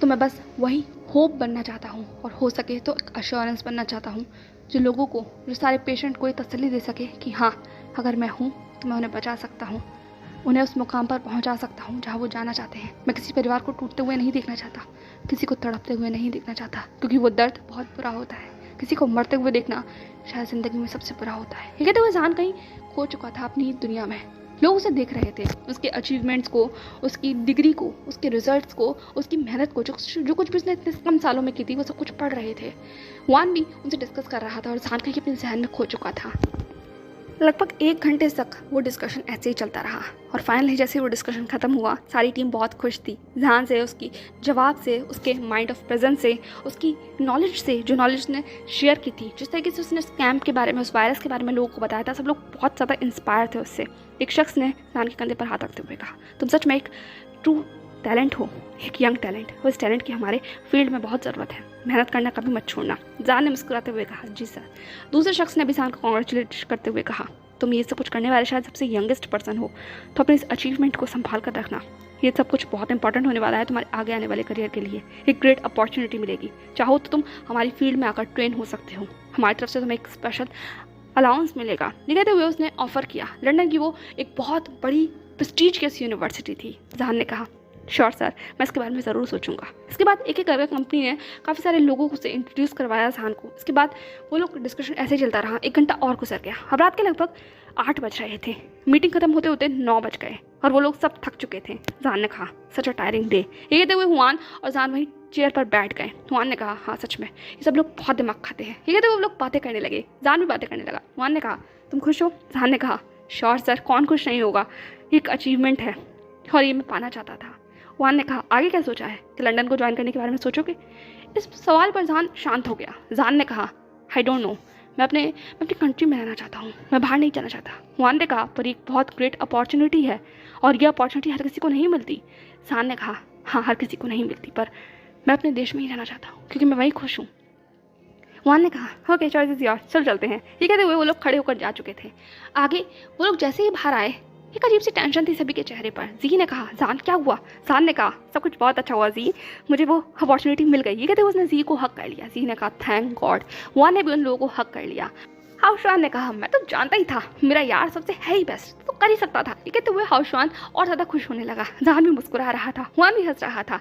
तो मैं बस वही होप बनना चाहता हूँ और हो सके तो एक अश्योरेंस बनना चाहता हूँ जो लोगों को, जो सारे पेशेंट को ये तसल्ली दे सके कि हाँ, अगर मैं हूँ तो मैं उन्हें बचा सकता हूँ, उन्हें उस मुकाम पर पहुँचा सकता हूँ जहाँ वो जाना चाहते हैं। मैं किसी परिवार को टूटते हुए नहीं देखना चाहता, किसी को तड़पते हुए नहीं देखना चाहता, क्योंकि वो दर्द बहुत बुरा होता है। किसी को मरते हुए देखना शायद ज़िंदगी में सबसे बुरा होता है। ये कहते हुए जान कहीं खो चुका था अपनी दुनिया में। लोग उसे देख रहे थे, उसके अचीवमेंट्स को, उसकी डिग्री को, उसके रिजल्ट्स को, उसकी मेहनत को, जो कुछ भी उसने इतने कम सालों में की थी, वो सब कुछ पढ़ रहे थे। वान भी उनसे डिस्कस कर रहा था और जान कहीं अपने जहन में खो चुका था। लगभग 1 घंटे तक वो डिस्कशन ऐसे ही चलता रहा और फाइनली जैसे वो डिस्कशन ख़त्म हुआ, सारी टीम बहुत खुश थी जहान से, उसकी जवाब से, उसके माइंड ऑफ प्रेजेंस से, उसकी नॉलेज से, जो नॉलेज ने शेयर की थी, जिस तरीके से उसने उस कैंप के बारे में, उस वायरस के बारे में लोगों को बताया था। सब लोग बहुत ज़्यादा इंस्पायर थे उससे। एक शख्स ने जान के कंधे पर हाथ रखते हुए कहा, तुम सच में एक ट्रू टैलेंट हो, एक यंग टैलेंट। और इस टैलेंट की हमारे फील्ड में बहुत ज़रूरत है, मेहनत करना कभी मत छोड़ना। जान ने मुस्कुराते हुए कहा, जी सर। दूसरे शख्स ने भी जान को कॉन्ग्रेचुलेट करते हुए कहा, तुम ये सब कुछ करने वाले शायद सबसे यंगेस्ट पर्सन हो, तो अपने इस अचीवमेंट को संभाल कर रखना। ये सब कुछ बहुत इंपॉर्टेंट होने वाला है तुम्हारे आगे आने वाले करियर के लिए। एक ग्रेट अपॉर्चुनिटी मिलेगी, चाहो तो तुम हमारी फील्ड में आकर ट्रेन हो सकते हो, हमारी तरफ से तुम्हें एक स्पेशल अलाउंस मिलेगा। ये कहते हुए उसने ऑफ़र किया। लंदन की वो एक बहुत बड़ी प्रेस्टीजियस यूनिवर्सिटी थी। जान ने कहा, श्योर सर, मैं इसके बारे में ज़रूर सोचूंगा। इसके बाद एक एक करके कंपनी ने काफ़ी सारे लोगों को से इंट्रोड्यूस करवाया जान को। इसके बाद वो लोग डिस्कशन ऐसे चलता रहा। 1 घंटा और गुजर गया। अब रात के लगभग 8 बज रहे थे। मीटिंग खत्म होते होते 9 बज गए और वो लोग सब थक चुके थे। जान ने कहा, सच अ टायरिंग डे। ये कहते हुए हुआन और जान वहीं चेयर पर बैठ गए। हुआन ने कहा, हाँ सच में ये सब लोग बहुत दिमाग खाते हैं। ये कहते हुए वो लोग बातें करने लगे। जान भी बातें करने लगा। हुआन ने कहा, तुम खुश हो? जान ने कहा, श्योर सर, कौन खुश नहीं होगा, एक अचीवमेंट है और ये मैं पाना चाहता था। वान ने कहा, आगे क्या सोचा है कि लंदन को ज्वाइन करने के बारे में सोचोगे? इस सवाल पर जान शांत हो गया। जान ने कहा, आई डोंट नो, मैं अपनी कंट्री में रहना चाहता हूँ, मैं बाहर नहीं जाना चाहता। वान ने कहा, पर एक बहुत ग्रेट अपॉर्चुनिटी है और यह अपॉर्चुनिटी हर किसी को नहीं मिलती। जान ने कहा, हाँ हर किसी को नहीं मिलती, पर मैं अपने देश में ही रहना चाहता हूँ क्योंकि मैं वहीं खुश हूँ। वान ने कहा, ओके चॉइस इज योर, चल चलते हैं। ये कहते हुए वो लोग खड़े होकर जा चुके थे। आगे वो लोग जैसे ही बाहर आए, एक अजीब सी टेंशन थी सभी के चेहरे पर। जी ने कहा, जान क्या हुआ? जान ने कहा, सब कुछ बहुत अच्छा हुआ जी, मुझे वो अपॉर्चुनिटी मिल गई। ये कहते हुए उसने जी को हक कर लिया। जी ने कहा, थैंक गॉड। वान ने भी उन लोगों को हक कर लिया। हाउशवान ने कहा, मैं तो जानता ही था, मेरा यार सबसे है ही बेस्ट, तो कर ही सकता था। ये कहते हुए हाउशवान और ज़्यादा खुश होने लगा। जान भी मुस्कुरा रहा था, वान भी हंस रहा था।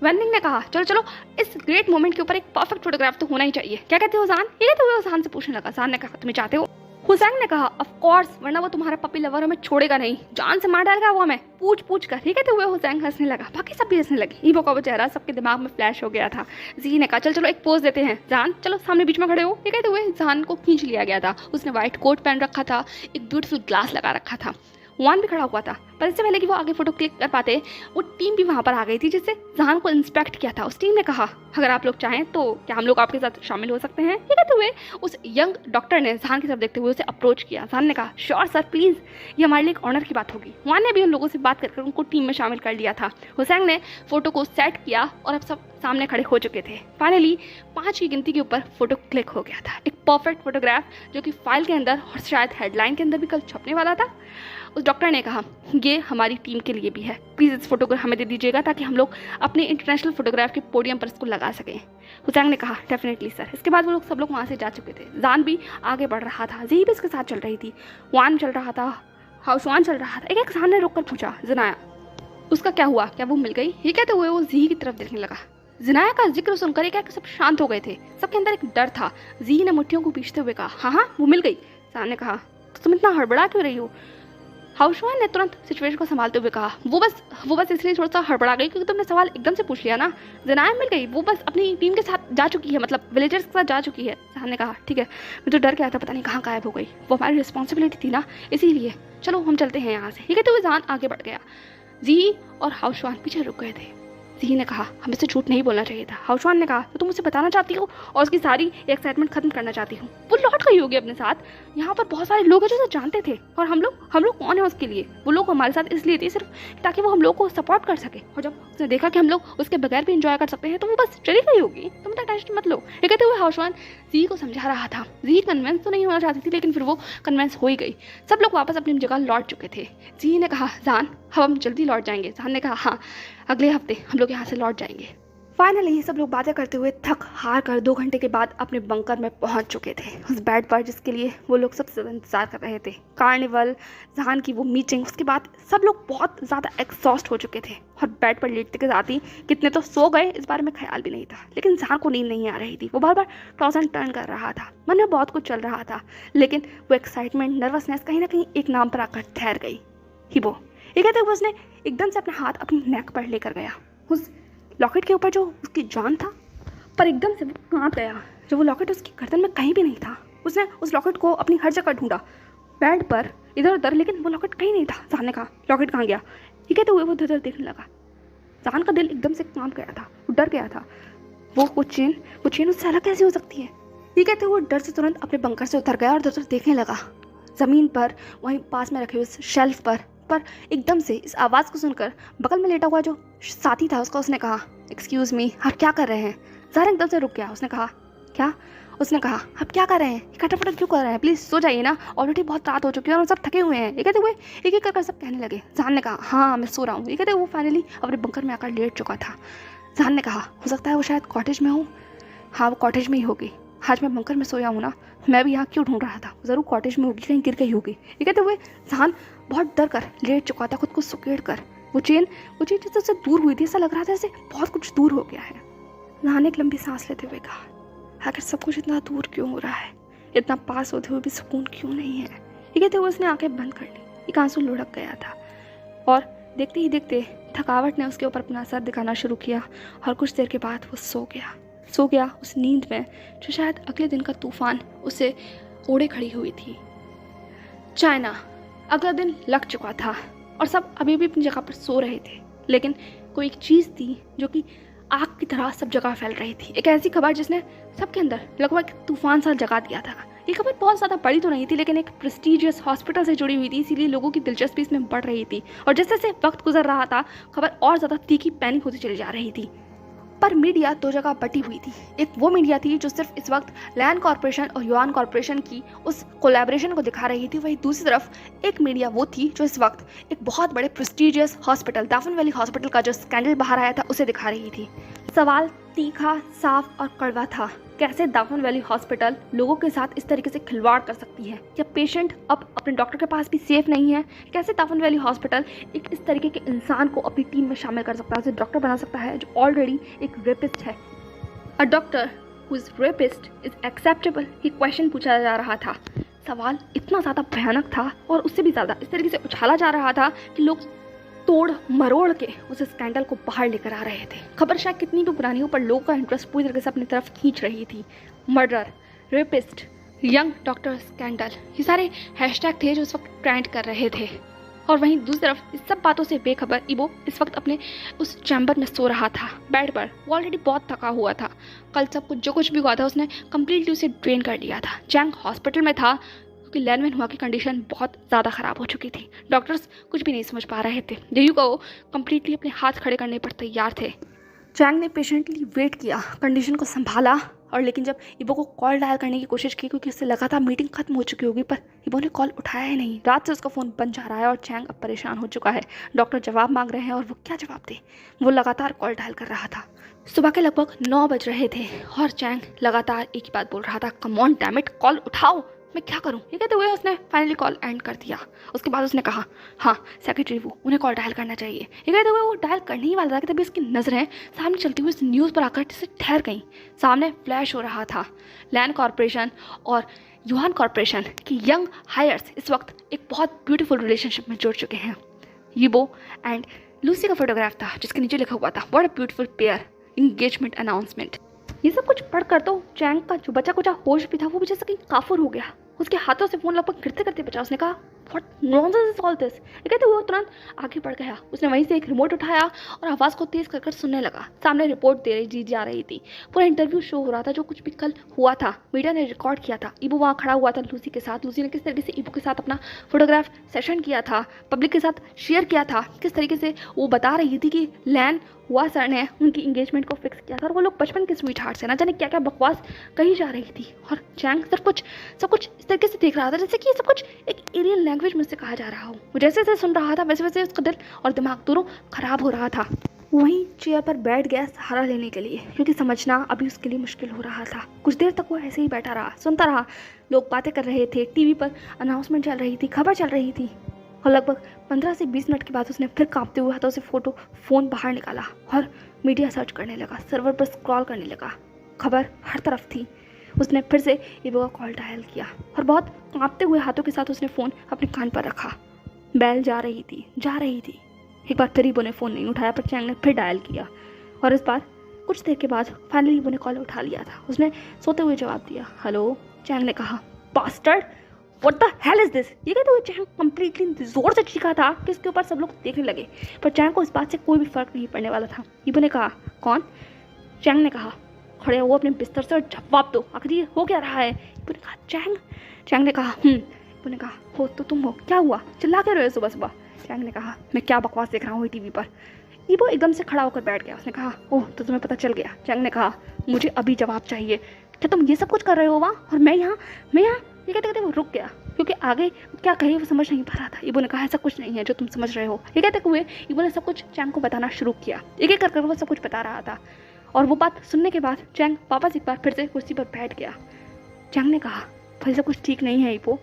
वेनिंग ने कहा, चलो चलो, इस ग्रेट मोमेंट के ऊपर एक परफेक्ट फोटोग्राफ तो होना ही चाहिए। क्या कहते हो जान? ये कहते हुए जान से पूछने लगा। जान ने कहा, तुम्हें चाहते हो? हुसैन ने कहा, ऑफ कोर्स, वरना वो तुम्हारा पपी लवर हमें छोड़ेगा नहीं, जान से मार डालेगा वो हमें पूछ पूछ कर। ये कहते हुए हुसैन हंसने लगा। बाकी सब भी हंसने लगे। ईबो का वो चेहरा सबके दिमाग में फ्लैश हो गया था। जी ने कहा, चल चलो एक पोज देते हैं। जान चलो सामने बीच में खड़े हो। ये कहते हुए जान को खींच लिया गया था। उसने व्हाइट कोट पहन रखा था, एक ब्यूटीफुल ग्लास लगा रखा था। वान भी खड़ा हुआ था, पर इससे पहले कि वो आगे फोटो क्लिक कर पाते, वो टीम भी वहाँ पर आ गई थी जिससे जान को इंस्पेक्ट किया था। उस टीम ने कहा, अगर आप लोग चाहें तो क्या हम लोग आपके साथ शामिल हो सकते हैं? ये कहते हुए उस यंग डॉक्टर ने जान की तरफ देखते हुए उसे अप्रोच किया। जान ने कहा, श्योर सर, प्लीज़, ये हमारे लिए एक ऑनर की बात होगी। वान ने भी उन लोगों से बात करके उनको टीम में शामिल कर लिया था। हुसैन ने फोटो को सेट किया और अब सब सामने खड़े हो चुके थे। फाइनली 5 की गिनती के ऊपर फोटो क्लिक हो गया था। एक परफेक्ट फोटोग्राफ जो कि फाइल के अंदर और शायद हेडलाइन के अंदर भी कल छपने वाला था। उस डॉक्टर ने कहा, ये हमारी टीम के लिए भी है, प्लीज़ इस फोटो को हमें दे दीजिएगा ताकि हम लोग अपने इंटरनेशनल फोटोग्राफ के पोडियम पर इसको लगा सकें। हुसैन ने कहा, डेफिनेटली सर। इसके बाद वो लोग सब लोग वहाँ से जा चुके थे। जान भी आगे बढ़ रहा था, जी भी इसके साथ चल रही थी, वान चल रहा था, हाउसवान चल रहा था। एक एक जान ने रुक कर पूछा, जनाया उसका क्या हुआ, क्या वो मिल गई? ये कहते हुए वो जी की तरफ देखने लगा। जिनाया का जिक्र सुनकर एक सब शांत हो गए थे। सबके अंदर एक डर था। जी ने मुट्ठियों को पीछते हुए कहा, हाँ वो मिल गई। जान ने कहा, तो तुम इतना हड़बड़ा क्यों रही हो? हाउसवान ने तुरंत सिचुएशन को संभालते हुए कहा, वो बस इसलिए थोड़ा सा हड़बड़ा गई क्योंकि तुमने सवाल एकदम से पूछ लिया ना। जिनाया मिल गई, वो बस अपनी टीम के साथ जा चुकी है, मतलब विलेजर्स के साथ जा चुकी है। जान ने कहा, ठीक है, मैं तो डर के आया था, पता नहीं कहाँ गायब हो गई, वो हमारी रिस्पॉन्सिबिलिटी थी ना, इसीलिए चलो हम चलते हैं यहाँ से। ये कहते हुए जान आगे बढ़ गया। जी और हाउसवान पीछे रुक गए थे। जी ने कहा, हमें से झूठ नहीं बोलना चाहिए था। हाउसवान ने कहा, तो तुम मुझे बताना चाहती हो और उसकी सारी एक्साइटमेंट खत्म करना चाहती हूँ? वो लौट फ्रॉड करी होगी अपने साथ। यहाँ पर बहुत सारे लोग हैं जो उसे जानते थे, और हम लोग कौन है उसके लिए? वो लोग हमारे साथ इसलिए थे सिर्फ ताकि वो हम लोग को सपोर्ट कर सके, और जब उसने देखा कि हम लोग उसके बगैर भी इंजॉय कर सकते हैं तो वो बस चली गई होगी। तुम तो टेंशन मत लो। ये कहते हुए हाउसवान जी को समझा रहा था। जी कन्वेंस तो नहीं होना चाहती थी, लेकिन फिर वो कन्वेंस हो ही गई। सब लोग वापस अपनी जगह लौट चुके थे। जी ने कहा, जान हम जल्दी लौट जाएंगे। जान ने कहा, हाँ अगले हफ्ते हम लोग यहाँ से लौट जाएंगे। फाइनली सब लोग बातें करते हुए थक हार कर 2 घंटे के बाद अपने बंकर में पहुंच चुके थे, उस बेड पर जिसके लिए वो लोग सबसे ज़्यादा इंतजार कर रहे थे। कार्निवल, जहान की वो मीटिंग, उसके बाद सब लोग बहुत ज़्यादा एग्जॉस्ट हो चुके थे, और बेड पर लेटते के साथ ही कितने तो सो गए इस बारे में ख्याल भी नहीं था। लेकिन जहान को नींद नहीं आ रही थी। वो बार बार टॉस एंड टर्न कर रहा था, मन में बहुत कुछ चल रहा था, लेकिन वो एक्साइटमेंट, नर्वसनेस कहीं ना कहीं एक नाम पर आकर ठहर गई, हिबो। ये कहते हुए उसने एकदम से अपना हाथ अपनी नेक पर लेकर गया, उस लॉकेट के ऊपर जो उसकी जान था, पर एकदम से वो कांप गया जब वो लॉकेट उसकी गर्दन में कहीं भी नहीं था। उसने उस लॉकेट को अपनी हर जगह ढूंढा, बेड पर, इधर उधर, लेकिन वो लॉकेट कहीं नहीं था। जान ने कहा, लॉकेट कहाँ गया? ये कहते हुए वो इधर देखने लगा। जान का दिल एकदम से कांप गया था, वो डर गया था। वो चेन उससे अलग कैसे हो सकती है? ये कहते हुए डर से तुरंत अपने बंकर से उतर गया और इधर देखने लगा। ज़मीन पर, वहीं पास में रखे हुए शेल्फ पर एकदम से इस आवाज़ को सुनकर बगल में लेटा हुआ जो साथी था उसका, उसने कहा, एक्सक्यूज़ मी, आप क्या कर रहे हैं? ज़ाहर एकदम से रुक गया। उसने कहा, क्या? उसने कहा, आप क्या कर रहे हैं? खटपट क्यों कर रहे हैं? प्लीज़ सो जाइए ना, ऑलरेडी बहुत रात हो चुकी है और सब थके हुए हैं। ये कहते हुए एक एक कर सब कहने लगे। जान ने कहा, हाँ मैं सो रहा हूँ। ये कहते वो फाइनली अपने बंकर में आकर लेट चुका था। जान ने कहा, हो सकता है वो शायद कॉटेज में हो। हाँ वो कॉटेज में ही होगी। आज मैं बंकर में सोया हूँ ना, मैं भी यहाँ क्यों ढूंढ रहा था, ज़रूर कॉटेज में होगी, कहीं गिर गई होगी। ये कहते हुए जान बहुत डर कर लेट चुका था, खुद को सुकेड़ कर। वो चेन जैसे दूर हुई थी, ऐसा लग रहा था जैसे बहुत कुछ दूर हो गया है। जान ने एक लंबी सांस लेते हुए कहा, आखिर सब कुछ इतना दूर क्यों हो रहा है? इतना पास होते हुए भी सुकून क्यों नहीं है? ये कहते हुए उसने आंखें बंद कर ली। एक आंसू लुढ़क गया था, और देखते ही देखते थकावट ने उसके ऊपर अपना असर दिखाना शुरू किया, और कुछ देर के बाद वो सो गया उस नींद में जो शायद अगले दिन का तूफान उसे ओढ़े खड़ी हुई थी। चाइना, अगला दिन लग चुका था और सब अभी भी अपनी जगह पर सो रहे थे, लेकिन कोई एक चीज़ थी जो कि आग की तरह सब जगह फैल रही थी। एक ऐसी खबर जिसने सबके अंदर लगभग तूफान सा जगा दिया था। ये खबर बहुत ज़्यादा बड़ी तो नहीं थी, लेकिन एक प्रेस्टीजियस हॉस्पिटल से जुड़ी हुई थी, इसीलिए लोगों की दिलचस्पी इसमें बढ़ रही थी। और जैसे जैसे वक्त गुजर रहा था, खबर और ज़्यादा तीखी पैनिक होती चली जा रही थी। पर मीडिया 2 जगह बटी हुई थी। एक वो मीडिया थी जो सिर्फ इस वक्त लैन कॉर्पोरेशन और युआन कॉर्पोरेशन की उस कोलैबोरेशन को दिखा रही थी, वहीं दूसरी तरफ एक मीडिया वो थी जो इस वक्त एक बहुत बड़े प्रेस्टीजियस हॉस्पिटल, दाफन वैली हॉस्पिटल का जो स्कैंडल बाहर आया था उसे दिखा रही थी। सवाल तीखा, साफ और कड़वा था, कैसे दाफन वैली हॉस्पिटल लोगों के साथ इस तरीके से खिलवाड़ कर सकती है? क्या पेशेंट अब अपने डॉक्टर के पास भी सेफ नहीं है? कैसे दाफन वैली हॉस्पिटल एक इस तरीके के इंसान को अपनी टीम में शामिल कर सकता है, उसे डॉक्टर बना सकता है जो ऑलरेडी एक रेपिस्ट है? A doctor who is rapist is acceptable? ये क्वेश्चन पूछा जा रहा था। सवाल इतना ज़्यादा भयानक था और उससे भी ज़्यादा इस तरीके से उछाला जा रहा था कि लोग तोड़ मरोड़ के उस स्कैंडल को बाहर लेकर आ रहे थे। खबर शायद कितनी भी पुरानी हो, पर लोगों का इंटरेस्ट पूरी तरीके से अपनी तरफ खींच रही थी। Murder, rapist, young doctor scandal, ये सारे हैशटैग थे जो इस वक्त ट्रेंड कर रहे थे। और वहीं दूसरी तरफ इस सब बातों से बेखबर इबो इस वक्त अपने उस चैम्बर में सो रहा था, बेड पर। वो ऑलरेडी बहुत थका हुआ था। कल सब कुछ जो कुछ भी हुआ था उसने कम्प्लीटली उसे ड्रेन कर लिया था। चैंग हॉस्पिटल में था क्योंकि लैन में हुआ की कंडीशन बहुत ज़्यादा ख़राब हो चुकी थी। डॉक्टर्स कुछ भी नहीं समझ पा रहे थे। जेयू को कम्प्लीटली अपने हाथ खड़े करने पर तैयार थे। चैंग ने पेशेंटली वेट किया, कंडीशन को संभाला, और लेकिन जब इबो को कॉल डायल करने की कोशिश की क्योंकि उससे लगा था मीटिंग खत्म हो चुकी होगी, पर इबो ने कॉल उठाया ही नहीं। रात से उसका फ़ोन बंद जा रहा है और चैंग अब परेशान हो चुका है। डॉक्टर जवाब मांग रहे हैं और वो क्या जवाब दे? वो लगातार कॉल डायल कर रहा था। सुबह के लगभग 9 बज रहे थे और चैंग लगातार एक ही बात बोल रहा था, come on damn it, call उठाओ, मैं क्या करूं? ये कहते हुए उसने फाइनली कॉल एंड कर दिया। उसके बाद उसने कहा, हाँ सेक्रेटरी वो, उन्हें कॉल डायल करना चाहिए। ये कहते हुए वो डायल करने ही वाला था कि तभी उसकी नज़रें सामने चलती हुई इस न्यूज़ पर आकर जिससे ठहर गई। सामने फ्लैश हो रहा था, लैन कॉर्पोरेशन और युआन कॉर्पोरेशन की यंग हायर्स इस वक्त एक बहुत ब्यूटीफुल रिलेशनशिप में जुड़ चुके हैं। यीबो एंड लूसी का फोटोग्राफ था जिसके नीचे लिखा हुआ था, what a beautiful pair, engagement announcement. ये सब कुछ पढ़कर तो चैंग का जो बचा कुचा होश भी था वो भी जैसे कहीं काफुर हो गया। उसके हाथों से फ़ोन लगभग गिरते करते बचा। उसने कहा what nonsense is all this. ये कहते हुए तुरंत आगे बढ़ गया। उसने वहीं से एक रिमोट उठाया और आवाज़ को तेज़ कर सुनने लगा। सामने रिपोर्ट दे रही जी जा रही थी। पूरा इंटरव्यू शो हो रहा था, जो कुछ भी कल हुआ था मीडिया ने रिकॉर्ड किया था। ईबो वहाँ खड़ा हुआ था लूसी के साथ। लूसी ने किस तरीके से ईबो के साथ अपना फोटोग्राफ सेशन किया था, पब्लिक के साथ शेयर किया था, किस तरीके से वो बता रही थी कि लैन हुआ सर ने उनकी इंगेजमेंट को फिक्स किया था और वो लोग बचपन के स्वीट हार्ट से ना जाने क्या क्या बकवास कही जा रही थी। और चैंग सब कुछ इस तरीके से देख रहा था जैसे कि ये सब कुछ एक एलियन लैंग्वेज में से कहा जा रहा हो। वो जैसे जैसे सुन रहा था वैसे वैसे उसका दिल और दिमाग दोनों खराब हो रहा था। वहीं चेयर पर बैठ गया सहारा लेने के लिए, क्योंकि समझना अभी उसके लिए मुश्किल हो रहा था। कुछ देर तक वो ऐसे ही बैठा रहा, सुनता रहा। लोग बातें कर रहे थे, टीवी पर अनाउंसमेंट चल रही थी, खबर चल रही थी। और लगभग 15 से 20 मिनट के बाद उसने फिर कांपते हुए हाथों से फ़ोन बाहर निकाला और मीडिया सर्च करने लगा, सर्वर पर स्क्रॉल करने लगा। खबर हर तरफ थी। उसने फिर से ईबो का कॉल डायल किया और बहुत कांपते हुए हाथों के साथ उसने फ़ोन अपने कान पर रखा। बेल जा रही थी। एक बार फिर ईबो ने फ़ोन नहीं उठाया, पर चैंग ने फिर डायल किया और इस बार कुछ देर के बाद फाइनली ईबो ने कॉल उठा लिया था। उसने सोते हुए जवाब दिया, हेलो। चैंग ने कहा, bastard what the hell is this. ये कहते हुए चैंग कंप्लीटली जोर से चीखा था कि इसके ऊपर सब लोग देखने लगे, पर चैंग को इस बात से कोई भी फर्क नहीं पड़ने वाला था। ईबो ने कहा, कौन? चैंग ने कहा, खड़े हो अपने बिस्तर से और जवाब दो, आखिर ये हो क्या रहा है? ईबो ने कहा, चैंग ने कहा, ईबो ने कहा, हो तो तुम हो, क्या हुआ, चिल्ला के रहे हो सुबह सुबह? चैंग ने कहा, मैं क्या बकवास देख रहा हूँ टीवी पर। ईबो एकदम से खड़ा होकर बैठ गया। उसने कहा, ओह तो तुम्हें पता चल गया। चैंग ने कहा, मुझे अभी जवाब चाहिए। क्या तुम ये सब कुछ कर रहे हो वहाँ और मैं यहाँ? ये कहते कहते वो रुक गया, क्योंकि आगे क्या कहे वो समझ नहीं पा रहा था। ईबो ने कहा, ऐसा कुछ नहीं है जो तुम समझ रहे हो। ये कहते हुए ईबो ने सब कुछ चैंग को बताना शुरू किया। एक एक कर वो सब कुछ बता रहा था और वो बात सुनने के बाद चैंग वापस एक बार फिर से कुर्सी पर बैठ गया। चैंग ने कहा, भाई सब कुछ ठीक नहीं है ईबो।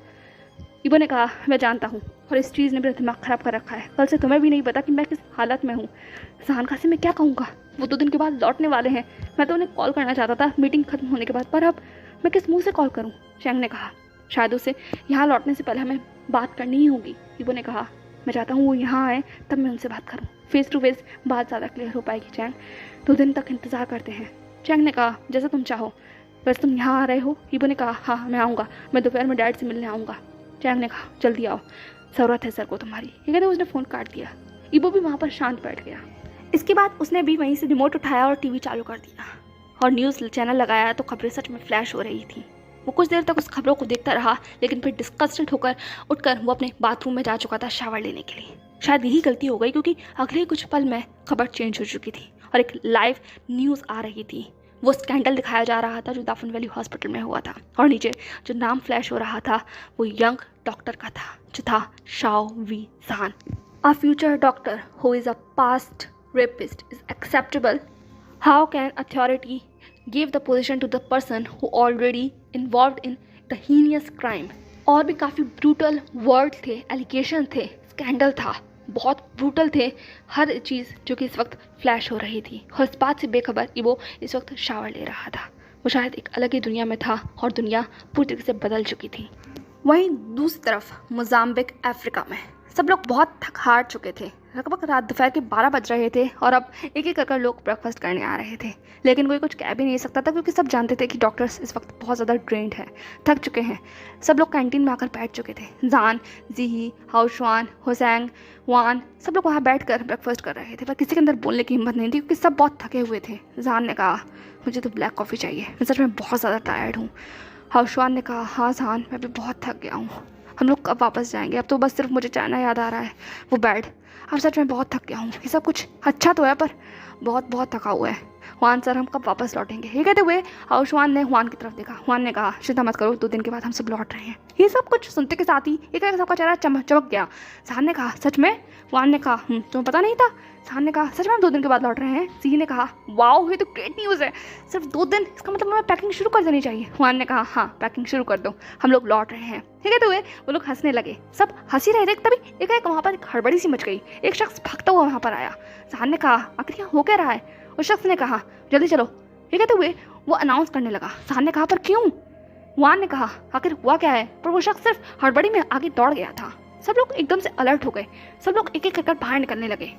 ईबो ने कहा, मैं जानता हूँ और इस चीज़ ने मेरा दिमाग ख़राब कर रखा है। कल से तुम्हें भी नहीं पता कि मैं किस हालत में हूँ। जहान से मैं क्या कहूँगा, वो 2 दिन के बाद लौटने वाले हैं। मैं तो उन्हें कॉल करना चाहता था मीटिंग खत्म होने के बाद, पर अब मैं किस मुँह से कॉल करूँ? चैंग ने कहा, शायद उसे यहाँ लौटने से पहले हमें बात करनी ही होगी। ईबो ने कहा, मैं चाहता हूँ वो यहाँ आए तब मैं उनसे बात करूँ। फेस टू फेस बात ज़्यादा क्लियर हो पाएगी। चैंग 2 दिन तक इंतज़ार करते हैं। चैंग ने कहा, जैसा तुम चाहो। बस तुम यहाँ आ रहे हो? ईबो ने कहा, हाँ मैं आऊँगा, मैं दोपहर में डैड से मिलने आऊँगा। चैंग ने कहा, जल्दी आओ, ज़रूरत है सर को तुम्हारी। ये कहते उसने फ़ोन काट दिया। ईबो भी वहाँ पर शांत बैठ गया। इसके बाद उसने भी वहीं से रिमोट उठाया और टीवी चालू कर दिया और न्यूज़ चैनल लगाया तो खबरें सच में फ्लैश हो रही थी। वो कुछ देर तक उस खबरों को देखता रहा, लेकिन फिर डिस्कस्टेड होकर उठकर वो अपने बाथरूम में जा चुका था शावर लेने के लिए। शायद यही गलती हो गई, क्योंकि अगले कुछ पल में खबर चेंज हो चुकी थी और एक लाइव न्यूज़ आ रही थी। वो स्कैंडल दिखाया जा रहा था जो दाफन वैली हॉस्पिटल में हुआ था और नीचे जो नाम फ्लैश हो रहा था वो यंग डॉक्टर का था, जो था शाओ वी ज़ान। A future doctor who is a past rapist is acceptable? How can authority give the position to the person who already involved in the heinous crime? और भी काफ़ी ब्रूटल वर्ड थे, allegation थे, scandal था, बहुत brutal थे हर चीज़ जो कि इस वक्त फ्लैश हो रही थी। और इस बात से बेखबर कि वो इस वक्त शावर ले रहा था। वो शायद एक अलग ही दुनिया में था और दुनिया पूरी तरीके से बदल चुकी थी। वहीं दूसरी तरफ मोजाम्बिक अफ्रीका में सब लोग बहुत थक हार चुके थे। लगभग रात दोपहर के 12 बज रहे थे और अब एक एक कर लोग ब्रेकफास्ट करने आ रहे थे, लेकिन कोई कुछ कह भी नहीं सकता था, क्योंकि सब जानते थे कि डॉक्टर्स इस वक्त बहुत ज़्यादा ड्रेन्ड हैं, थक चुके हैं। सब लोग कैंटीन में आकर बैठ चुके थे। जान, जीही, हाउशवान, होसैंग, वान सब लोग वहाँ बैठ कर ब्रेकफास्ट कर रहे थे, पर किसी के अंदर बोलने की हिम्मत नहीं थी, क्योंकि सब बहुत थके हुए थे। जान ने कहा, मुझे तो ब्लैक कॉफ़ी चाहिए, मैं सच में बहुत ज़्यादा टायर्ड हूँ। हाउशवान ने कहा, हाँ जान, मैं भी बहुत थक गया हूँ, हम लोग कब वापस जाएंगे? अब तो बस सिर्फ मुझे चाइना याद आ रहा है, वो बेड। अब सच में बहुत थक गया हूँ। ये सब कुछ अच्छा तो है, पर बहुत बहुत थका हुआ है। हुआन सर, हम कब वापस लौटेंगे? ये कहते हुए आयुष्मान ने हुआन की तरफ देखा। हुआन ने कहा, चिंता मत करो, 2 दिन के बाद हम सब लौट रहे हैं। ये सब कुछ सुनते के साथ ही एक सबका चेहरा चमक गया। साहन ने कहा, सच में? हुआन ने कहा, तुम्हें पता नहीं था? साहन ने कहा, सच में हम 2 दिन के बाद लौट रहे हैं। सी ने कहा, वाओ, ये तो ग्रेट न्यूज़ है, सिर्फ 2 दिन, इसका मतलब हमें पैकिंग शुरू कर देनी चाहिए। हुआन ने कहा, हाँ पैकिंग शुरू कर दो, हम लोग लौट रहे हैं। ठीक है, तो वो लोग हंसने लगे, सब हंसी रहे थे। तभी एक वहाँ पर एक हड़बड़ी सी मच गई। एक शख्स भागता हुआ वहाँ पर आया। साहन ने कहा, आखिर यहाँ हो क्या रहा है? उस शख्स ने कहा, जल्दी चलो। ये कहते हुए वो अनाउंस करने लगा। साहन ने कहा, पर क्यों? वान ने कहा, आखिर हुआ क्या है? पर वो शख्स सिर्फ हड़बड़ी में आगे दौड़ गया था। सब लोग एकदम से अलर्ट हो गए। सब लोग एक एक कर बाहर निकलने लगे।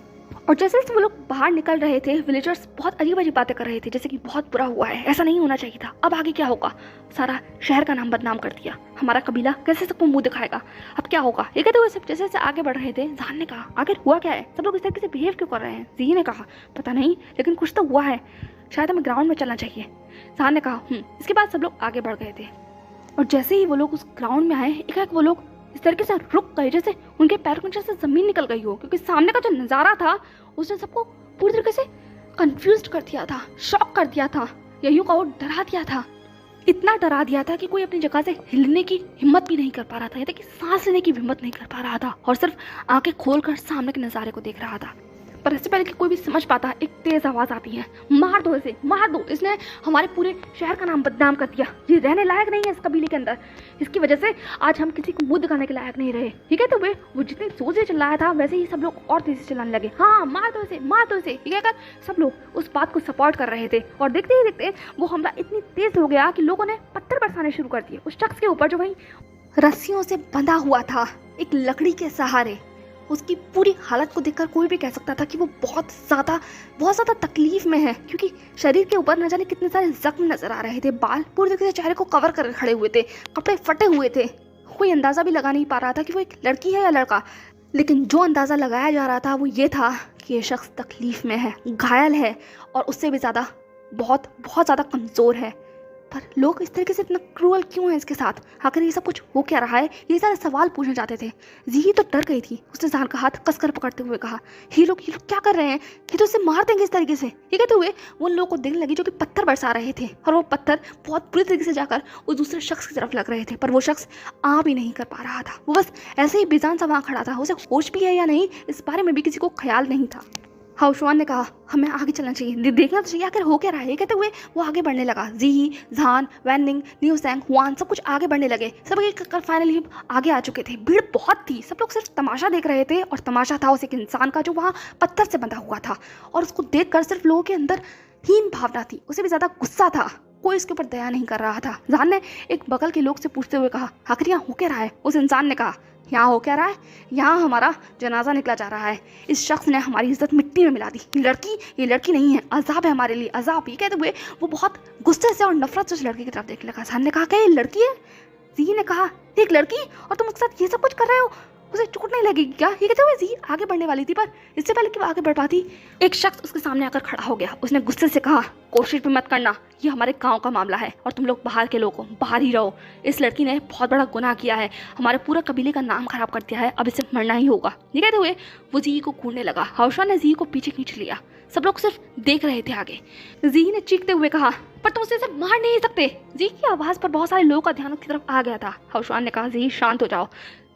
और जैसे जैसे वो लोग बाहर निकल रहे थे, विलेजर्स बहुत अजीब अजीब बातें कर रहे थे, जैसे कि बहुत बुरा हुआ है, ऐसा नहीं होना चाहिए था, अब आगे क्या होगा, सारा शहर का नाम बदनाम कर दिया, हमारा कबीला कैसे सबको मुंह दिखाएगा, अब क्या होगा। ये कहते हुए सब जैसे जैसे आगे बढ़ रहे थे, जान ने कहा आखिर हुआ क्या है, सब लोग इस तरीके से बिहेव क्यों कर रहे हैं। जी ने कहा पता नहीं, लेकिन कुछ तो हुआ है, शायद हमें ग्राउंड में चलना चाहिए। जान ने कहा इसके बाद सब लोग आगे बढ़ गए थे और जैसे ही वो लोग उस ग्राउंड में आए, एकाएक वो लोग इस तरीके से रुक गए जैसे उनके पैरों के नीचे से जमीन निकल गई हो, क्योंकि सामने का जो नज़ारा था उसने सबको पूरी तरीके से कंफ्यूज कर दिया था, शॉक कर दिया था, या यूं कहो डरा दिया था। इतना डरा दिया था कि कोई अपनी जगह से हिलने की हिम्मत भी नहीं कर पा रहा था, या कि सांस लेने की हिम्मत नहीं कर पा रहा था, और सिर्फ आंखें खोलकर सामने के नज़ारे को देख रहा था। पर इससे पहले कि कोई भी समझ पाता, एक तेज आवाज आती है, मार दो इसे, मार दो, इसने हमारे पूरे शहर का नाम बदनाम कर दिया, ये रहने लायक नहीं है इस कबीले के अंदर, इसकी वजह से आज हम किसी को मुंह दिखाने के लायक नहीं रहे। ठीक है, तो वो जितनी जोर से चिल्लाया था वैसे ही सब लोग और तेजी से चिल्लाने लगे, हाँ मार दो इसे, मार दो इसे। ठीक है, सब लोग उस बात को सपोर्ट कर रहे थे और देखते ही देखते वो हमला इतनी तेज हो गया कि लोगों ने पत्थर बरसाने शुरू कर दिए उस शख्स के ऊपर जो वहीं रस्सियों से बंधा हुआ था एक लकड़ी के सहारे। उसकी पूरी हालत को देखकर कोई भी कह सकता था कि वो बहुत ज़्यादा तकलीफ में है, क्योंकि शरीर के ऊपर न जाने कितने सारे जख्म नजर आ रहे थे, बाल पूरी तरीके से चेहरे को कवर कर खड़े हुए थे, कपड़े फटे हुए थे। कोई अंदाज़ा भी लगा नहीं पा रहा था कि वो एक लड़की है या लड़का, लेकिन जो अंदाज़ा लगाया जा रहा था वो ये था कि ये शख्स तकलीफ में है, घायल है और उससे भी ज़्यादा बहुत ज़्यादा कमज़ोर है। पर लोग इस तरीके से इतना क्रूअल क्यों है इसके साथ, आखिर ये सब कुछ हो क्या रहा है, ये सारे सवाल पूछने जाते थे। जी तो डर गई थी, उसने जान का हाथ कसकर पकड़ते हुए कहा, ये लोग क्या कर रहे हैं, ये तो इसे मार देंगे इस तरीके से। ये कहते हुए वो उन लोगों को देखने लगी जो कि पत्थर बरसा रहे थे, और वो पत्थर बहुत बुरी तरीके से जाकर उस दूसरे शख्स की तरफ लग रहे थे, पर वो शख्स आ भी नहीं कर पा रहा था, वो बस ऐसे ही बेजान सा वहाँ खड़ा था, उसे होश भी है या नहीं इस बारे में भी किसी को ख्याल नहीं था। हाउशवान ने कहा हमें आगे चलना चाहिए, देखना तो चाहिए आखिर हो क्या रहा है। कहते हुए वो आगे बढ़ने लगा, जी, झान, वैनिंग, न्यूसैंग, हुआन सब कुछ आगे बढ़ने लगे। सब एक फाइनली आगे आ चुके थे, भीड़ बहुत थी, सब लोग सिर्फ तमाशा देख रहे थे, और तमाशा था उस एक इंसान का जो वहाँ पत्थर से बंधा हुआ था, और उसको देखकर सिर्फ लोगों के अंदर हीन भावना थी, उसे भी ज़्यादा गुस्सा था, कोई इसके ऊपर दया नहीं कर रहा था। जान ने एक बगल के लोग से पूछते हुए कहा आखिर यहाँ हो क्या रहा है। उस इंसान ने कहा यहाँ हो क्या रहा है, यहाँ हमारा जनाजा निकला जा रहा है, इस शख्स ने हमारी इज्जत मिट्टी में मिला दी, ये लड़की नहीं है, अजाब है हमारे लिए, अजाब। ये कहते हुए वो बहुत गुस्से से और नफरत से उस लड़की की तरफ देखने लगा। जान ने कहा क्या ये लड़की है। जी ने कहा एक लड़की, और तुम उसके साथ ये सब कुछ कर रहे हो, उसे चोट नहीं लगेगी क्या। ये कहते हुए जी आगे बढ़ने वाली थी, पर इससे पहले कि वो आगे बढ़ पाती एक शख्स उसके सामने आकर खड़ा हो गया। उसने गुस्से से कहा कोशिश भी मत करना, ये हमारे गांव का मामला है और तुम लोग बाहर के लोग हो, बाहर ही रहो। इस लड़की ने बहुत बड़ा गुनाह किया है, हमारे पूरे कबीले का नाम खराब कर दिया है, अब इसे मरना ही होगा। ये कहते हुए वो जी को कूदने लगा। हाउशवान ने जी को पीछे खींच लिया, सब लोग सिर्फ देख रहे थे आगे। जी ने चीखते हुए कहा पर तुम उसे मार नहीं सकते। जी की आवाज़ पर बहुत सारे लोगों का ध्यान उसकी तरफ आ गया था। हाउशवान ने कहा जी शांत हो जाओ।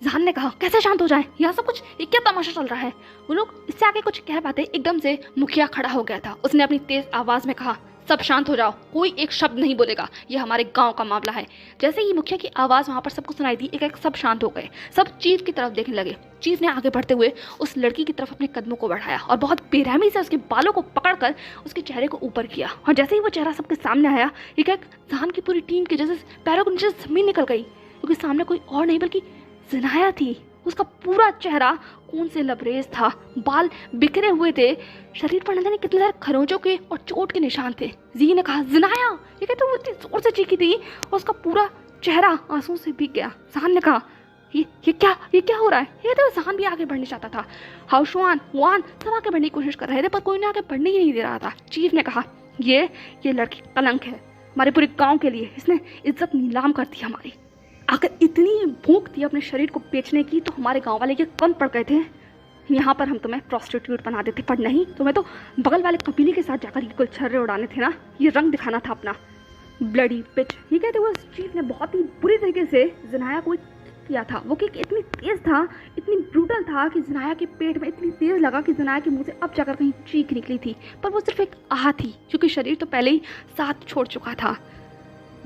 जान ने कहा कैसे शांत हो जाए, यहाँ सब कुछ ये क्या तमाशा चल रहा है। वो लोग इससे आगे कुछ कह पाते, एकदम से मुखिया खड़ा हो गया था। उसने अपनी तेज आवाज में कहा सब शांत हो जाओ, कोई एक शब्द नहीं बोलेगा, ये हमारे गांव का मामला है। जैसे ही मुखिया की आवाज़ वहाँ पर सबको सुनाई दी, एक एक सब शांत हो गए, सब चीफ की तरफ देखने लगे। चीफ ने आगे बढ़ते हुए उस लड़की की तरफ अपने कदमों को बढ़ाया और बहुत बेरहमी से उसके बालों को पकड़कर उसके चेहरे को ऊपर किया, और जैसे ही वो चेहरा सबके सामने आया, एक एक जान की पूरी टीम के जैसे पैरों के नीचे जमीन निकल गई, क्योंकि सामने कोई और नहीं बल्कि जिनाया थी। उसका पूरा चेहरा खून से लबरेज था, बाल बिखरे हुए थे, शरीर पर न जाने कितने सारे खरोंचों के और चोट के निशान थे। जी ने कहा जिनाया। ये कहते वो इतनी जोर से चीखी थी और उसका पूरा चेहरा आंसू से भीग गया। जान ने कहा ये क्या हो रहा है। ये कहते जान भी आगे बढ़ने चाहता था, हाउशवान वान सब आगे बढ़ने की कोशिश कर रहे थे, पर कोई ने आगे बढ़ने ही नहीं दे रहा था। चीफ ने कहा ये लड़की कलंक है हमारे पूरे गाँव के लिए, इसने इज्जत नीलाम कर दी हमारी। अगर इतनी भूख थी अपने शरीर को बेचने की तो हमारे गांव वाले ये कम पड़ गए थे, यहाँ पर हम तुम्हें प्रोस्टिट्यूट बना देते, पर नहीं, तुम्हें तो बगल वाले कबीले के साथ जाकर ये गुलछर्रे उड़ाने थे ना, ये रंग दिखाना था अपना, ब्लडी पिच। ये कहते हुए चीफ ने बहुत ही बुरी तरीके से जिनाया को किया था। वो किक इतनी तेज था, इतनी ब्रूटल था कि जिनाया के पेट में इतनी तेज लगा कि जिनाया के मुंह से अब जाकर कहीं चीख निकली थी, पर वो सिर्फ एक आह थी, क्योंकि शरीर तो पहले ही साथ छोड़ चुका था।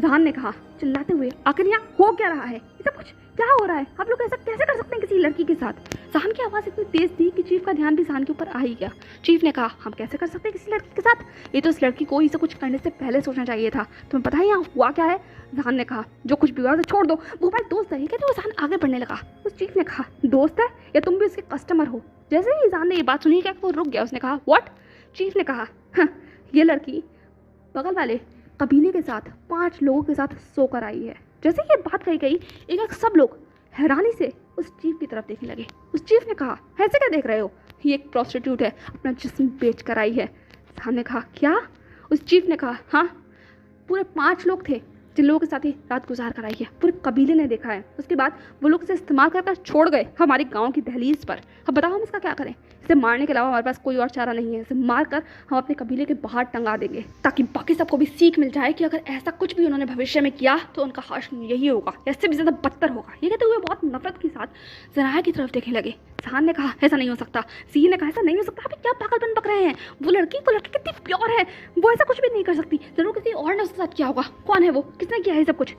जहान ने कहा चिल्लाते हुए, आखिर यहाँ हो क्या रहा है, ये सब कुछ क्या हो रहा है, आप लोग ऐसा कैसे कर सकते हैं किसी लड़की के साथ। जहान की आवाज़ इतनी तेज थी कि चीफ का ध्यान भी जहान के ऊपर आ ही गया। चीफ ने कहा, हम कैसे कर सकते हैं किसी लड़की के साथ, ये तो इस लड़की को इसे कुछ करने से पहले सोचना चाहिए था, तुम्हें पता है यहाँ हुआ क्या है। जहान ने कहा, जो कुछ भी हुआ तो छोड़ दो, वो हमारे दोस्त है। कहते वो जहान आगे बढ़ने लगा। उस चीफ ने कहा, दोस्त है या तुम भी उसके कस्टमर हो। जैसे ही जहान ने ये बात सुनी क्या वो रुक गया। उसने कहा, व्हाट। चीफ ने कहा, हाँ, ये लड़की बगल वाले कबीले के साथ 5 लोगों के साथ सोकर आई है। जैसे ये बात कही गई एक एक सब लोग हैरानी से उस चीफ की तरफ देखने लगे। उस चीफ ने कहा, ऐसे क्या देख रहे हो, ये एक प्रोस्टिट्यूट है, अपना जिस्म बेच कर आई है। जहान ने कहा, क्या। उस चीफ ने कहा, हाँ, पूरे 5 लोग थे जिन लोगों के साथ ही रात गुजार कर आई है, पूरे कबीले ने देखा है। उसके बाद वो लोग इसे इस्तेमाल कर छोड़ गए हमारे गांव की दहलीज पर। अब बताओ हम इसका क्या करें। इसे मारने के अलावा हमारे पास कोई और चारा नहीं है। इसे मार कर हम अपने कबीले के बाहर टंगा देंगे ताकि बाकी सबको भी सीख मिल जाए कि अगर ऐसा कुछ भी उन्होंने भविष्य में किया तो उनका हश्र यही होगा, इससे भी ज़्यादा बदतर होगा। ये कहते हुए बहुत नफरत के साथ जराया की तरफ देखने लगे। जहान ने कहा, ऐसा नहीं हो सकता। सी ने कहा, ऐसा नहीं हो सकता, आप क्या पागलपन बक रहे हैं। वो लड़की कितनी प्योर है, वो ऐसा कुछ भी नहीं कर सकती। जरूर किसी और ने उसके साथ किया होगा। कौन है वो, किसने किया है सब कुछ।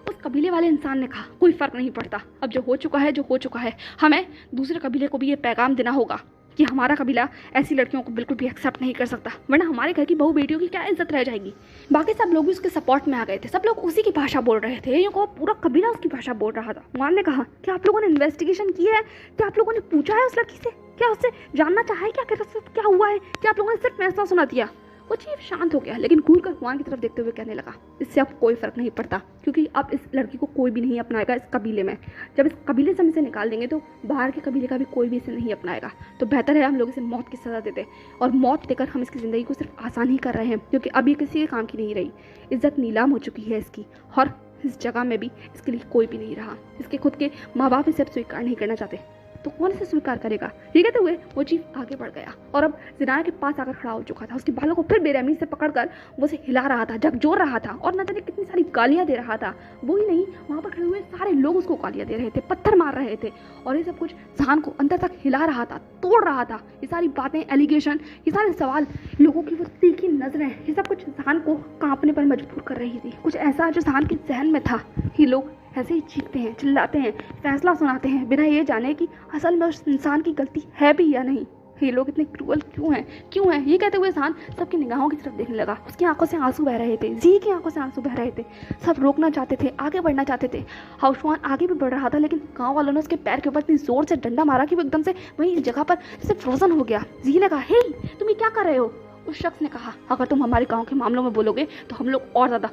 उस कबीले वाले इंसान ने कहा, कोई फ़र्क नहीं पड़ता, अब जो हो चुका है जो हो चुका है। हमें दूसरे कबीले को भी ये पैगाम देना होगा कि हमारा कबीला ऐसी लड़कियों को बिल्कुल भी एक्सेप्ट नहीं कर सकता, वरना हमारे घर की बहू बेटियों की क्या इज्जत रह जाएगी। बाकी सब लोग भी उसके सपोर्ट में आ गए थे। सब लोग उसी की भाषा बोल रहे थे। ये को पूरा कबीला उसकी भाषा बोल रहा था। मान ने कहा, क्या आप लोगों ने इन्वेस्टिगेशन की है, क्या आप लोगों ने पूछा है उस लड़की से, क्या उससे जानना चाहा है क्या हुआ है, क्या आप लोगों ने सिर्फ फैसला सुना दिया। वो चीफ शांत हो गया, लेकिन घूर कर हुआन की तरफ देखते हुए कहने लगा, इससे अब कोई फ़र्क नहीं पड़ता, क्योंकि अब इस लड़की को कोई भी नहीं अपनाएगा इस कबीले में। जब इस कबीले से हम इसे निकाल देंगे तो बाहर के कबीले का भी कोई भी इसे नहीं अपनाएगा। तो बेहतर है हम लोग इसे मौत की सज़ा देते, और मौत देकर हम इसकी ज़िंदगी को सिर्फ आसान ही कर रहे हैं, क्योंकि अब ये किसी के काम की नहीं रही। इज्जत नीलाम हो चुकी है इसकी, और इस जगह में भी इसके लिए कोई भी नहीं रहा। इसके खुद के माँ बाप इसे स्वीकार नहीं करना चाहते, तो कौन इसे स्वीकार करेगा। ये कहते हुए वो चीफ आगे बढ़ गया और अब जिनाया के पास आकर खड़ा हो चुका था। उसके बालों को फिर बेरहमी से पकड़कर वो उसे हिला रहा था, झकझोर रहा था, और न जाने कितनी सारी गालियां दे रहा था। वो ही नहीं, वहाँ पर खड़े हुए सारे लोग उसको गालियां दे रहे थे, पत्थर मार रहे थे, और ये सब कुछ जहान को अंदर तक हिला रहा था, तोड़ रहा था। ये सारी बातें, एलिगेशन, ये सारे सवाल, लोगों की वो तीखी नजरें, ये सब कुछ जहान को कांपने पर मजबूर कर रही थी। कुछ ऐसा जो जहान के जहन में था। ये लोग ऐसे ही चीखते हैं, चिल्लाते हैं, फैसला सुनाते हैं, बिना ये जाने कि असल में उस इंसान की गलती है भी या नहीं। ये लोग इतने क्रूअल क्यों हैं। ये कहते हुए इंसान सबकी निगाहों की तरफ देखने लगा। उसकी आंखों से आंसू बह रहे थे, जी की आंखों से आंसू बह रहे थे। सब रोकना चाहते थे, आगे बढ़ना चाहते थे। हाउसवान आगे भी बढ़ रहा था, लेकिन गांव वालों ने उसके पैर के ऊपर इतनी जोर से डंडा मारा कि वो एकदम से वहीं इस जगह पर जैसे फ्रोजन हो गया। जी ने कहा, हे तुम ये क्या कर रहे हो। उस शख्स ने कहा, अगर तुम हमारे गांव के मामलों में बोलोगे तो हम लोग और ज़्यादा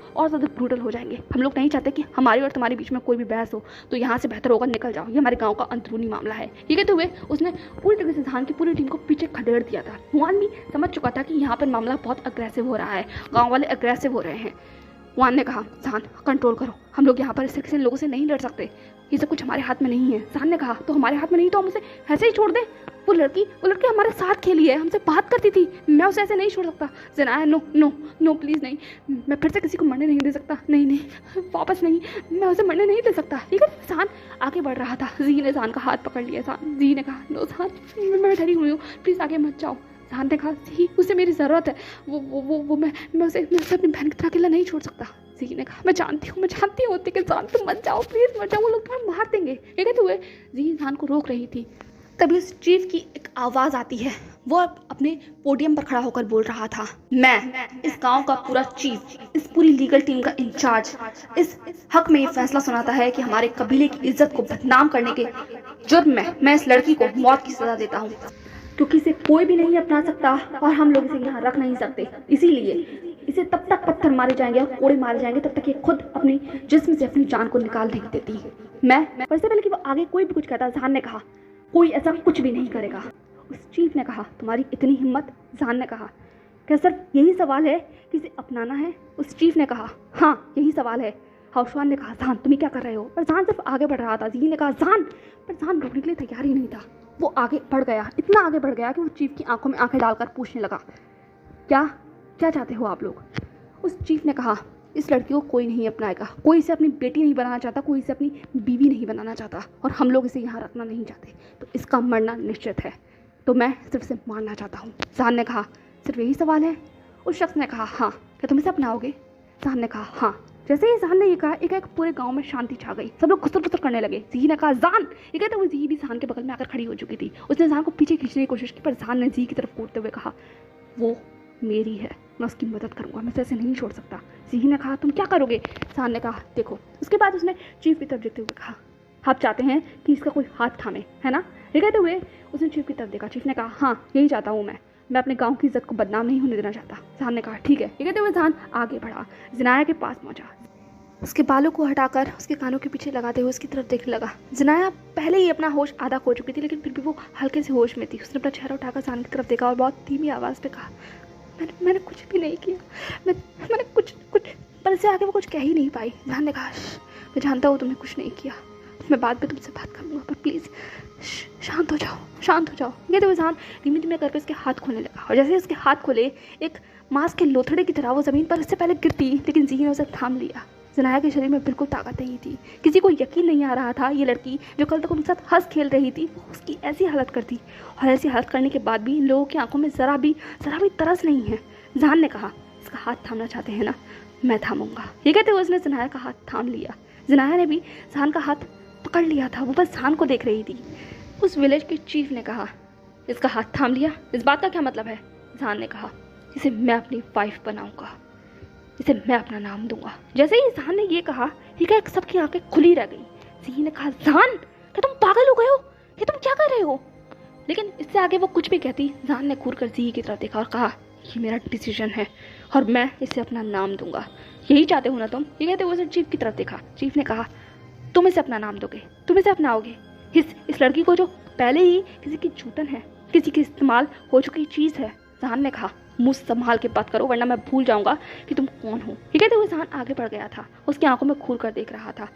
ब्रूटल हो जाएंगे। हम लोग नहीं चाहते कि हमारी और तुम्हारे बीच में कोई भी बहस हो, तो यहाँ से बेहतर होगा निकल जाओ, ये हमारे गांव का अंदरूनी मामला है। ये कहते हुए उसने पूरी तरह से जहान की पूरी टीम को पीछे खदेड़ दिया था। हुआन भी समझ चुका था कि यहाँ पर मामला बहुत अग्रेसिव हो रहा है, गाँव वाले अग्रेसिव हो रहे हैं। हुआन ने कहा, जहान कंट्रोल करो, हम लोग यहाँ पर इससे किसी लोगों से नहीं लड़ सकते, ये सब कुछ हमारे हाथ में नहीं है। जहान ने कहा, तो हमारे हाथ में नहीं तो हम उसे ऐसे ही छोड़ दें। वो लड़की हमारे साथ खेली है, हमसे बात करती थी, मैं उसे ऐसे नहीं छोड़ सकता। Zanaya, no no know please नहीं, मैं फिर से किसी को मरने नहीं दे सकता, नहीं वापस नहीं, मैं उसे मरने नहीं दे सकता। ठीक है, जहान आगे बढ़ रहा था। जी ने जहान का हाथ पकड़ लिया। जी ने कहा, नो जहान, मैं डरी हुई हूँ, प्लीज़ आगे मत जाओ। जहान ने कहा, जी उसे मेरी ज़रूरत है, वो मैं उसे अपनी बहन की तरह अकेला नहीं छोड़ सकता। जी ने कहा, मैं जानती हूँ होती कि जान तुम मत जाओ, प्लीज़ मत जाओ, वो लोग तुम्हें मार देंगे। ये कहते हुए जी जान को रोक रही थी। तभी उस चीफ की एक आवाज़ आती है। वो अपने पोडियम पर खड़ा होकर बोल रहा था, मैं इस गांव का पूरा चीफ, इस पूरी लीगल टीम का इंचार्ज, इस हक में ये फैसला सुनाता है कि हमारे कबीले की इज्जत को बदनाम करने के जुर्म में मैं इस लड़की को मौत की सज़ा देता हूँ, क्योंकि इसे कोई भी नहीं अपना सकता और हम लोग इसे यहाँ रख नहीं सकते। इसीलिए इसे तब तक पत्थर मारे जाएंगे और कोड़े मारे जाएंगे तब तक ये खुद अपनी जिस्म से अपनी जान को निकाल नहीं देती। मैं पर से पहले कि वो आगे कोई भी कुछ कहता, जहान ने कहा, कोई ऐसा कुछ भी नहीं करेगा। उस चीफ ने कहा, तुम्हारी इतनी हिम्मत। जहान ने कहा, क्या सिर्फ यही सवाल है कि इसे अपनाना है। उस चीफ ने कहा, हाँ यही सवाल है। हाउसवान ने कहा, जहान तुम्हें क्या कर रहे हो। पर जहान सिर्फ आगे बढ़ रहा था। जी ने कहा, जहान, पर जहान रोकने के लिए तैयार ही नहीं था। वो आगे बढ़ गया, इतना आगे बढ़ गया कि वो चीफ की आंखों में आंखें डालकर पूछने लगा, क्या चाहते हो आप लोग। उस चीफ ने कहा, इस लड़की को कोई नहीं अपनाएगा, कोई इसे अपनी बेटी नहीं बनाना चाहता, कोई इसे अपनी बीवी नहीं बनाना चाहता, और हम लोग इसे यहाँ रखना नहीं चाहते, तो इसका मरना निश्चित है। तो मैं सिर्फ इसे मारना चाहता हूँ। जहान ने कहा, सिर्फ यही सवाल है। उस शख्स ने कहा, हाँ, क्या तुम इसे अपनाओगे। जहान ने कहा, हाँ। जैसे ही जहान ने ये कहा, एक पूरे गांव में शांति छा गई। सब लोग खुसर खुसर करने लगे। जी ने कहा जान, ये कहते हुए जी भी जहान के बगल में आकर खड़ी हो चुकी थी। उसने जहान को पीछे खींचने की कोशिश की, पर जहान ने जी की तरफ कूदते हुए कहा, वो मेरी है, मैं उसकी मदद करूंगा, मैं ऐसे नहीं छोड़ सकता। जी ने कहा, तुम क्या करोगे? जहान ने कहा, देखो। उसके बाद उसने चीफ की तरफ देखते हुए कहा, आप चाहते हैं कि इसका कोई हाथ थामे, है ना? ये कहते हुए उसने चीफ की तरफ देखा। चीफ ने कहा, हाँ यही चाहता हूँ मैं अपने गांव की इज्जत को बदनाम नहीं होने देना चाहता। जहान ने कहा, ठीक है। ये कहते हुए जहान आगे बढ़ा, जिनाया के पास पहुंचा। उसके बालों को हटाकर उसके कानों के पीछे लगाते हुए उसकी तरफ देखने लगा। जिनाया पहले ही अपना होश आधा खो चुकी थी, लेकिन फिर भी वो हल्के से होश में थी। उसने अपना चेहरा उठाकर जहान की तरफ देखा और बहुत धीमी आवाज़ पे कहा, मैंने कुछ भी नहीं किया, मैंने कुछ पर इससे आगे वो कुछ कह ही नहीं पाई। जहान ने कहा, मैं जानता हूँ तुमने कुछ नहीं किया, मैं बाद में तुमसे बात करूँगा, पर प्लीज़ शांत हो जाओ। कहते हुए जहान धीमे धीमे करके उसके हाथ खोलने लगा, और जैसे उसके हाथ खोले, एक मांस के लोथड़े की तरह वो ज़मीन पर उससे पहले गिरती, लेकिन जी ने उसे थाम लिया। जिनाया के शरीर में बिल्कुल ताकत नहीं थी। किसी को यकीन नहीं आ रहा था ये लड़की जो कल तक उनके साथ हंस खेल रही थी, वो उसकी ऐसी हालत करती, और ऐसी हालत करने के बाद भी इन लोगों की आंखों में ज़रा भी तरस नहीं है। जहान ने कहा, इसका हाथ थामना चाहते हैं ना, मैं थामूंगा। ये कहते हुए उसने जिनाया का हाथ थाम लिया। जिनाया ने भी जहान का हाथ पकड़ लिया था, वो बस जहान को देख रही थी। उस विलेज के चीफ ने कहा, इसका हाथ थाम लिया, इस बात का क्या मतलब है? जहान ने कहा, इसे मैं अपनी वाइफ बनाऊंगा, इसे मैं अपना नाम दूंगा। जैसे ही जहान ने ये कहा, एक सबकी आंखें खुली रह गई। जी ने कहा, जहान क्या तुम पागल हो गए हो? ये तुम क्या कर रहे हो? लेकिन इससे आगे वो कुछ भी कहती, जहान ने घूर कर जी की तरफ देखा और कहा, ये मेरा डिसीजन है और मैं इसे अपना नाम दूंगा, यही चाहते हो ना तुम? ये कहते हुए उसने चीफ की तरफ देखा। चीफ ने कहा, तुम इसे अपना नाम दोगे, तुम इसे अपनाओगे, इस लड़की को जो पहले ही किसी की जूठन है, किसी की इस्तेमाल हो चुकी चीज़ है। जहान ने कहा, मुंह संभाल के बात करो वरना मैं भूल जाऊंगा कि तुम कौन हो। ये कहते हुए जहान आगे बढ़ गया था, उसकी आंखों में घूर कर देख रहा था।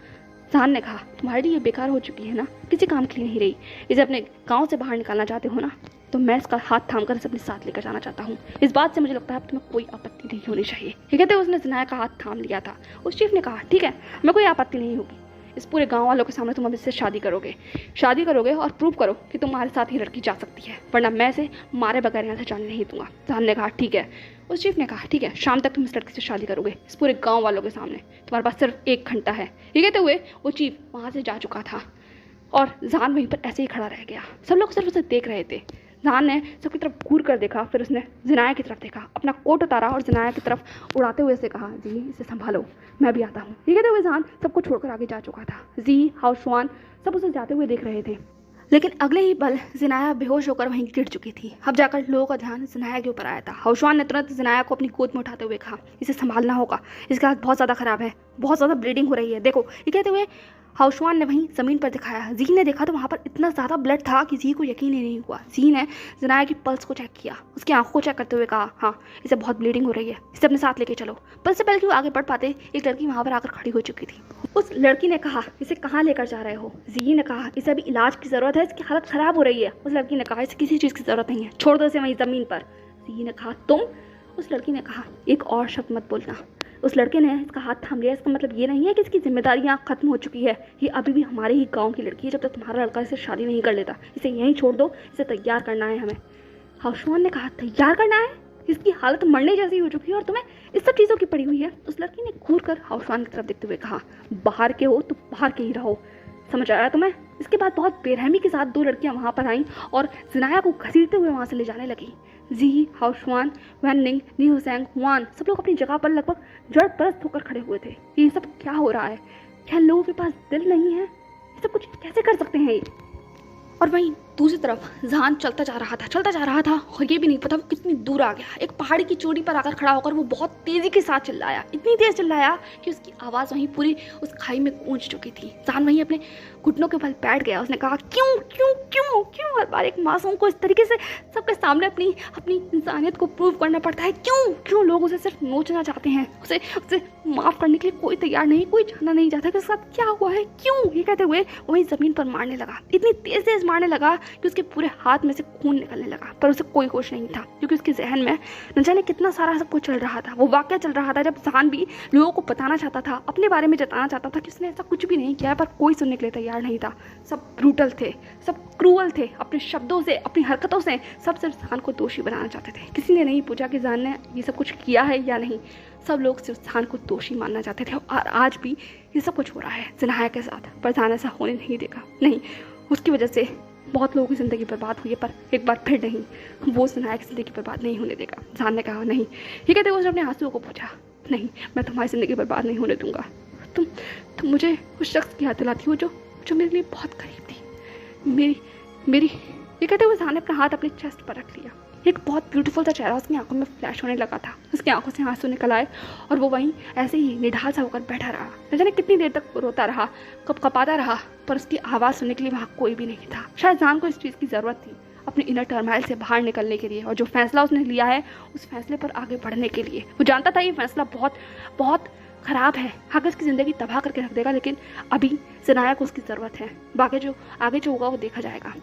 जहान ने कहा, तुम्हारी ये बेकार हो चुकी है ना, किसी काम की नहीं रही, इसे अपने गाँव से बाहर निकालना चाहते हो ना, तो मैं इसका हाथ थाम कर इसे अपने साथ लेकर जाना चाहता हूँ। इस बात से मुझे लगता है अब तुम्हें कोई आपत्ति नहीं होनी चाहिए। ये कहते हुए उसने जिनाया का हाथ थाम लिया था। उस चीफ ने कहा, ठीक है, मैं कोई आपत्ति नहीं होगी, इस पूरे गांव वालों के सामने तुम अब इससे शादी करोगे और प्रूव करो कि तुम्हारे साथ ही लड़की जा सकती है, वरना मैं इसे मारे बगैर यहाँ से जाने नहीं दूंगा। जहान ने कहा, ठीक है। उस चीफ ने कहा, ठीक है, शाम तक तुम इस लड़की से शादी करोगे, इस पूरे गांव वालों के सामने, तुम्हारे पास सिर्फ 1 घंटा है। ये कहते हुए वो चीफ वहाँ से जा चुका था और जहान वहीं पर ऐसे ही खड़ा रह गया। सब लोग सिर्फ उसे देख रहे थे। जहान ने सबकी तरफ घूर कर देखा, फिर उसने जिनाया की तरफ देखा, अपना कोट उतारा और जिनाया की तरफ उड़ाते हुए से कहा, जी इसे संभालो, मैं भी आता हूँ। ये कहते हुए जहान सबको छोड़कर आगे जा चुका था। जी, हाउशवान सब उसे जाते हुए देख रहे थे, लेकिन अगले ही पल जिनाया बेहोश होकर वहीं गिर चुकी थी। अब जाकर लोगों का ध्यान जिनाया के ऊपर आया था। हाउशवान ने तुरंत जिनाया को अपनी गोद में उठाते हुए कहा, इसे संभालना होगा, इसका हाथ बहुत ज़्यादा खराब है, बहुत ज़्यादा ब्लीडिंग हो रही है, देखो। ये कहते हुए हाउशवान ने वहीं ज़मीन पर दिखाया। जी ने देखा तो वहाँ पर इतना ज़्यादा ब्लड था कि जी को यकीन ही नहीं हुआ। जी ने जिनाया की पल्स को चेक किया, उसकी आंखों को चेक करते हुए कहा, हाँ इसे बहुत ब्लीडिंग हो रही है, इसे अपने साथ लेके चलो। पर से पहले कि वो आगे बढ़ पाते, एक लड़की वहाँ पर आकर खड़ी हो चुकी थी। उस लड़की ने कहा, इसे कहाँ लेकर जा रहे हो? जी ने कहा, इसे अभी इलाज की ज़रूरत है, इसकी हालत ख़राब हो रही है। उस लड़की ने कहा, इसे किसी चीज़ की ज़रूरत नहीं है, छोड़ दो इसे वहीं ज़मीन पर। जी ने कहा, तुम? उस लड़की ने कहा, एक और शब्द मत बोलना। उस लड़के ने इसका हाथ थाम लिया। इसका मतलब ये नहीं है कि इसकी जिम्मेदारियां खत्म हो चुकी है, ये अभी भी हमारे ही गांव की लड़की है। जब तक तुम्हारा लड़का इसे शादी नहीं कर लेता, इसे यहीं छोड़ दो, इसे तैयार करना है हमें। हाउशवान ने कहा, तैयार करना है? इसकी हालत मरने जैसी हो चुकी है और तुम्हें इस सब चीज़ों की पड़ी हुई है। उस लड़की ने घूर कर हाउशवान की तरफ देखते हुए कहा, बाहर के हो तो बाहर के ही रहो, समझ आया तुम्हें? इसके बाद बहुत बेरहमी के साथ 2 लड़कियां वहां पर आईं और जिनाया को घसीटते हुए वहां से ले जाने लगी। जी, हाउशवान, वैनिंग, न्यूसेंग, हुआन सब लोग अपनी जगह पर लगभग जड़ परस्त होकर खड़े हुए थे। ये सब क्या हो रहा है? क्या लोगों के पास दिल नहीं है? ये सब कुछ कैसे कर सकते हैं ये? और वहीं दूसरी तरफ जहान चलता जा रहा था और ये भी नहीं पता वो कितनी दूर आ गया। एक पहाड़ी की चोटी पर आकर खड़ा होकर वो बहुत तेजी के साथ चिल्लाया, इतनी तेज चिल्लाया कि उसकी आवाज़ वहीं पूरी उस खाई में गूंज चुकी थी। जहान वहीं अपने घुटनों के बल बैठ गया। उसने कहा, क्यों क्यों क्यों क्यों हर बार एक मासूम को इस तरीके से सबके सामने अपनी इंसानियत को प्रूव करना पड़ता है? क्यों लोग उसे सिर्फ नोचना चाहते हैं? उसे माफ़ करने के लिए कोई तैयार नहीं, कोई जानना नहीं चाहता कि उसके साथ क्या हुआ है, क्यों? ये कहते हुए वहीं ज़मीन पर मारने लगा, इतनी तेज मारने लगा कि उसके पूरे हाथ में से खून निकलने लगा, पर उसे कोई होश नहीं था क्योंकि उसके जहन में न जाने कितना सारा सब कुछ चल रहा था। वो वाकया चल रहा था जब जहान भी लोगों को बताना चाहता था, अपने बारे में जताना चाहता था कि उसने ऐसा कुछ भी नहीं किया, पर कोई सुनने के लिए तैयार नहीं था। सब ब्रूटल थे, सब क्रूअल थे, अपने शब्दों से, अपनी हरकतों से सब सिर्फ जहान को दोषी बनाना चाहते थे। किसी ने नहीं पूछा कि जहान ने ये सब कुछ किया है या नहीं, सब लोग सिर्फ जहान को दोषी मानना चाहते थे। और आज भी ये सब कुछ हो रहा है ज़नाया के साथ, पर जहान ऐसा होने नहीं देगा। नहीं, उसकी वजह से बहुत लोगों की ज़िंदगी बर्बाद हुई है, पर एक बार फिर नहीं, वो ज़नाया की ज़िंदगी बर्बाद नहीं होने देगा। जहान ने कहा नहीं। ये कहते हुए उसने अपने आंसुओं को पूछा, नहीं, मैं तुम्हारी ज़िंदगी बर्बाद नहीं होने दूंगा। तुम मुझे उस शख्स की याद दिलाती हो जो मेरे लिए बहुत करीब थी, मेरी। ये कहते हुए जहान ने अपना हाथ अपने चेस्ट पर रख लिया। एक बहुत ब्यूटीफुल सा चेहरा उसकी आंखों में फ्लैश होने लगा था। उसकी आंखों से आंसू निकल आए और वो वहीं ऐसे ही निढाल सा होकर बैठा रहा। न जाने कितनी देर तक रोता रहा, कपकपाता रहा, पर उसकी आवाज़ सुनने के लिए वहाँ कोई भी नहीं था। शायद जहान को इस चीज़ की ज़रूरत थी, अपने इनर टर्माइल से बाहर निकलने के लिए, और जो फैसला उसने लिया है उस फैसले पर आगे बढ़ने के लिए। वो जानता था ये फैसला बहुत बहुत ख़राब है, आगे उसकी ज़िंदगी तबाह करके रख देगा, लेकिन अभी ज़नाया को उसकी ज़रूरत है। बाकी जो आगे जो होगा वो देखा जाएगा।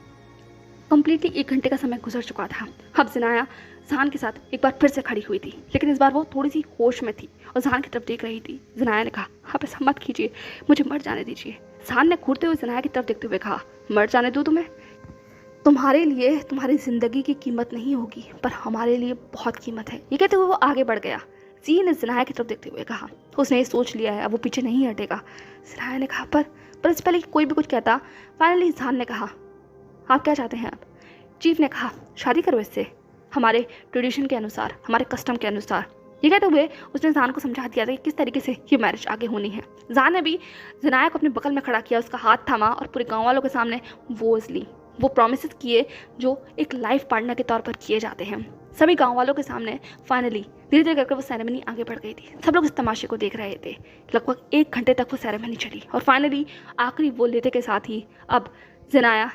कंप्लीटली 1 घंटे का समय गुजर चुका था। अब ज़नाया जहान के साथ एक बार फिर से खड़ी हुई थी, लेकिन इस बार वो थोड़ी सी होश में थी और जहान की तरफ देख रही थी। ज़नाया ने कहा, आप ऐसा मत कीजिए, मुझे मर जाने दीजिए। जहान ने घूरते हुए ज़नाया की तरफ देखते हुए कहा, मर जाने दूँ तुम्हें? तुम्हारे लिए तुम्हारी ज़िंदगी की कीमत नहीं होगी, पर हमारे लिए बहुत कीमत है। ये कहते हुए वो आगे बढ़ गया। जी ने ज़नाया की तरफ देखते हुए कहा, उसने ये सोच लिया है, अब वो पीछे नहीं हटेगा। ज़नाया ने कहा, पर इससे पहले कोई भी कुछ कहता, फाइनली जहान ने कहा, आप क्या चाहते हैं? आप चीफ ने कहा, शादी करो इससे, हमारे ट्रेडिशन के अनुसार, हमारे कस्टम के अनुसार। ये कहते हुए उसने जहान को समझा दिया था कि किस तरीके से ये मैरिज आगे होनी है। जहान ने भी ज़नाया को अपने बगल में खड़ा किया, उसका हाथ थामा और पूरे गांव वालों के सामने वोज ली, वो प्रॉमिसेस किए जो एक लाइफ पार्टनर के तौर पर किए जाते हैं। सभी गांव वालों के सामने फाइनली धीरे धीरे करके वो सेरेमनी आगे बढ़ गई थी। सब लोग इस तमाशे को देख रहे थे। लगभग 1 घंटे तक वो सेरेमनी चली और फाइनली आखिरी बोल लेते के साथ ही अब ज़नाया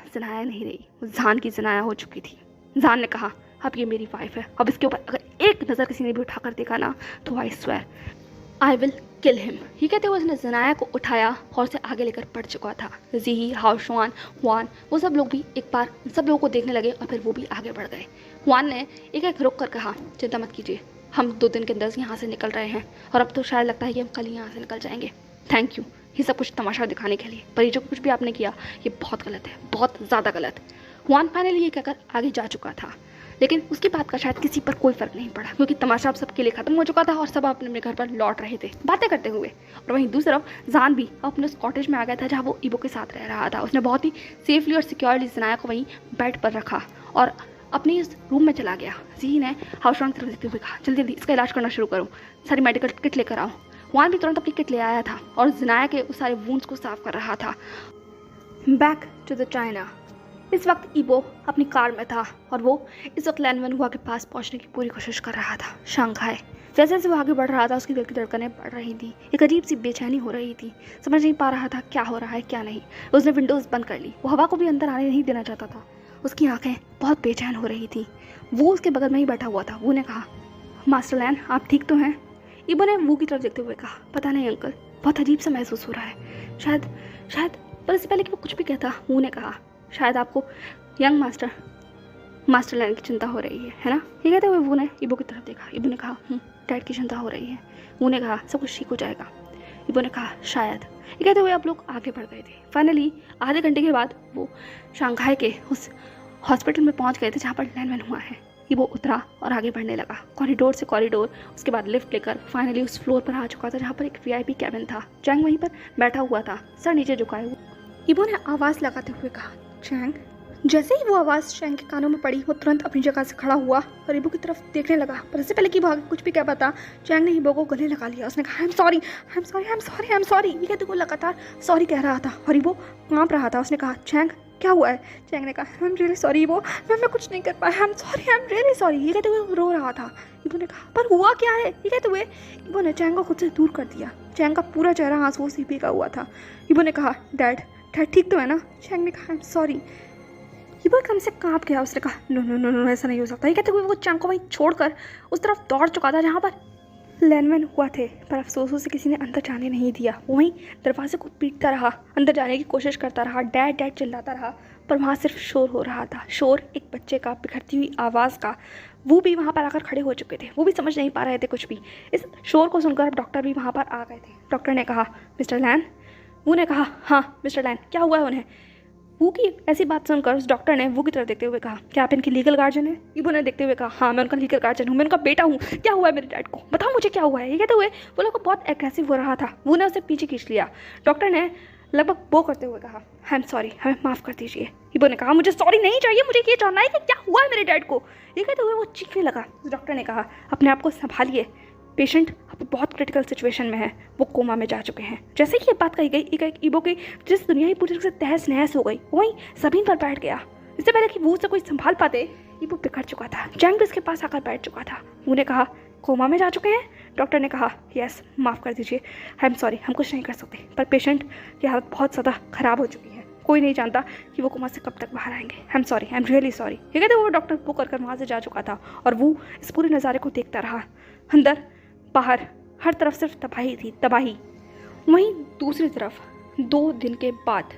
नहीं रही, जहान की ज़नाया हो चुकी थी। जहान ने कहा, अब ये मेरी वाइफ है, अब इसके ऊपर अगर एक नज़र किसी ने भी उठाकर देखा ना तो I swear I will kill him. ये कहते हुए उसने ज़नाया को उठाया और उसे आगे लेकर बढ़ चुका था। जी, हाउशवान, हुआन, वो सब लोग भी एक बार सब लोगों को देखने लगे और फिर वो भी आगे बढ़ गए। हुआन ने एक रुक कर कहा, चिंता मत कीजिए, हम 2 दिन के अंदर यहाँ से निकल रहे हैं और अब तो शायद लगता है कि हम कल ही यहाँ से निकल जाएंगे। थैंक यू ये सब कुछ तमाशा दिखाने के लिए, पर ये जो कुछ भी आपने किया ये बहुत गलत है, बहुत ज़्यादा गलत। हुआन फाइनली ये कहकर आगे जा चुका था, लेकिन उसकी बात का शायद किसी पर कोई फर्क नहीं पड़ा क्योंकि तमाशा अब सबके लिए खत्म हो चुका था और सब अपने अपने घर पर लौट रहे थे बातें करते हुए। और वहीं दूसरी तरफ जहान भी अपने उस कॉटेज में आ गया था जहाँ वो इबो के साथ रह रहा था। उसने बहुत ही सेफली और सिक्योरली ज़नाया को वहीं बेड पर रखा और अपने इस रूम में चला गया। जी ने हाउसवान की तरफ देखते हुए कहा, जल्दी जल्दी इसका इलाज करना शुरू करो, सारी मेडिकल किट लेकर आओ। हुआन भी तुरंत अपनी किट ले आया था और ज़नाया के उस सारे वुंड्स को साफ कर रहा था। Back to the China. इस वक्त इबो अपनी कार में था और वो इस वक्त लैन वनहुआ के पास पहुंचने की पूरी कोशिश कर रहा था। शंघाई जैसे जैसे वो आगे बढ़ रहा था उसकी दिल की धड़कनें बढ़ रही थी, एक अजीब सी बेचैनी हो रही थी, समझ नहीं पा रहा था क्या हो रहा है क्या नहीं। उसने विंडोज़ बंद कर ली, वो हवा को भी अंदर आने नहीं देना चाहता था। उसकी आंखें बहुत बेचैन हो रही थी। वो उसके बगल में ही बैठा हुआ था। वो ने कहा, मास्टर लैन आप ठीक तो हैं? इबो ने वो की तरफ देखते हुए कहा, पता नहीं अंकल, बहुत अजीब सा महसूस हो रहा है, शायद पर इससे पहले कि वो कुछ भी कहता वो ने कहा, शायद आपको यंग मास्टर लैन की चिंता हो रही है ना? ये कहते हुए वो ने इबो की तरफ देखा। इबो ने कहा, डैड की चिंता हो रही है। वो ने कहा, सब कुछ ठीक हो जाएगा। इबो ने कहा, शायद। ये कहते हुए आप लोग आगे बढ़ गए थे। फाइनली आधे घंटे के बाद वो शंघाई के उस हॉस्पिटल में पहुंच गए थे जहाँ पर लैन वनहुआ है। इबो उतरा और आगे बढ़ने लगा, कॉरिडोर से कॉरिडोर, उसके बाद लिफ्ट लेकर फाइनली उस फ्लोर पर आ चुका था जहाँ पर एक वीआईपी कैबिन था। चैंग वहीं पर बैठा हुआ था, सर नीचे झुकाए हुए। इबो ने आवाज़ लगाते हुए कहा, चैंग। जैसे ही वो आवाज़ चैंग के कानों में पड़ी वो तुरंत अपनी जगह से खड़ा हुआ और इबो की तरफ देखने लगा। पर इससे पहले कि वो आगे कुछ भी कह पाता, चैंग ने इबो को गले लगा लिया। उसने कहा, आई एम सॉरी। ये कहते हुए लगातार सॉरी कह रहा था और इबो कांप रहा था। उसने कहा, चैंग क्या हुआ है? चैंग ने कहा, आई एम रियली सॉरी इबो, मैं कुछ नहीं कर पाया, आई एम रियली सॉरी। ये कहते हुए वो रो रहा था। इबो ने कहा, पर हुआ क्या है? ये कहते हुए इबो ने चैंग को खुद से दूर कर दिया। चैंग का पूरा चेहरा आंसुओं से भीगा हुआ था। इबो ने कहा, डैड ठीक तो है ना? चैंग ने कहा, आई एम सॉरी। इबो एकदम से कांप गया। उसने कहा, नो ऐसा नहीं हो सकता। ये कहते हुए वो चैंग को वहीं छोड़कर उस तरफ दौड़ चुका था जहाँ पर लैंडमैन हुआ थे, पर अफसोसों से किसी ने अंदर जाने नहीं दिया। वहीं दरवाजे को पीटता रहा, अंदर जाने की कोशिश करता रहा, डैड डैड चिल्लाता रहा, पर वहाँ सिर्फ शोर हो रहा था। शोर एक बच्चे का, बिखरती हुई आवाज़ का। वो भी वहाँ पर आकर खड़े हो चुके थे, वो भी समझ नहीं पा रहे थे कुछ भी। इस शोर को सुनकर अब डॉक्टर भी वहाँ पर आ गए थे। डॉक्टर ने कहा, मिस्टर लैन। वो ने कहा, हाँ मिस्टर लैन, क्या हुआ है उन्हें? वो की ऐसी बात सुनकर उस डॉक्टर ने वो की तरफ देखते हुए कहा, क्या आप इनकी लीगल गार्जियन है? इबो ने देखते हुए कहा, हाँ मैं उनका लीगल गार्जियन हूँ, मैं उनका बेटा हूँ। क्या हुआ है मेरे डैड को? बताओ मुझे क्या हुआ है। ये कहते हुए वो लोग बहुत एग्रेसिव हो रहा था। वो ने उसे पीछे खींच लिया। डॉक्टर ने लगभग वो करते हुए कहा, आई एम सॉरी, हमें माफ़ कर दीजिए। इबो ने कहा, मुझे सॉरी नहीं चाहिए, मुझे ये जानना है कि क्या हुआ है मेरे डैड को। ये कहते हुए वो चीखने लगा। डॉक्टर ने कहा, अपने आप को संभालिए, पेशेंट अब बहुत क्रिटिकल सिचुएशन में है, वो कोमा में जा चुके हैं। जैसे कि ये बात कही गई, एक ईबो की जिस दुनिया ही पूरी तरह से तहस नहस हो गई, वहीं ज़मीन पर बैठ गया। इससे पहले कि वो उसे कोई संभाल पाते, ईबो बिखर चुका था। जंग भी उसके पास आकर बैठ चुका था। उन्होंने कहा, कोमा में जा चुके हैं? डॉक्टर ने कहा, यस, माफ़ कर दीजिए, आई एम सॉरी, हम कुछ नहीं कर सकते, पर पेशेंट की हालत बहुत ज़्यादा ख़राब हो चुकी है। कोई नहीं जानता कि वो कोमा से कब तक बाहर आएंगे। आई am sorry, I am really sorry. ये कहते वो डॉक्टर बुक कर वहाँ से जा चुका था और वो इस पूरे नज़ारे को देखता रहा। अंदर बाहर हर तरफ सिर्फ तबाही थी, तबाही। वहीं दूसरी तरफ 2 दिन के बाद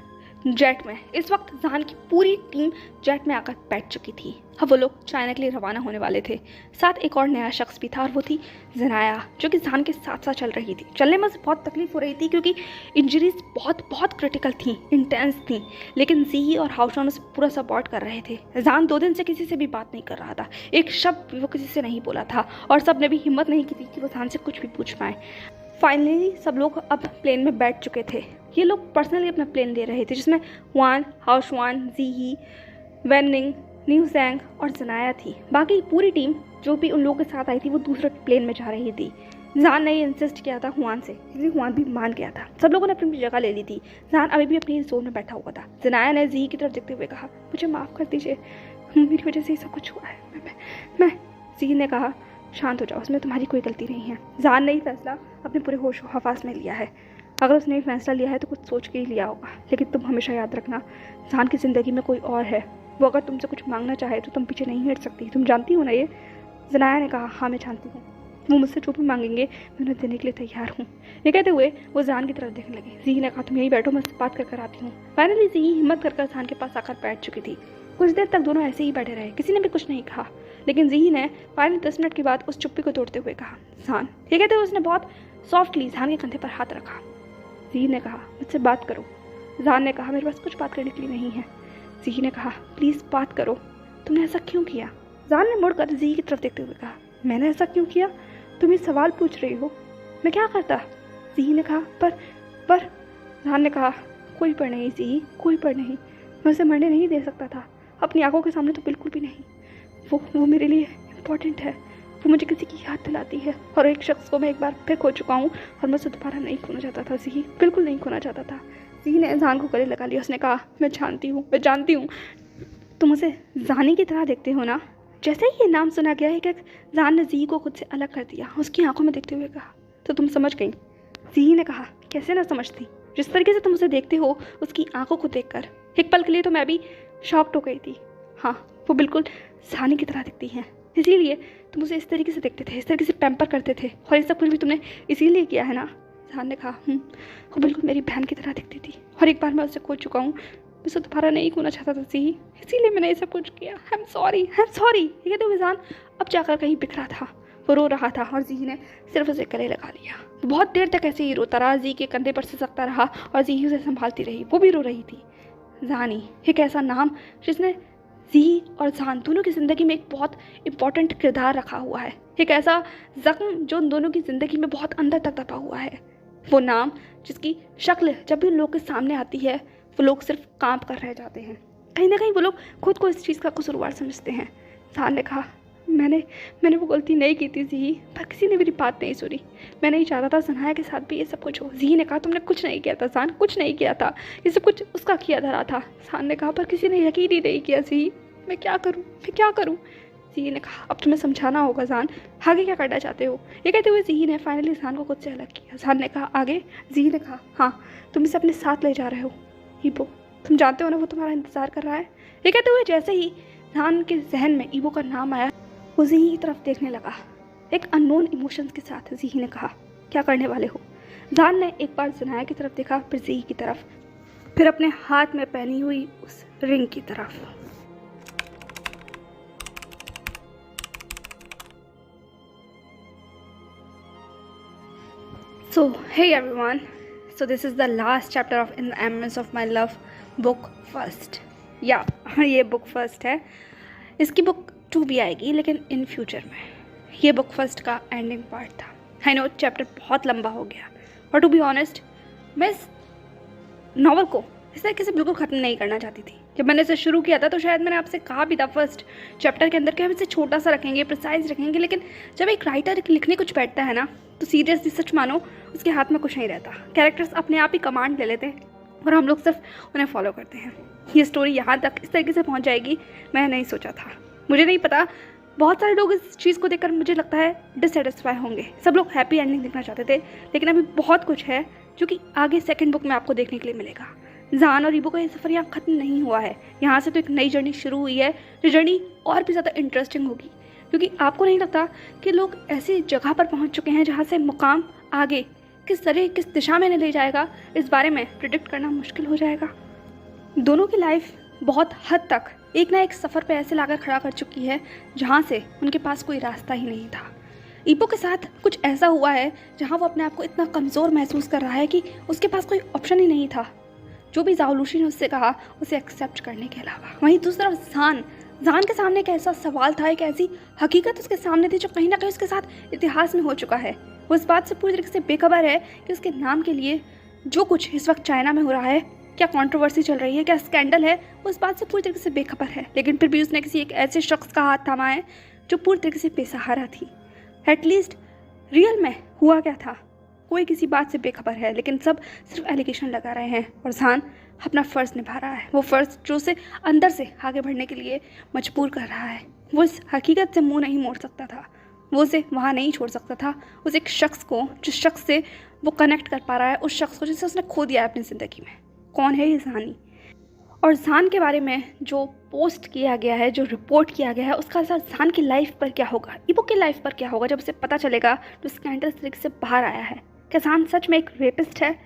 जेट में इस वक्त जहान की पूरी टीम जेट में आकर बैठ चुकी थी। अब वो लोग चाइना के लिए रवाना होने वाले थे। साथ एक और नया शख्स भी था और वो थी जनाया, जो कि जहान के साथ साथ चल रही थी। चलने में बहुत तकलीफ हो रही थी क्योंकि इंजरीज बहुत बहुत क्रिटिकल थी, इंटेंस थी, लेकिन जी और हाउसॉन उसे पूरा सपोर्ट कर रहे थे। जहान 2 दिन से किसी से भी बात नहीं कर रहा था, एक शब्द भी वो किसी से नहीं बोला था और सब ने भी हिम्मत नहीं की थी कि वो जहान से कुछ भी पूछ पाए। फाइनली सब लोग अब प्लेन में बैठ चुके थे। ये लोग पर्सनली अपना प्लेन ले रहे थे, जिसमें वान, हाउसवान, जी, वेनिंग, न्यूजैंग और जनाया थी। बाकी पूरी टीम जो भी उन लोगों के साथ आई थी वो दूसरे प्लेन में जा रही थी। जहान ने इंसिस्ट किया था हुआन से, इसलिए हुआन भी मान गया था। सब लोगों ने अपनी अपनी जगह ले ली थी। जहान अभी भी अपनी जोन में बैठा हुआ था। जनाया ने जी की तरफ देखते हुए कहा, मुझे माफ़ कर दीजिए, मेरी वजह से ये सब कुछ हुआ है। मैं जी ने कहा, शांत हो जाओ, उसमें तुम्हारी कोई गलती नहीं है। जहान ने ही फैसला अपने पूरे होश हवास में लिया है। अगर उसने फैसला लिया है तो कुछ सोच के ही लिया होगा, लेकिन तुम हमेशा याद रखना, जहान की ज़िंदगी में कोई और है। वो अगर तुमसे कुछ मांगना चाहे तो तुम पीछे नहीं हट सकती, तुम जानती हो ना ये? जनाया ने कहा, हाँ मैं जानती हूँ, वो मुझसे जो भी मांगेंगे मैं उन्हें देने के लिए तैयार हूँ। ये कहते हुए वो जहान की तरफ देखने लगे। जी ने कहा, तुम यही बैठो, मैं उससे बात कर आती हूँ। फाइनली जी हिम्मत कर जहान के पास आकर बैठ चुकी थी। कुछ देर तक दोनों ऐसे ही बैठे रहे, किसी ने भी कुछ नहीं कहा, लेकिन जी ने फाइनली 10 मिनट के बाद उस चुप्पी को तोड़ते हुए कहा, जहान। ये कहते हुए उसने बहुत सॉफ्टली जहान के कंधे पर हाथ रखा। जी ने कहा, मुझसे बात करो। जहान ने कहा, मेरे पास कुछ बात करने के लिए नहीं है। जी ने कहा, प्लीज़ बात करो, तुमने ऐसा क्यों किया? जहान ने मुड़कर जी की तरफ देखते हुए कहा, मैंने ऐसा क्यों किया? तुम ये सवाल पूछ रही हो, मैं क्या करता? जी ने कहा, पर जहान ने कहा, कोई पर नहीं जी, कोई पर नहीं, मैं उसे मरने नहीं दे सकता था, अपनी आंखों के सामने तो बिल्कुल भी नहीं। वो मेरे लिए इम्पोर्टेंट है, वो मुझे किसी की याद दिलाती है, और एक शख्स को मैं एक बार फिर खो चुका हूँ और मैं उसे दोबारा नहीं खोना चाहता था। जी बिल्कुल नहीं खोना चाहता था। जी ने जहान को गले लगा लिया। उसने कहा, मैं जानती हूँ तुम उसे जानी की तरह देखते हो ना। जैसे ही ये नाम सुना गया, एक जहान ने जी को खुद से अलग कर दिया, उसकी आंखों में देखते हुए कहा, तो तुम समझ गई? जी ने कहा, कैसे ना समझती, जिस तरीके से तुम उसे देखते हो उसकी आंखों को देखकर एक पल के लिए तो मैं भी शॉक्ड हो गई थी। हाँ, वो बिल्कुल जानी की तरह दिखती हैं, इसीलिए तुम उसे इस तरीके से देखते थे, इस तरीके से पैम्पर करते थे, और ये सब कुछ भी तुमने इसीलिए किया है ना? जहान ने कहा, वो बिल्कुल मेरी बहन की तरह दिखती थी, और एक बार मैं उसे खो चुका हूँ, मैं उसे दोबारा नहीं खोना चाहता था जी, इसीलिए मैंने ये सब कुछ किया। आई एम सॉरी। ये कहते हुए जहान अब जाकर कहीं बिखरा था, वो रो रहा था और जी ने सिर्फ उसे गले लगा लिया। बहुत देर तक ऐसे ही रोता रहा, जी के कंधे पर सिसकता रहा और जी उसे संभालती रही, वो भी रो रही थी। जानी, एक ऐसा नाम जिसने जी और जहान दोनों की ज़िंदगी में एक बहुत इंपॉर्टेंट किरदार रखा हुआ है, एक ऐसा ज़ख्म जो उन दोनों की ज़िंदगी में बहुत अंदर तक दबा हुआ है। वो नाम जिसकी शक्ल जब भी उन लोगों के सामने आती है, वो लोग सिर्फ कांप कर रह जाते हैं। कहीं ना कहीं वो लोग खुद को इस चीज़ का कसूरवार समझते हैं। जहान ने कहा, मैंने वो गलती नहीं की थी जी, पर किसी ने मेरी बात नहीं सुनी। मैं नहीं चाहता था सनाया के साथ भी ये सब कुछ हो। जी ने कहा, तुमने कुछ नहीं किया था जहान, कुछ नहीं किया था, ये सब कुछ उसका किया धरा था। जहान ने कहा, पर किसी ने यकीन ही नहीं किया जी, मैं क्या करूँ? जी ने कहा, अब तुम्हें समझाना होगा जहान, आगे क्या करना चाहते हो? ये कहते हुए जी ने फाइनली जहान को खुद से अलग किया। जहान ने कहा, आगे? जी ने कहा, हाँ, तुम इसे अपने साथ ले जा रहे हो। ईबो, तुम जानते हो ना वो तुम्हारा इंतज़ार कर रहा है। ये कहते हुए जैसे ही जहान के जहन में ईबो का नाम आया, वो जी की तरफ देखने लगा। एक अननोन इमोशंस के साथ ज़ीही ने कहा, क्या करने वाले हो? जान ने एक बार ज़नाया की तरफ देखा, फिर ज़ीही की तरफ, फिर अपने हाथ में पहनी हुई उस रिंग की तरफ। So, hey everyone. So this is the last chapter of In the Embrace of My Love book first. ये बुक फर्स्ट है। इसकी बुक 2 भी आएगी लेकिन इन फ्यूचर में। ये बुक फर्स्ट का एंडिंग पार्ट था। आई नो चैप्टर बहुत लंबा हो गया और टू बी ऑनेस्ट मैं इस नॉवल को इस तरीके से बिल्कुल ख़त्म नहीं करना चाहती थी। जब मैंने इसे शुरू किया था तो शायद मैंने आपसे कहा भी था फर्स्ट चैप्टर के अंदर कि हम इसे छोटा सा रखेंगे, प्रिसाइज रखेंगे, लेकिन जब एक राइटर लिखने कुछ बैठता है ना तो सीरियसली सच मानो उसके हाथ में कुछ नहीं रहता। कैरेक्टर्स अपने आप ही कमांड ले लेते हैं और हम लोग सिर्फ उन्हें फॉलो करते हैं। ये स्टोरी यहाँ तक इस तरीके से पहुँच जाएगी मैं नहीं सोचा था। मुझे नहीं पता, बहुत सारे लोग इस चीज़ को देखकर मुझे लगता है डिससेटिस्फाई होंगे। सब लोग हैप्पी एंडिंग देखना चाहते थे, लेकिन अभी बहुत कुछ है जो कि आगे सेकंड बुक में आपको देखने के लिए मिलेगा। जान और ईबो का ये सफ़र यहाँ ख़त्म नहीं हुआ है। यहाँ से तो एक नई जर्नी शुरू हुई है, जो जर्नी और भी ज़्यादा इंटरेस्टिंग होगी, क्योंकि आपको नहीं लगता कि लोग ऐसी जगह पर पहुँच चुके हैं जहाँ से मुकाम आगे किस तरह किस दिशा में ले जाएगा, इस बारे में प्रिडिक्ट करना मुश्किल हो जाएगा। दोनों की लाइफ बहुत हद तक एक ना एक सफ़र पे ऐसे लाकर खड़ा कर चुकी है जहाँ से उनके पास कोई रास्ता ही नहीं था। ईबो के साथ कुछ ऐसा हुआ है जहाँ वो अपने आप को इतना कमज़ोर महसूस कर रहा है कि उसके पास कोई ऑप्शन ही नहीं था। जो भी जाओलूशी ने उससे कहा उसे एक्सेप्ट करने के अलावा। वहीं दूसरी तरफ जान के सामने एक ऐसा सवाल था, एक ऐसी हकीकत उसके सामने थी जो कहीं ना कहीं उसके साथ इतिहास में हो चुका है। वो इस बात से पूरी तरीके से बेखबर है कि उसके नाम के लिए जो कुछ इस वक्त चाइना में हो रहा है, क्या कंट्रोवर्सी चल रही है, क्या स्कैंडल है, वो इस बात से पूरी तरीके से बेखबर है। लेकिन फिर भी उसने किसी एक ऐसे शख्स का हाथ थामा है जो पूरी तरीके से बेसहारा थी। एटलीस्ट रियल में हुआ क्या था, कोई किसी बात से बेखबर है, लेकिन सब सिर्फ एलिगेशन लगा रहे हैं और जान अपना फ़र्ज़ निभा रहा है। वो फ़र्ज़ जो उसे अंदर से आगे बढ़ने के लिए मजबूर कर रहा है। वो इस हकीकत से मुंह नहीं मोड़ सकता था, वो उसे वहाँ नहीं छोड़ सकता था। उस एक शख्स को, जिस शख्स से वो कनेक्ट कर पा रहा है, उस शख्स को जिसे उसने खो दिया है अपनी ज़िंदगी में। कौन है ये जानी? और जान के बारे में जो पोस्ट किया गया है, जो रिपोर्ट किया गया है, उसका असर जान की लाइफ पर क्या होगा, ईबो की लाइफ पर क्या होगा जब उसे पता चलेगा जो स्कैंडल तरीके से बाहर आया है। क्या जान सच में एक रेपिस्ट है?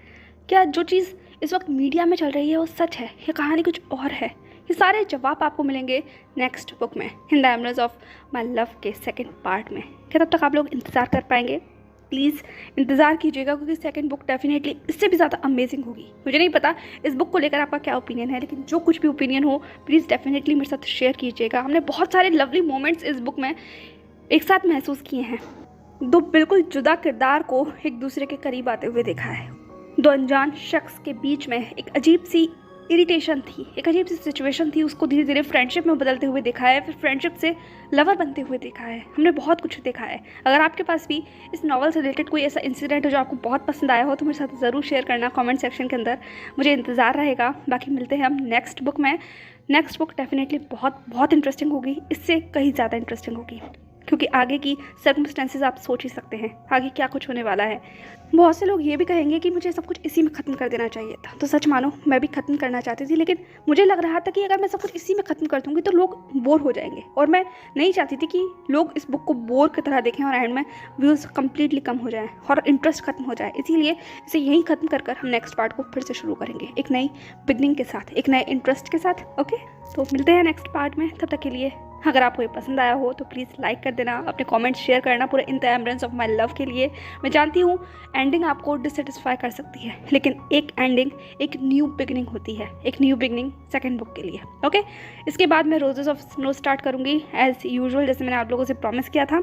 क्या जो चीज़ इस वक्त मीडिया में चल रही है वो सच है? ये कहानी कुछ और है? ये सारे जवाब आपको मिलेंगे नेक्स्ट बुक में, in the embrace of my love के सेकेंड पार्ट में। क्या तब तक आप लोग इंतज़ार कर पाएंगे? प्लीज़ इंतज़ार कीजिएगा, क्योंकि सेकंड बुक डेफिनेटली इससे भी ज़्यादा अमेजिंग होगी। मुझे नहीं पता इस बुक को लेकर आपका क्या ओपिनियन है, लेकिन जो कुछ भी ओपिनियन हो प्लीज़ डेफिनेटली मेरे साथ शेयर कीजिएगा। हमने बहुत सारे लवली मोमेंट्स इस बुक में एक साथ महसूस किए हैं। 2 बिल्कुल जुदा किरदार को एक दूसरे के करीब आते हुए देखा है। 2 अनजान शख्स के बीच में एक अजीब सी इरिटेशन थी, एक अजीब सी सिचुएशन थी, उसको धीरे धीरे फ्रेंडशिप में बदलते हुए देखा है, फिर फ्रेंडशिप से लवर बनते हुए देखा है। हमने बहुत कुछ देखा है। अगर आपके पास भी इस नॉवल से रिलेटेड कोई ऐसा इंसिडेंट हो जो आपको बहुत पसंद आया हो तो मेरे साथ ज़रूर शेयर करना कमेंट सेक्शन के अंदर, मुझे इंतज़ार रहेगा। बाकी मिलते हैं हम नेक्स्ट बुक में। नेक्स्ट बुक डेफिनेटली बहुत बहुत इंटरेस्टिंग होगी, इससे कहीं ज़्यादा इंटरेस्टिंग होगी, क्योंकि आगे की सर्कमस्टेंसेस आप सोच ही सकते हैं आगे क्या कुछ होने वाला है। बहुत से लोग ये भी कहेंगे कि मुझे सब कुछ इसी में ख़त्म कर देना चाहिए था, तो सच मानो मैं भी ख़त्म करना चाहती थी, लेकिन मुझे लग रहा था कि अगर मैं सब कुछ इसी में ख़त्म कर दूँगी तो लोग बोर हो जाएंगे, और मैं नहीं चाहती थी कि लोग इस बुक को बोर की तरह देखें और एंड में व्यूज़ कम्प्लीटली कम हो जाए और इंटरेस्ट खत्म हो जाए। इसीलिए इसे यहीं ख़त्म कर हम नेक्स्ट पार्ट को फिर से शुरू करेंगे, एक नई बिगनिंग के साथ, एक नए इंटरेस्ट के साथ। ओके, तो मिलते हैं नेक्स्ट पार्ट में। तब तक के लिए अगर आपको ये पसंद आया हो तो प्लीज़ लाइक कर देना, अपने कमेंट्स शेयर करना पूरे in the embrace of my love के लिए। मैं जानती हूँ एंडिंग आपको डिससेटिस्फाई कर सकती है, लेकिन एक एंडिंग एक न्यू बिगनिंग होती है, एक न्यू बिगनिंग सेकंड बुक के लिए। ओके, इसके बाद मैं रोजेस ऑफ स्नो स्टार्ट करूँगी एज़ यूजुअल, जैसे मैंने आप लोगों से प्रॉमिस किया था।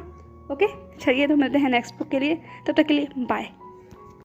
ओके, चलिए तो मिलते हैं नेक्स्ट बुक के लिए। तब तक के लिए बाय।